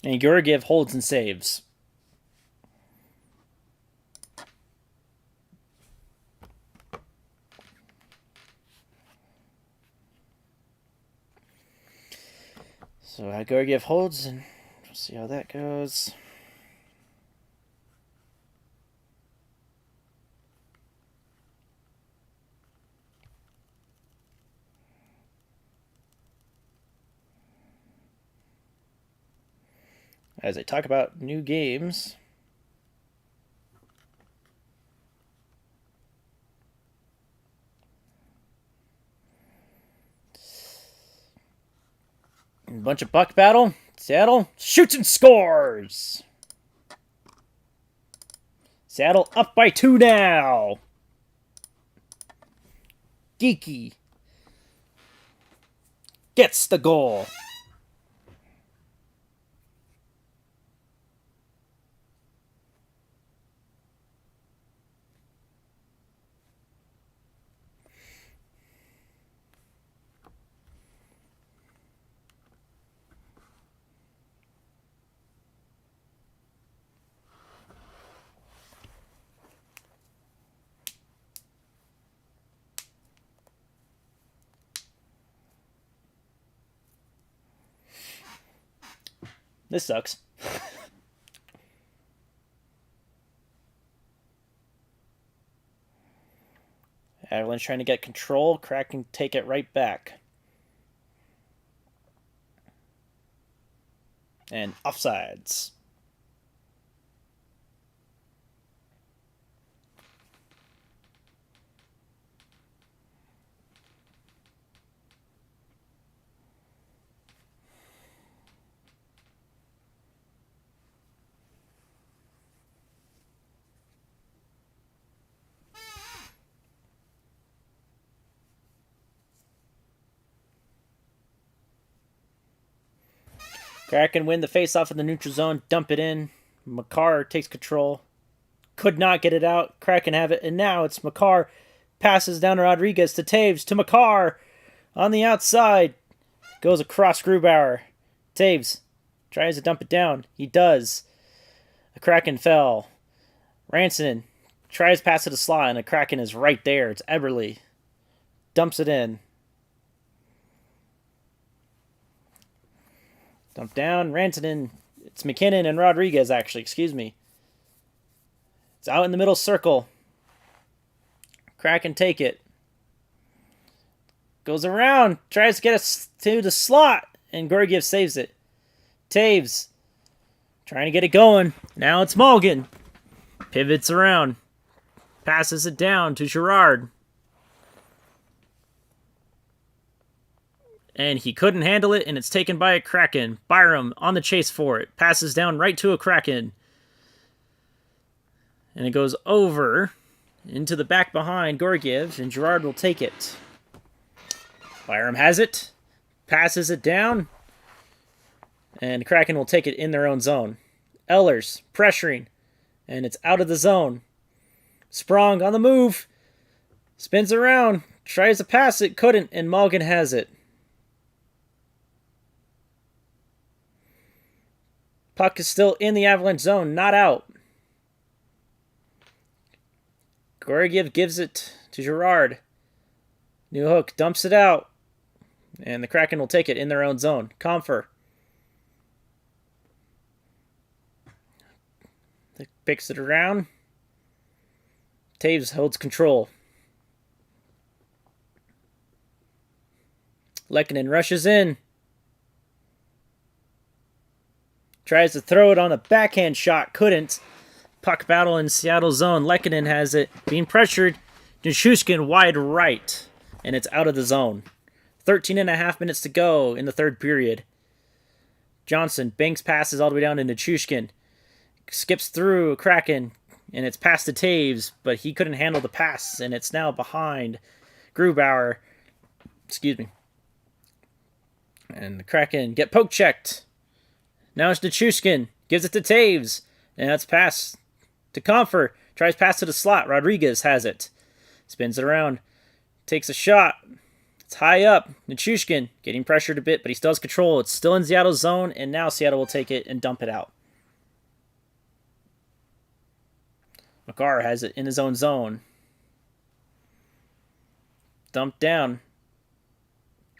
And Georgiev holds and saves. So Georgiev holds, and we'll see how that goes. As I talk about new games, a bunch of puck battle. Seattle shoots and scores. Seattle up by 2 now. Geeky gets the goal. This sucks. Avalanche trying to get control. Kraken take it right back. And offsides. Kraken win the face-off in the neutral zone. Dump it in. Makar takes control. Could not get it out. Kraken have it. And now it's Makar. Passes down to Rodriguez to Taves to Makar. On the outside. Goes across Grubauer. Taves tries to dump it down. He does. The Kraken fell. Ranson tries to pass it to Slot, and the Kraken is right there. It's Eberle. Dumps it in. Dump down, Rantanen. It's McKinnon and Rodriguez, actually. Excuse me. It's out in the middle circle. Kraken take it. Goes around. Tries to get us to the slot. And Georgiev saves it. Taves. Trying to get it going. Now it's Malgin. Pivots around. Passes it down to Girard. And he couldn't handle it, and it's taken by a Kraken. Byram on the chase for it. Passes down right to a Kraken. And it goes over into the back behind Georgiev, and Girard will take it. Byram has it. Passes it down. And Kraken will take it in their own zone. Ehlers pressuring. And it's out of the zone. Sprong on the move. Spins around. Tries to pass it. Couldn't, and Malgin has it. Puck is still in the Avalanche zone, not out. Georgiev gives it to Girard. Newhook dumps it out. And the Kraken will take it in their own zone. Comfer. Picks it around. Taves holds control. Lehkonen rushes in. Tries to throw it on a backhand shot. Couldn't. Puck battle in Seattle zone. Lehkonen has it. Being pressured. Nichushkin wide right. And it's out of the zone. 13.5 minutes to go in the third period. Johnson banks passes all the way down to Nichushkin. Skips through Kraken, and it's past to Taves, but he couldn't handle the pass, and it's now behind Grubauer. Excuse me. And the Kraken get poke checked. Now it's Nichushkin. Gives it to Taves, and that's pass to Comfer. Tries pass to the slot. Rodriguez has it. Spins it around. Takes a shot. It's high up. Nichushkin getting pressured a bit, but he still has control. It's still in Seattle's zone, and now Seattle will take it and dump it out. Makar has it in his own zone. Dumped down.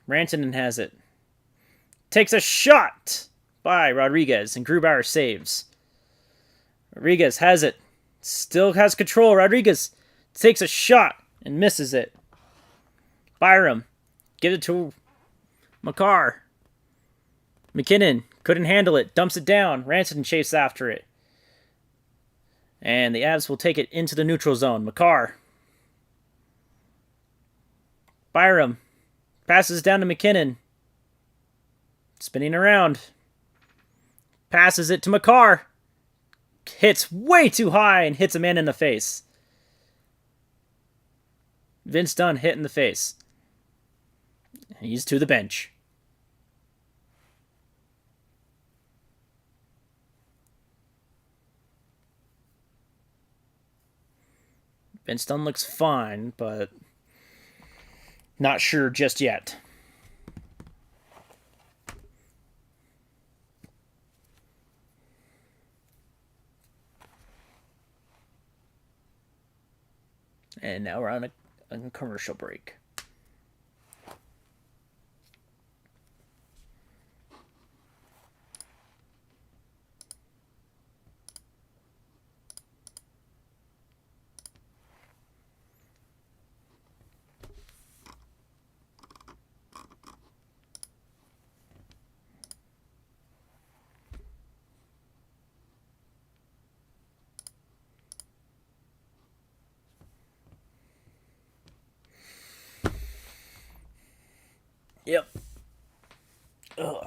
Rantanen has it. Takes a shot by Rodriguez, and Grubauer saves. Rodriguez has it. Still has control. Rodriguez takes a shot and misses it. Byram gives it to Makar. McKinnon couldn't handle it. Dumps it down. Rantanen chases after it. And the Avs will take it into the neutral zone. Makar. Byram. Passes down to McKinnon. Spinning around. Passes it to Makar. Hits way too high and hits a man in the face. Vince Dunn hit in the face. He's to the bench. Vince Dunn looks fine, but not sure just yet. And now we're on a commercial break. Yep. Ugh.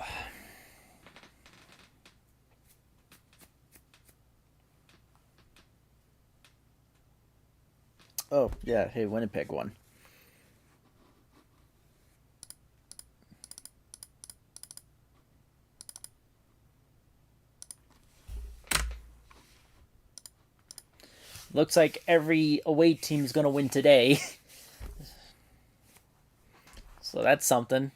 Oh, yeah. Hey, Winnipeg won. Looks like every away team is going to win today. So that's something.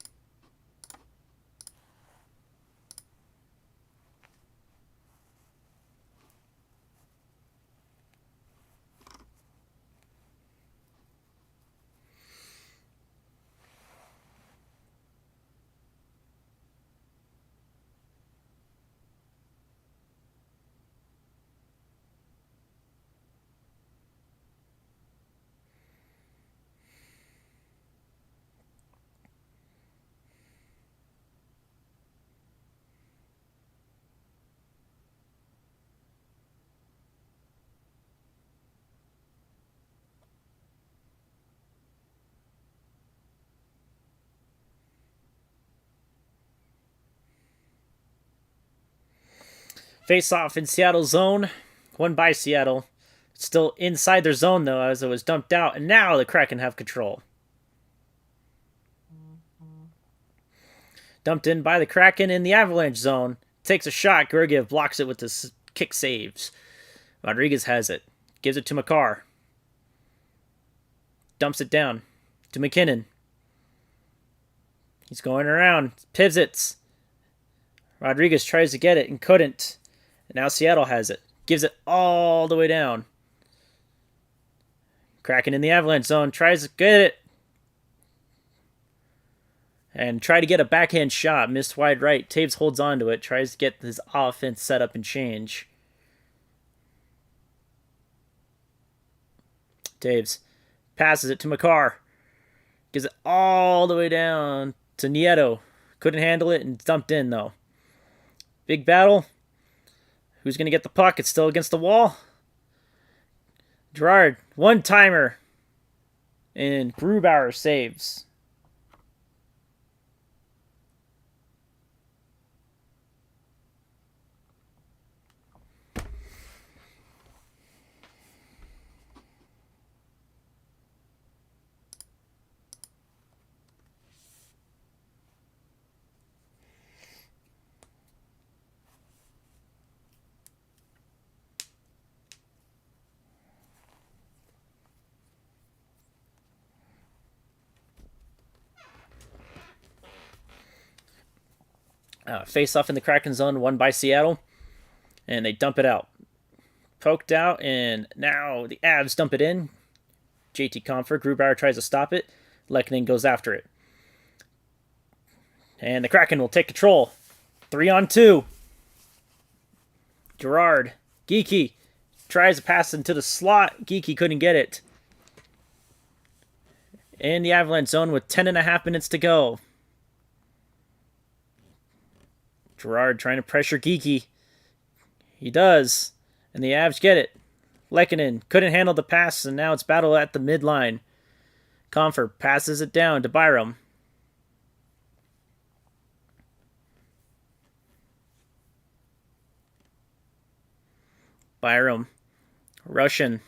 Face off in Seattle's zone. Won by Seattle. Still inside their zone, though, as it was dumped out. And now the Kraken have control. Dumped in by the Kraken in the Avalanche zone. Takes a shot. Georgiev blocks it with his kick saves. Rodriguez has it. Gives it to Makar. Dumps it down to McKinnon. He's going around. Pivots. Rodriguez tries to get it and couldn't. And now Seattle has it. Gives it all the way down. Kraken in the Avalanche zone. Tries to get it. And try to get a backhand shot. Missed wide right. Taves holds on to it. Tries to get his offense set up and change. Taves passes it to Makar. Gives it all the way down to Nieto. Couldn't handle it and dumped in, though. Big battle. Who's going to get the puck? It's still against the wall. Gerard, one-timer. And Grubauer saves. Face off in the Kraken zone, won by Seattle. And they dump it out. Poked out, and now the Avs dump it in. JT Compher, Grubauer tries to stop it. Lehkonen goes after it. And the Kraken will take control. 3-on-2. Gerard, Geekie tries to pass into the slot. Geekie couldn't get it. In the Avalanche zone with 10.5 minutes to go. Gerard trying to pressure Geekie. He does. And the Avs get it. Lehkonen couldn't handle the pass, and now it's battle at the midline. Compher passes it down to Byram. Byram. Russian.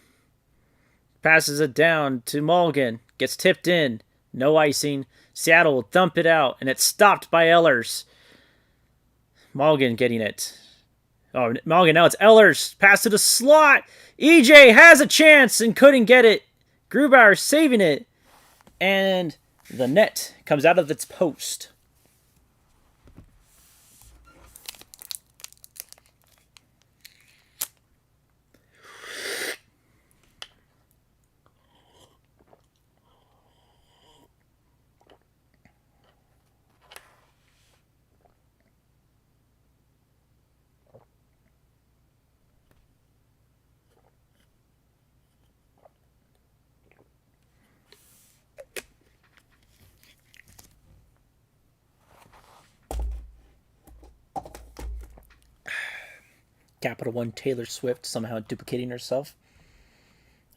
Passes it down to Mulligan. Gets tipped in. No icing. Seattle will dump it out, and it's stopped by Ehlers. Mulligan getting it. Oh, Mulligan, now it's Ehlers. Pass to the slot. EJ has a chance and couldn't get it. Grubauer saving it. And the net comes out of its post. Capital One Taylor Swift somehow duplicating herself.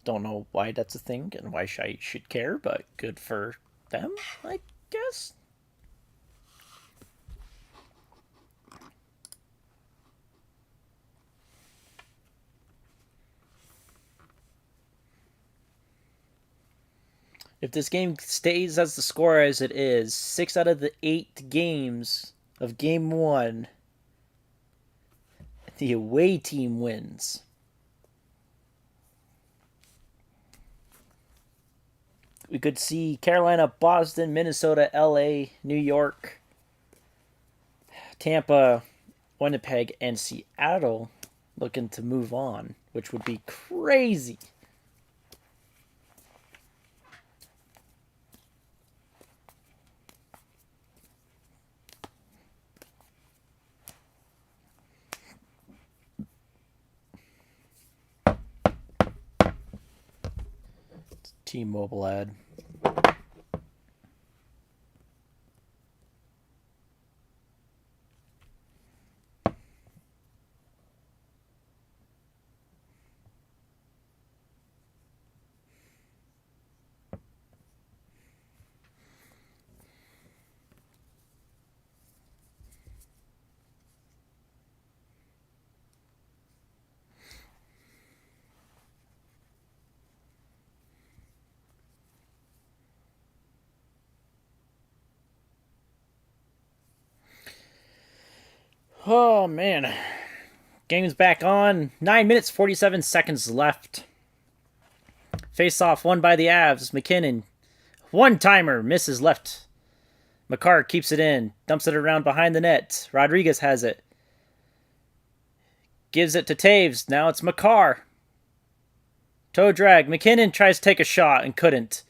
Don't know why that's a thing and why I should care, but good for them, I guess. If this game stays as the score as it is, 6 out of the 8 games of Game 1, the away team wins. We could see Carolina, Boston, Minnesota, LA, New York, Tampa, Winnipeg, and Seattle looking to move on, which would be crazy. T-Mobile ad. Oh, man. Game's back on. 9 minutes, 47 seconds left. Face-off won by the Avs. McKinnon. One-timer. Misses left. Makar keeps it in. Dumps it around behind the net. Rodriguez has it. Gives it to Taves. Now it's Makar. Toe drag. McKinnon tries to take a shot and couldn't.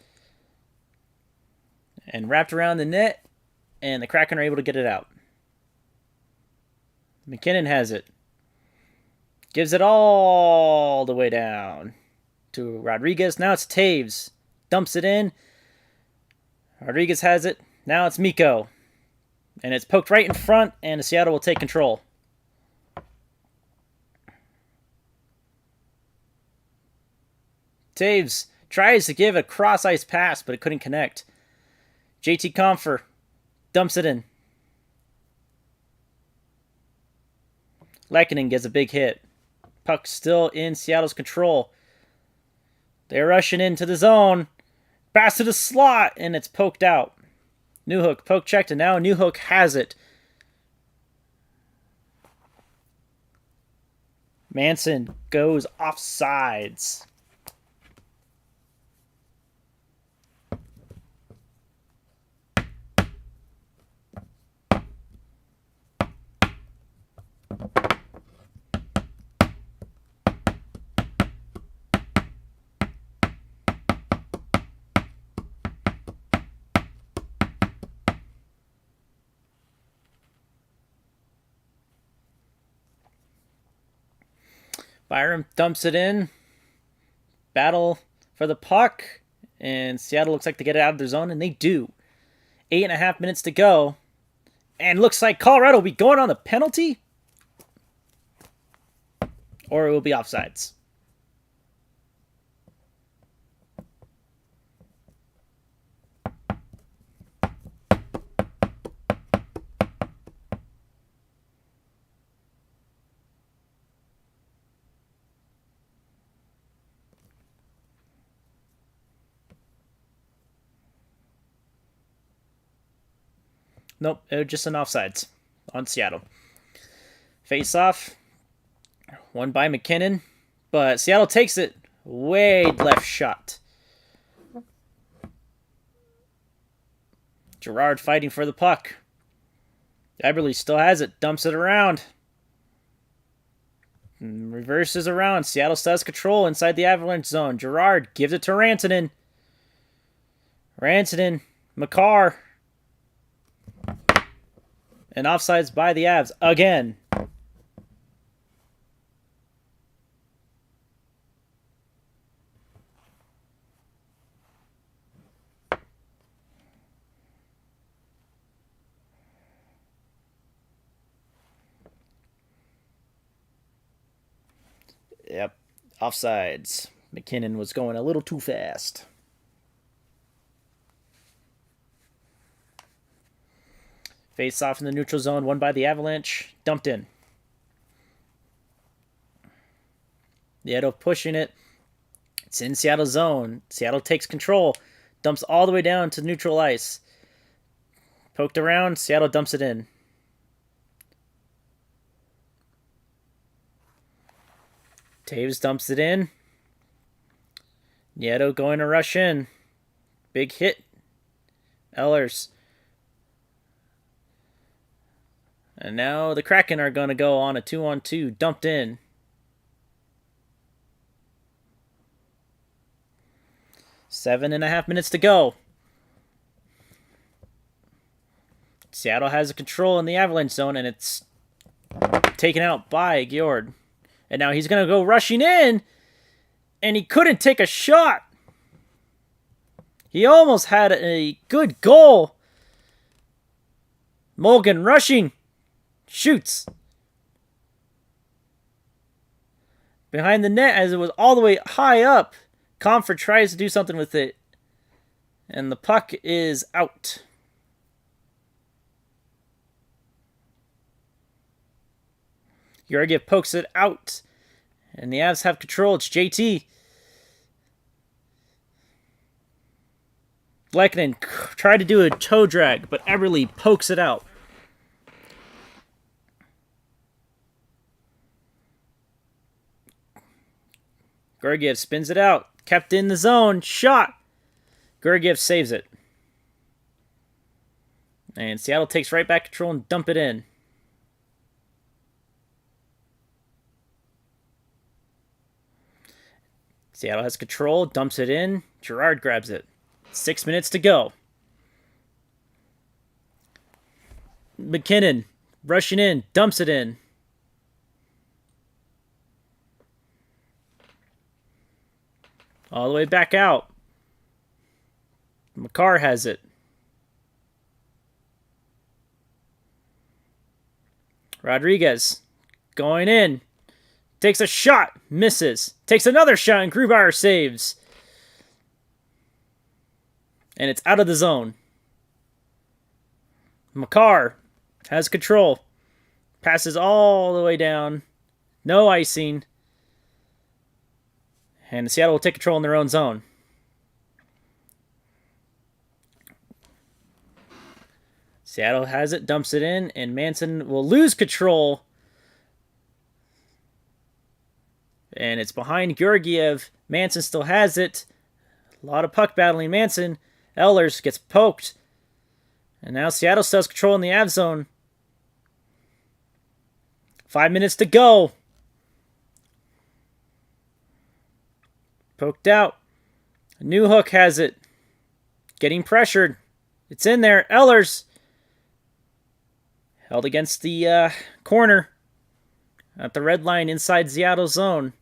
And wrapped around the net. and the Kraken are able to get it out. McKinnon has it. Gives it all the way down to Rodriguez. Now it's Taves. Dumps it in. Rodriguez has it. Now it's Mikko. And it's poked right in front, and Seattle will take control. Taves tries to give a cross-ice pass, but it couldn't connect. JT Compher dumps it in. Lehkonen gets a big hit. Puck still in Seattle's control. They're rushing into the zone. Pass to the slot, and it's poked out. Newhook poke checked, and now Newhook has it. Manson goes offsides. Byram dumps it in. Battle for the puck. And Seattle looks like they get it out of their zone, and they do. 8.5 minutes to go. And looks like Colorado will be going on the penalty. Or it will be offsides. Nope, it was just an offsides on Seattle. Face off. Won by McKinnon. But Seattle takes it. Wade left shot. Girard fighting for the puck. Eberle still has it. Dumps it around. Reverses around. Seattle still has control inside the Avalanche zone. Girard gives it to Rantanen. Makar. And offsides by the Avs again. Yep, offsides. McKinnon was going a little too fast. Face off in the neutral zone, won by the Avalanche. Dumped in. Nieto pushing it. It's in Seattle's zone. Seattle takes control. Dumps all the way down to neutral ice. Poked around. Seattle dumps it in. Taves dumps it in. Nieto going to rush in. Big hit. Ehlers. And now the Kraken are going to go on a 2-on-2. Dumped in. Seven and a half minutes to go. Seattle has a control in the Avalanche zone, and it's taken out by Gjord. And now he's going to go rushing in, and he couldn't take a shot. He almost had a good goal. Mulligan rushing. Shoots. Behind the net as it was all the way high up. Comfort tries to do something with it. And the puck is out. Georgiev pokes it out. And the Avs have control. It's JT. Lehkonen tried to do a toe drag, but Eberle pokes it out. Georgiev spins it out. Kept in the zone. Shot. Georgiev saves it. And Seattle takes right back control and dump it in. Seattle has control. Dumps it in. Girard grabs it. 6 minutes to go. McKinnon rushing in, dumps it in. All the way back out. McCarr has it. Rodriguez going in. Takes a shot. Misses. Takes another shot and Grubauer saves. And it's out of the zone. McCarr has control. Passes all the way down. No icing. And Seattle will take control in their own zone. Seattle has it, dumps it in, and Manson will lose control. And it's behind Georgiev. Manson still has it. A lot of puck battling. Manson. Ehlers gets poked. And now Seattle still has control in the Av zone. 5 minutes to go. Poked out. Newhook has it. Getting pressured. It's in there. Ehlers. Held against the corner. At the red line inside Seattle's zone.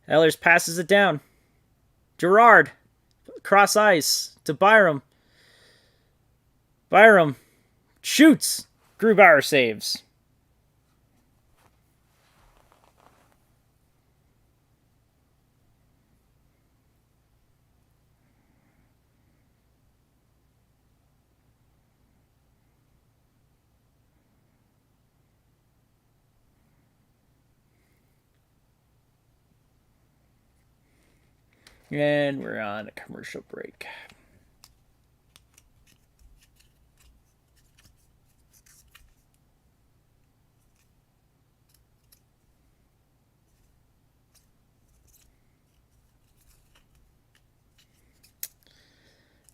Ehlers passes it down. Gerard. Cross ice to Byram. Byram shoots. Grubauer saves. And we're on a commercial break.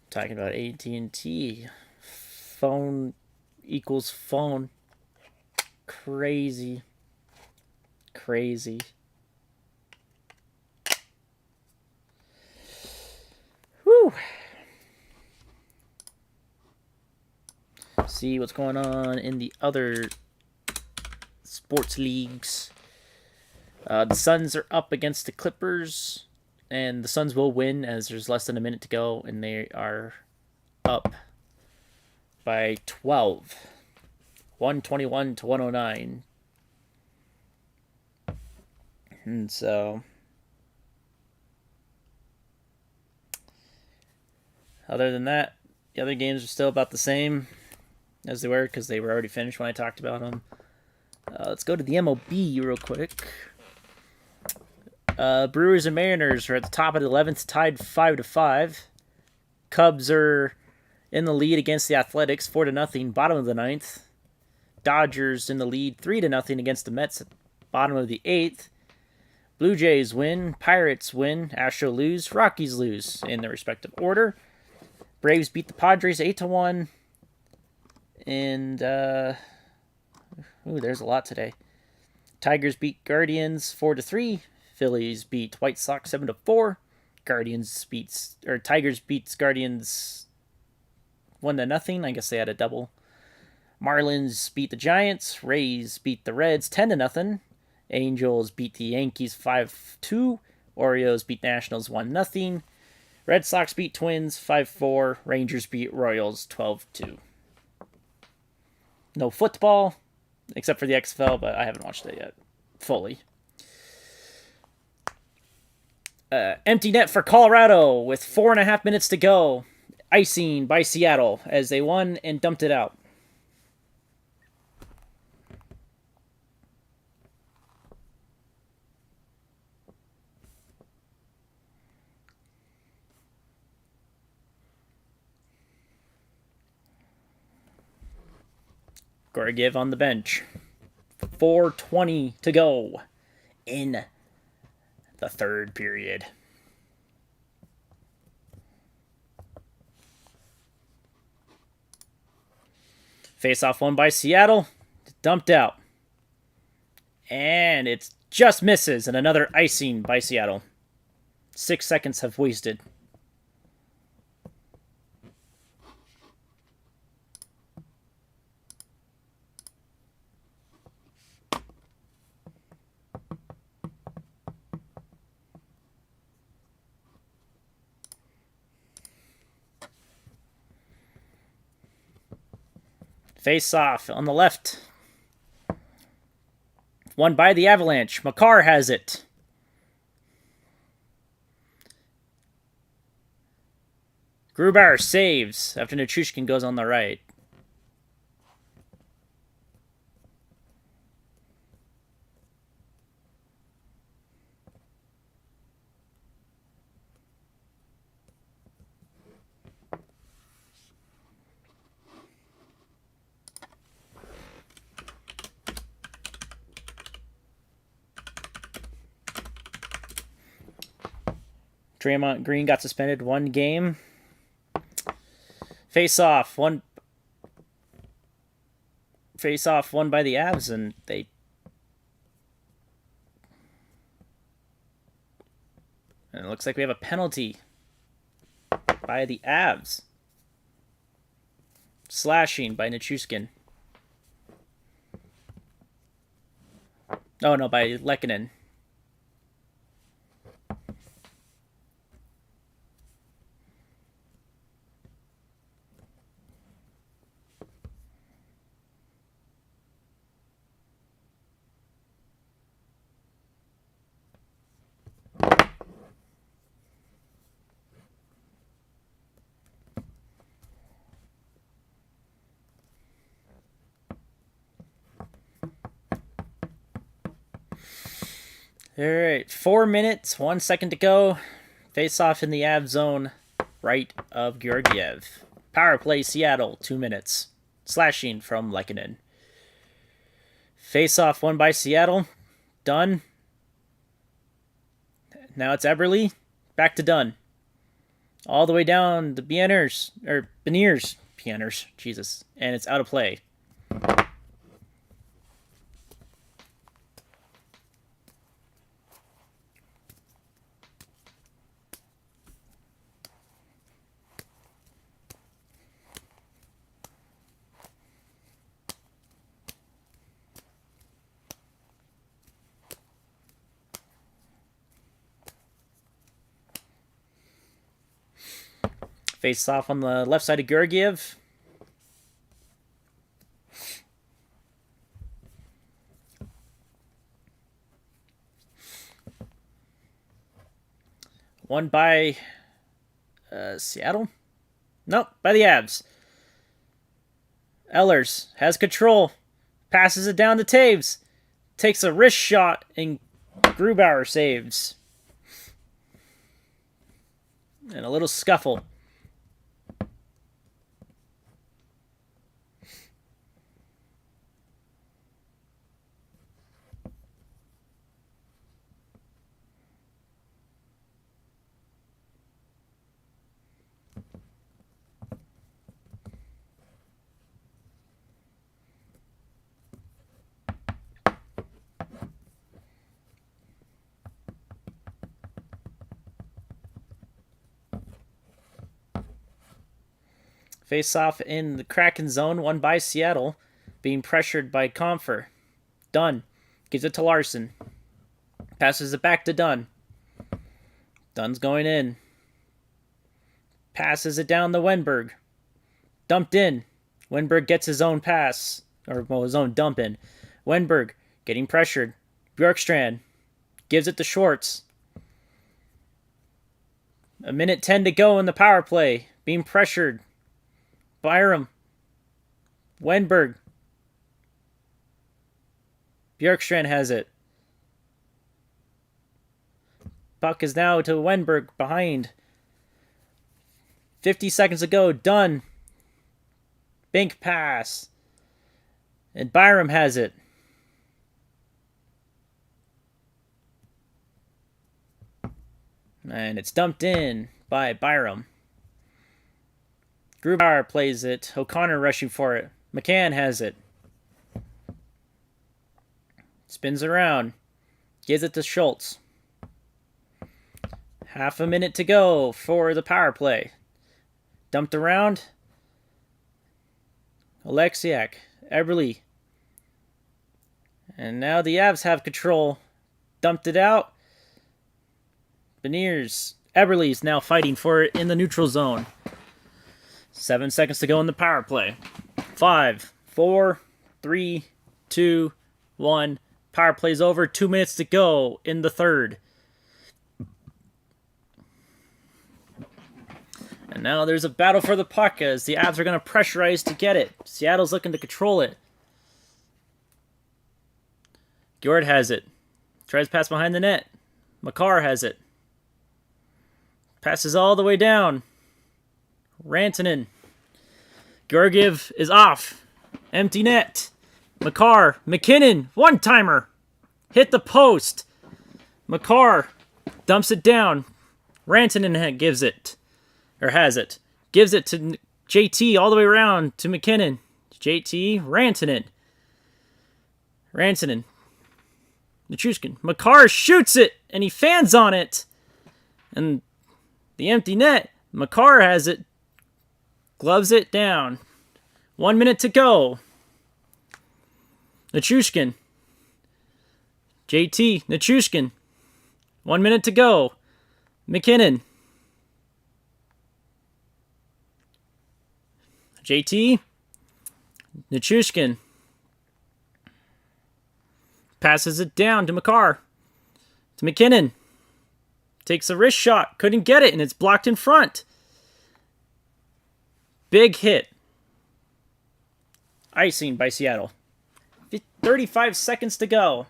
Talking about AT&T. Phone equals phone. Crazy. Crazy. Whew. See what's going on in the other sports leagues. The Suns are up against the Clippers, and the Suns will win as there's less than a minute to go, and they are up by 12. 121 to 109. And so other than that, the other games are still about the same as they were because they were already finished when I talked about them. Let's go to the MLB real quick. Brewers and Mariners are at the top of the 11th, tied 5-5. Cubs are in the lead against the Athletics, 4-0, bottom of the 9th. Dodgers in the lead, 3-0 against the Mets, bottom of the 8th. Blue Jays win, Pirates win, Astros lose, Rockies lose in their respective order. Braves beat the Padres 8-1. And, there's a lot today. Tigers beat Guardians 4-3. Phillies beat White Sox 7-4. Tigers beats Guardians 1-0. I guess they had a double. Marlins beat the Giants. Rays beat the Reds 10-0. Angels beat the Yankees 5-2. Orioles beat Nationals 1-0. Red Sox beat Twins 5-4. Rangers beat Royals 12-2. No football, except for the XFL, but I haven't watched it yet fully. Empty net for Colorado with 4.5 minutes to go. Icing by Seattle as they won and dumped it out. Georgiev on the bench. 4:20 to go in the third period. Face-off won by Seattle. Dumped out. And it just misses. And another icing by Seattle. 6 seconds have wasted. Face off on the left. Won by the Avalanche. Makar has it. Grubauer saves after Nichushkin goes on the right. Draymond Green got suspended 1 game. Face off won by the Avs, and it looks like we have a penalty by the Avs. Slashing by Nichushkin. Oh no, by Lehkonen. Alright, 4 minutes, 1 second to go. Face off in the Av zone, right of Georgiev. Power play Seattle, 2 minutes. Slashing from Lehkonen. Face off won by Seattle. Done. Now it's Eberle. Back to Dunn. All the way down the Beniers. Jesus. And it's out of play. Face off on the left side of Georgiev. Won by Seattle? Nope, by the Avs. Ehlers has control. Passes it down to Taves. Takes a wrist shot and Grubauer saves. And a little scuffle. Face off in the Kraken zone, won by Seattle, being pressured by Comfer. Dunn gives it to Larson. Passes it back to Dunn. Dunn's going in. Passes it down to Wenberg. Dumped in. Wenberg gets his own pass, or well, his own dump in. Wenberg getting pressured. Bjorkstrand gives it to Schwartz. 1:10 to go in the power play. Being pressured. Byram. Wenberg. Bjorkstrand has it. Puck is now to Wenberg behind. 50 seconds to go. Done. Bank pass. And Byram has it. And it's dumped in by Byram. Grubauer plays it. O'Connor rushing for it. McCann has it. Spins around. Gives it to Schultz. Half a minute to go for the power play. Dumped around. Alexiak. Eberle. And now the Avs have control. Dumped it out. Beniers. Eberle's now fighting for it in the neutral zone. 7 seconds to go in the power play. 5, 4, 3, 2, 1. Power play's over. 2 minutes to go in the third. And now there's a battle for the puck as the Avs are going to pressurize to get it. Seattle's looking to control it. Gjord has it. Tries to pass behind the net. Makar has it. Passes all the way down. Rantanen. Georgiev is off. Empty net. Makar. McKinnon. One-timer. Hit the post. Makar dumps it down. Rantanen gives it. Or has it. Gives it to JT all the way around to McKinnon. JT. Rantanen. Nichushkin. Makar shoots it, and he fans on it. And the empty net. Makar has it. Gloves it down. 1 minute to go. Nichushkin. JT. Nichushkin. 1 minute to go. McKinnon. JT. Nichushkin. Passes it down to Makar. To McKinnon. Takes a wrist shot. Couldn't get it, and it's blocked in front. Big hit. Icing by Seattle. 35 seconds to go.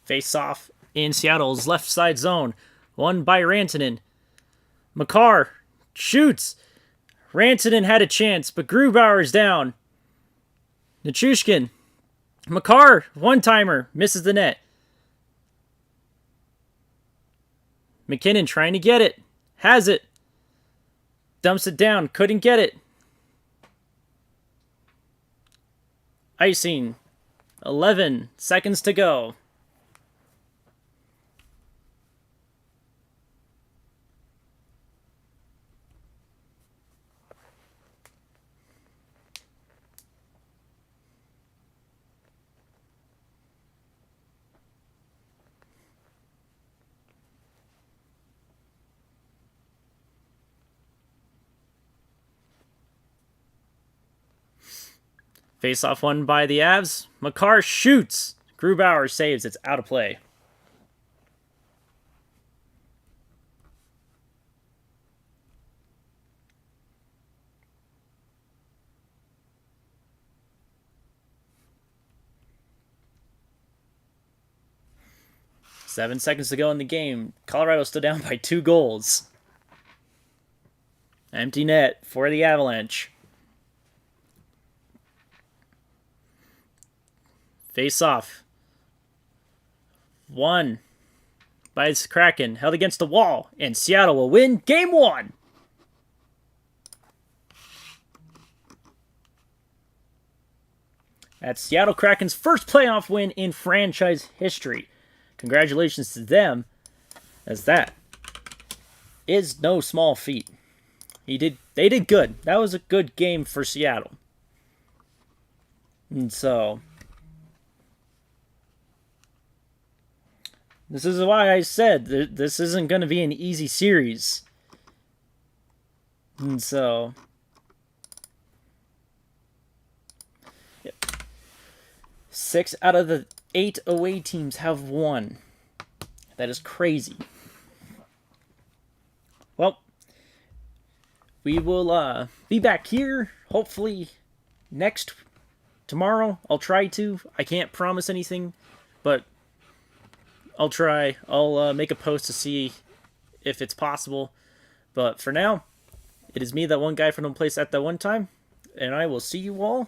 Face off in Seattle's left side zone. Won by Rantanen. Makar shoots. Rantanen had a chance, but Grubauer's down. Nichushkin. Makar, one-timer, misses the net. McKinnon trying to get it. Has it. Dumps it down. Couldn't get it. Icing. 11 seconds to go. Face-off won by the Avs. Makar shoots. Grubauer saves. It's out of play. Seven seconds to go in the game. Colorado still down by 2 goals. Empty net for the Avalanche. Face off. Won by the Kraken. Held against the wall. And Seattle will win Game 1. That's Seattle Kraken's first playoff win in franchise history. Congratulations to them, as that is no small feat. They did good. That was a good game for Seattle. And so this is why I said this isn't going to be an easy series. And so 6 out of the 8 away teams have won. That is crazy. Well, we will be back here hopefully tomorrow. I'll try to. I can't promise anything, but I'll try. I'll make a post to see if it's possible. But for now, it is me, that one guy from the place at that one time, and I will see you all